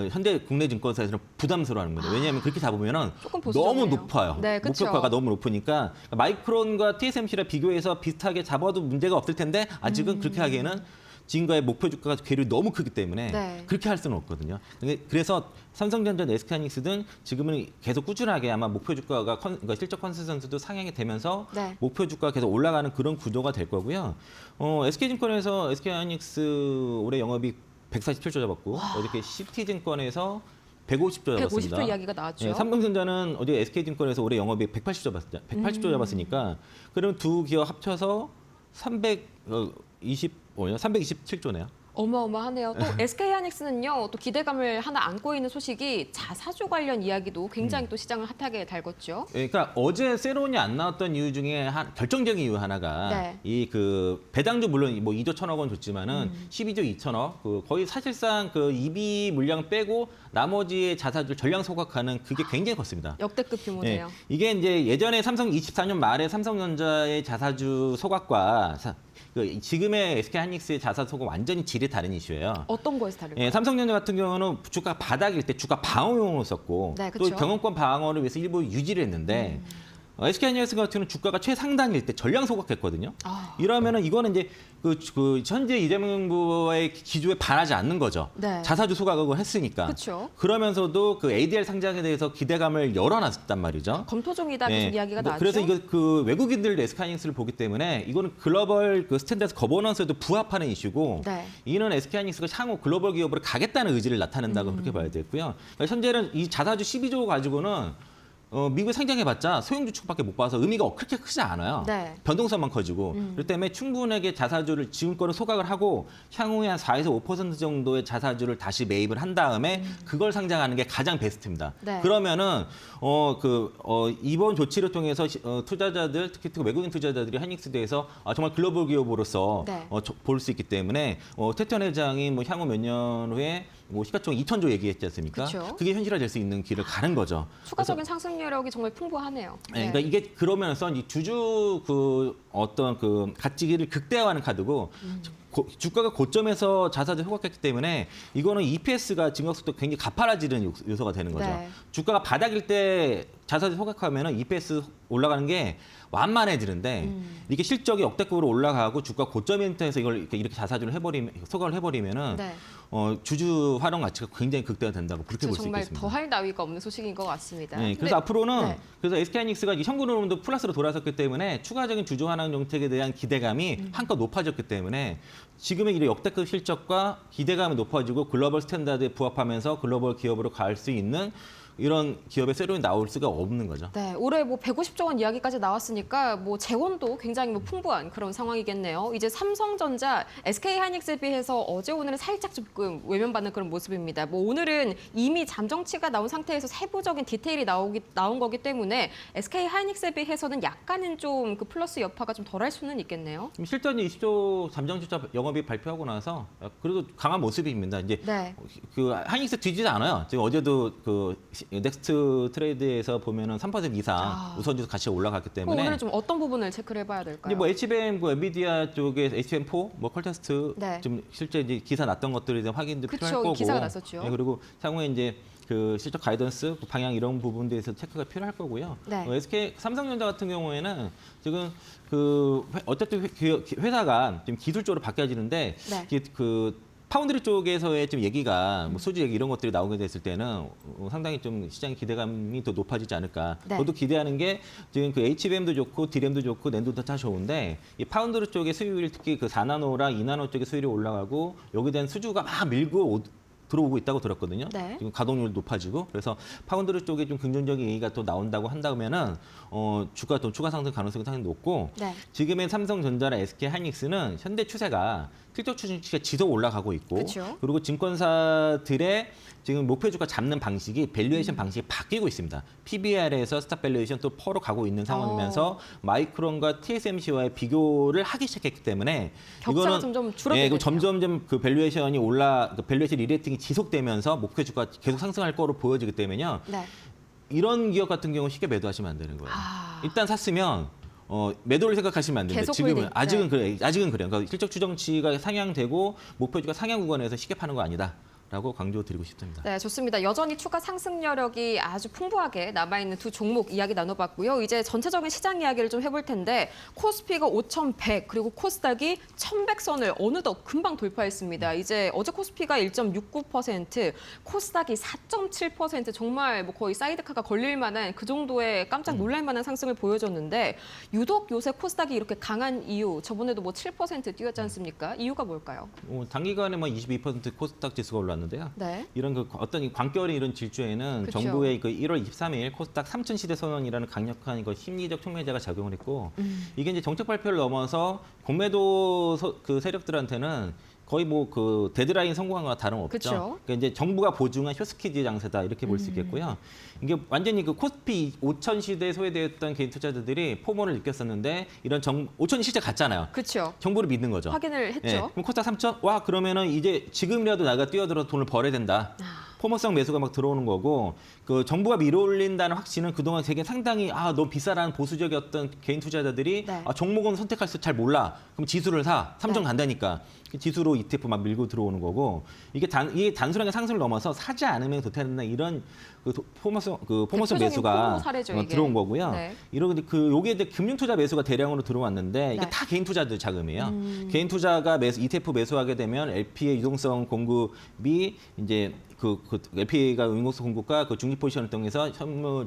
현대 국내 증권사에서는 부담스러워하는 거죠. 왜냐하면 그렇게 잡으면 조금 보수적이네요. 너무 높아요. 네, 그쵸. 목표가가 너무 높으니까 마이크론과 TSMC랑 비교해서 비슷하게 잡아도 문제가 없을 텐데 아직은 그렇게 하기에는 지금과의 목표 주가가 괴리가 너무 크기 때문에 네. 그렇게 할 수는 없거든요. 그래서 삼성전자, SK하이닉스 등 지금은 계속 꾸준하게 아마 목표 주가가 그러니까 실적 컨센서스도 상향이 되면서 네. 목표 주가가 계속 올라가는 그런 구조가 될 거고요. SK증권에서 SK하이닉스 올해 영업이익 147조 잡았고 어저께 CT증권에서 150조 잡았습니다. 150조 이야기가 나왔죠. 네, 삼성전자는 어제 SK증권에서 올해 영업이익 180조 잡았으니까 그럼 두 기업 합쳐서 327조네요. 어마어마하네요. 또 SK하이닉스는요, 또 기대감을 하나 안고 있는 소식이 자사주 관련 이야기도 굉장히 또 시장을 핫하게 달궜죠. 그러니까 어제 세론이 안 나왔던 이유 중에 결정적인 이유 하나가 네. 이 그 배당주 물론 뭐 2조 1천억 원 줬지만은 12조 2천억 그 거의 사실상 그 EB 물량 빼고 나머지의 자사주 전량 소각하는 그게 굉장히 컸습니다. 역대급 규모네요. 이게 이제 예전에 24년 말에 삼성전자의 자사주 소각과 지금의 SK하이닉스의 자사 소각 완전히 질이 다른 이슈예요. 어떤 거에서 다를까요? 삼성전자 같은 경우는 주가 바닥일 때 주가 방어용으로 썼고 네, 또 그쵸. 경영권 방어를 위해서 일부 유지를 했는데 SK하이닉스 같은 경우는 주가가 최상단일 때 전량 소각했거든요. 이러면은 이거는 이제 그 현재 이재명 정부의 기조에 반하지 않는 거죠. 네. 자사주 소각을 했으니까. 그쵸. 그러면서도 그 ADR 상장에 대해서 기대감을 열어놨단 말이죠. 검토 중이다 계속 이야기가 나왔죠. 그래서 이거 그 외국인들 SK하이닉스를 보기 때문에 이거는 글로벌 그 스탠다드 거버넌스에도 부합하는 이슈고 네. 이는 SK하이닉스가 향후 글로벌 기업으로 가겠다는 의지를 나타낸다고 그렇게 봐야 되고요. 그러니까 현재는 이 자사주 12조 가지고는 미국에 상장해봤자 소형주축밖에 못 봐서 의미가 그렇게 크지 않아요. 네. 변동성만 커지고. 그렇기 때문에 충분하게 자사주를 지금 거는 소각을 하고 향후에 한 4에서 5% 정도의 자사주를 다시 매입을 한 다음에 그걸 상장하는 게 가장 베스트입니다. 네. 그러면은 이번 조치를 통해서 투자자들 특히 외국인 투자자들이 하이닉스에 대해서 정말 글로벌 기업으로서 네. 볼 수 있기 때문에 태천 회장이 뭐 향후 몇 년 후에 뭐 시가총 2천조 얘기했지 않습니까? 그쵸. 그게 현실화될 수 있는 길을 가는 거죠. 추가적인 상승력이 정말 풍부하네요. 네, 그러니까 이게 그러면서 이 주주 어떤 가치기를 극대화하는 카드고 주가가 고점에서 자사주 소각했기 때문에 이거는 EPS가 증가 속도 굉장히 가파라지는 요소가 되는 거죠. 네. 주가가 바닥일 때 자사주 소각하면은 EPS 올라가는 게 완만해지는데 이게 실적이 역대급으로 올라가고 주가 고점인 때에서 이걸 이렇게 자사주를 소각을 해버리면은 네. 주주 활용 가치가 굉장히 극대화된다고 그렇게 볼 수 정말 있겠습니다. 더할 나위가 없는 소식인 것 같습니다. 네, 근데- 그래서 앞으로는 네. 그래서 SK하이닉스가 현금 흐름도 플러스로 돌아섰기 때문에 추가적인 주주 환원 정책에 대한 기대감이 한껏 높아졌기 때문에 지금의 이 역대급 실적과 기대감이 높아지고 글로벌 스탠다드에 부합하면서 글로벌 기업으로 갈 수 있는 이런 기업의 세론이 나올 수가 없는 거죠. 네, 올해 뭐 150조 원 이야기까지 나왔으니까 뭐 재원도 굉장히 뭐 풍부한 그런 상황이겠네요. 이제 삼성전자, SK하이닉스에 비해서 어제 오늘은 살짝 조금 외면받는 그런 모습입니다. 뭐 오늘은 이미 잠정치가 나온 상태에서 세부적인 디테일이 나온 거기 때문에 SK하이닉스에 비해서는 약간은 좀 그 플러스 여파가 좀 덜할 수는 있겠네요. 실전 20조 잠정주자 영업이익 발표하고 나서 그래도 강한 모습입니다. 이제 네. 그 하이닉스 뒤지지 않아요. 지금 어제도 그 넥스트 트레이드에서 보면은 3% 이상 우선주도 같이 올라갔기 그럼 때문에 오늘은 좀 어떤 부분을 체크를 해봐야 될까요? 이제 뭐 HBM, 엔비디아 쪽에 HBM4, 뭐 퀄테스트 네. 좀 실제 이제 기사 났던 것들에 대한 확인도 그쵸, 필요할 거고. 기사가 났었죠. 네, 그리고 향후에 이제 그 실적 가이던스, 그 방향 이런 부분에 대해서 체크가 필요할 거고요. 네. 삼성전자 같은 경우에는 지금 어쨌든 회사가 지금 기술적으로 바뀌어지는데 네. 이게 파운드리 쪽에서의 좀 얘기가 뭐 소주 얘기 이런 것들이 나오게 됐을 때는 상당히 좀 시장의 기대감이 더 높아지지 않을까. 네. 저도 기대하는 게 지금 그 HBM도 좋고 D램도 좋고 낸도도 다 좋은데 이 파운드리 쪽의 수율 특히 그 4나노랑 2나노 쪽의 수율이 올라가고 여기에 대한 수주가 막 밀고 들어오고 있다고 들었거든요. 네. 지금 가동률 높아지고 그래서 파운드리 쪽에 좀 긍정적인 얘기가 또 나온다고 한다면은 주가 또 추가 상승 가능성이 상당히 높고 네. 지금의 삼성전자나 SK하이닉스는 현대 추세가 실적 추진치가 지속 올라가고 있고 그쵸. 그리고 증권사들의 지금 목표 주가 잡는 방식이 밸류에이션 방식이 바뀌고 있습니다. PBR에서 스탑 밸류에이션 또 퍼로 가고 있는 상황이면서 마이크론과 TSMC와의 비교를 하기 시작했기 때문에 격차가 점점 줄어들고 예, 이거 있네요. 점점 그 밸류에이션이 그 밸류에이션 리레이팅이 지속되면서 목표 주가 계속 상승할 거로 보여지기 때문에요. 네. 이런 기업 같은 경우 쉽게 매도하시면 안 되는 거예요. 아. 일단 샀으면 매도를 생각하시면 안 되는데 계속 지금은 홀딩. 아직은 네. 그래. 아직은 그래요. 그러니까 실적 추정치가 상향되고 목표주가 상향 구간에서 쉽게 파는 거 아니다라고 강조드리고 싶습니다. 네, 좋습니다. 여전히 추가 상승 여력이 아주 풍부하게 남아있는 두 종목 이야기 나눠봤고요. 이제 전체적인 시장 이야기를 좀 해볼 텐데 코스피가 5,100 그리고 코스닥이 1,100선을 어느덧 금방 돌파했습니다. 이제 어제 코스피가 1.69%, 코스닥이 4.7% 정말 뭐 거의 사이드카가 걸릴 만한 그 정도의 깜짝 놀랄 만한 상승을 보여줬는데 유독 요새 코스닥이 이렇게 강한 이유, 저번에도 뭐 7% 뛰었지 않습니까? 이유가 뭘까요? 단기간에 뭐 22% 코스닥 지수가 올랐는데요. 네. 이런 그 어떤 이 관결이 이런 질주에는 그쵸. 정부의 그 1월 23일 코스닥 3천 시대 선언이라는 강력한 이거 심리적 촉매제가 작용을 했고 이게 이제 정책 발표를 넘어서 공매도 그 세력들한테는 거의 뭐 그 데드라인 성공한 거와 다름없죠. 그쵸. 그러니까 이제 정부가 보증한 쇼스키즈 장세다 이렇게 볼 수 있겠고요. 이게 완전히 그 코스피 5천 시대에 소외되었던 개인 투자자들이 포모를 느꼈었는데 이런 5천이 실제 갔잖아요. 그렇죠. 정부를 믿는 거죠. 확인을 했죠. 예, 그럼 코스닥 3천? 와 그러면은 이제 지금이라도 나가 뛰어들어 돈을 벌어야 된다. 포모성 매수가 막 들어오는 거고 그 정부가 밀어올린다는 확신은 그동안 되게 상당히 너무 비싸라는 보수적이었던 개인 투자자들이 네. 종목은 선택할 수 잘 몰라. 그럼 지수를 사. 삼성 네. 간다니까. 지수로 ETF 막 밀고 들어오는 거고 이게 단순하게 상승을 넘어서 사지 않으면 도태된다 이런 포모성 대표적인 매수가 포모 사례죠, 이게. 들어온 거고요. 네. 이런 요게 이제 금융 투자 매수가 대량으로 들어왔는데 이게 네. 다 개인 투자들 자금이에요. 개인 투자가 ETF 매수하게 되면 LP의 유동성 공급이 이제 LP가 유동성 공급과 그 중립 포지션을 통해서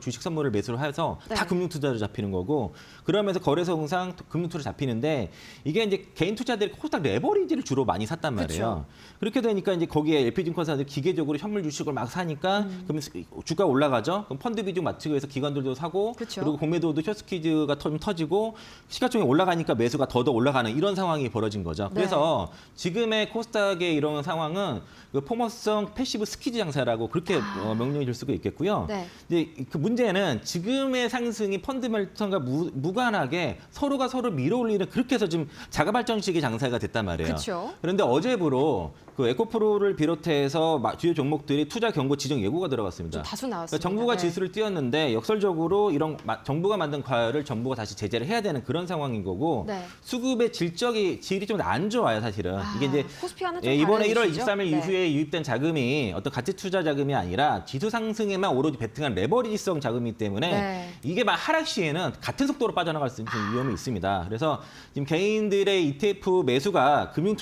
주식 선물을 매수를 해서 네. 다 금융 투자로 잡히는 거고 그러면서 거래소상 금융 투자로 잡히는데 이게 이제 개인 투자들이 코스닥 레버리지를 주로 많이 샀단 말이에요. 그쵸. 그렇게 되니까 이제 거기에 LP 증권사들 기계적으로 현물 주식을 막 사니까 그러면 주가 올라가죠. 그럼 펀드 비중 맞추기 위해서 기관들도 사고 그쵸. 그리고 공매도도 쇼스키즈가 좀 터지고 시가총액 올라가니까 매수가 더 올라가는 이런 상황이 벌어진 거죠. 네. 그래서 지금의 코스닥의 이런 상황은 그 포머성 패시브 스키즈 장사라고 그렇게 명령해 줄 수가 있겠고요. 네. 근데 그 문제는 지금의 상승이 펀드멘털과 무관하게 서로가 서로 밀어올리는 그렇게 해서 지금 자가발전식의 장사가 됐단 말이에요. 그쵸. 그런데 어제부로 그 에코프로를 비롯해서 주요 종목들이 투자 경고 지정 예고가 들어갔습니다. 좀 다수 그러니까 나왔습니다. 정부가 네. 지수를 띄웠는데 역설적으로 이런 정부가 만든 과열을 정부가 다시 제재를 해야 되는 그런 상황인 거고 네. 수급의 질이 좀 안 좋아요, 사실은. 이게 이제 코스피와는 좀 이번에 다른 1월 이슈죠? 23일 네. 이후에 유입된 자금이 어떤 가치 투자 자금이 아니라 지수 상승에만 오로지 베팅한 레버리지성 자금이기 때문에 네. 이게 막 하락 시에는 같은 속도로 빠져나갈 수 있는 위험이 있습니다. 그래서 지금 개인들의 ETF 매수가 금융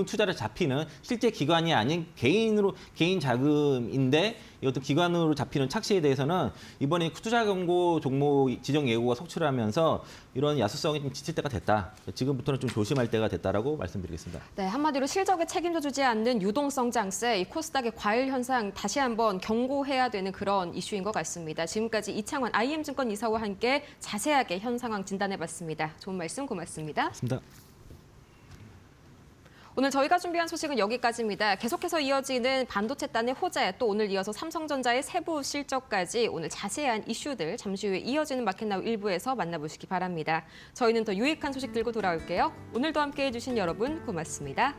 투자를 잡히는 실제 기관이 아닌 개인 자금인데 이 어떤 기관으로 잡히는 착시에 대해서는 이번에 투자 경고 종목 지정 예고가 속출하면서 이런 야수성이 좀 지칠 때가 됐다. 지금부터는 좀 조심할 때가 됐다라고 말씀드리겠습니다. 네, 한마디로 실적에 책임져 주지 않는 유동성 장세, 이 코스닥의 과열 현상 다시 한번 경고해야 되는 그런 이슈인 것 같습니다. 지금까지 이창원 IM증권 이사와 함께 자세하게 현 상황 진단해봤습니다. 좋은 말씀 고맙습니다. 맞습니다. 오늘 저희가 준비한 소식은 여기까지입니다. 계속해서 이어지는 반도체단의 호재, 또 오늘 이어서 삼성전자의 세부 실적까지 오늘 자세한 이슈들 잠시 후에 이어지는 마켓나우 1부에서 만나보시기 바랍니다. 저희는 더 유익한 소식 들고 돌아올게요. 오늘도 함께해 주신 여러분 고맙습니다.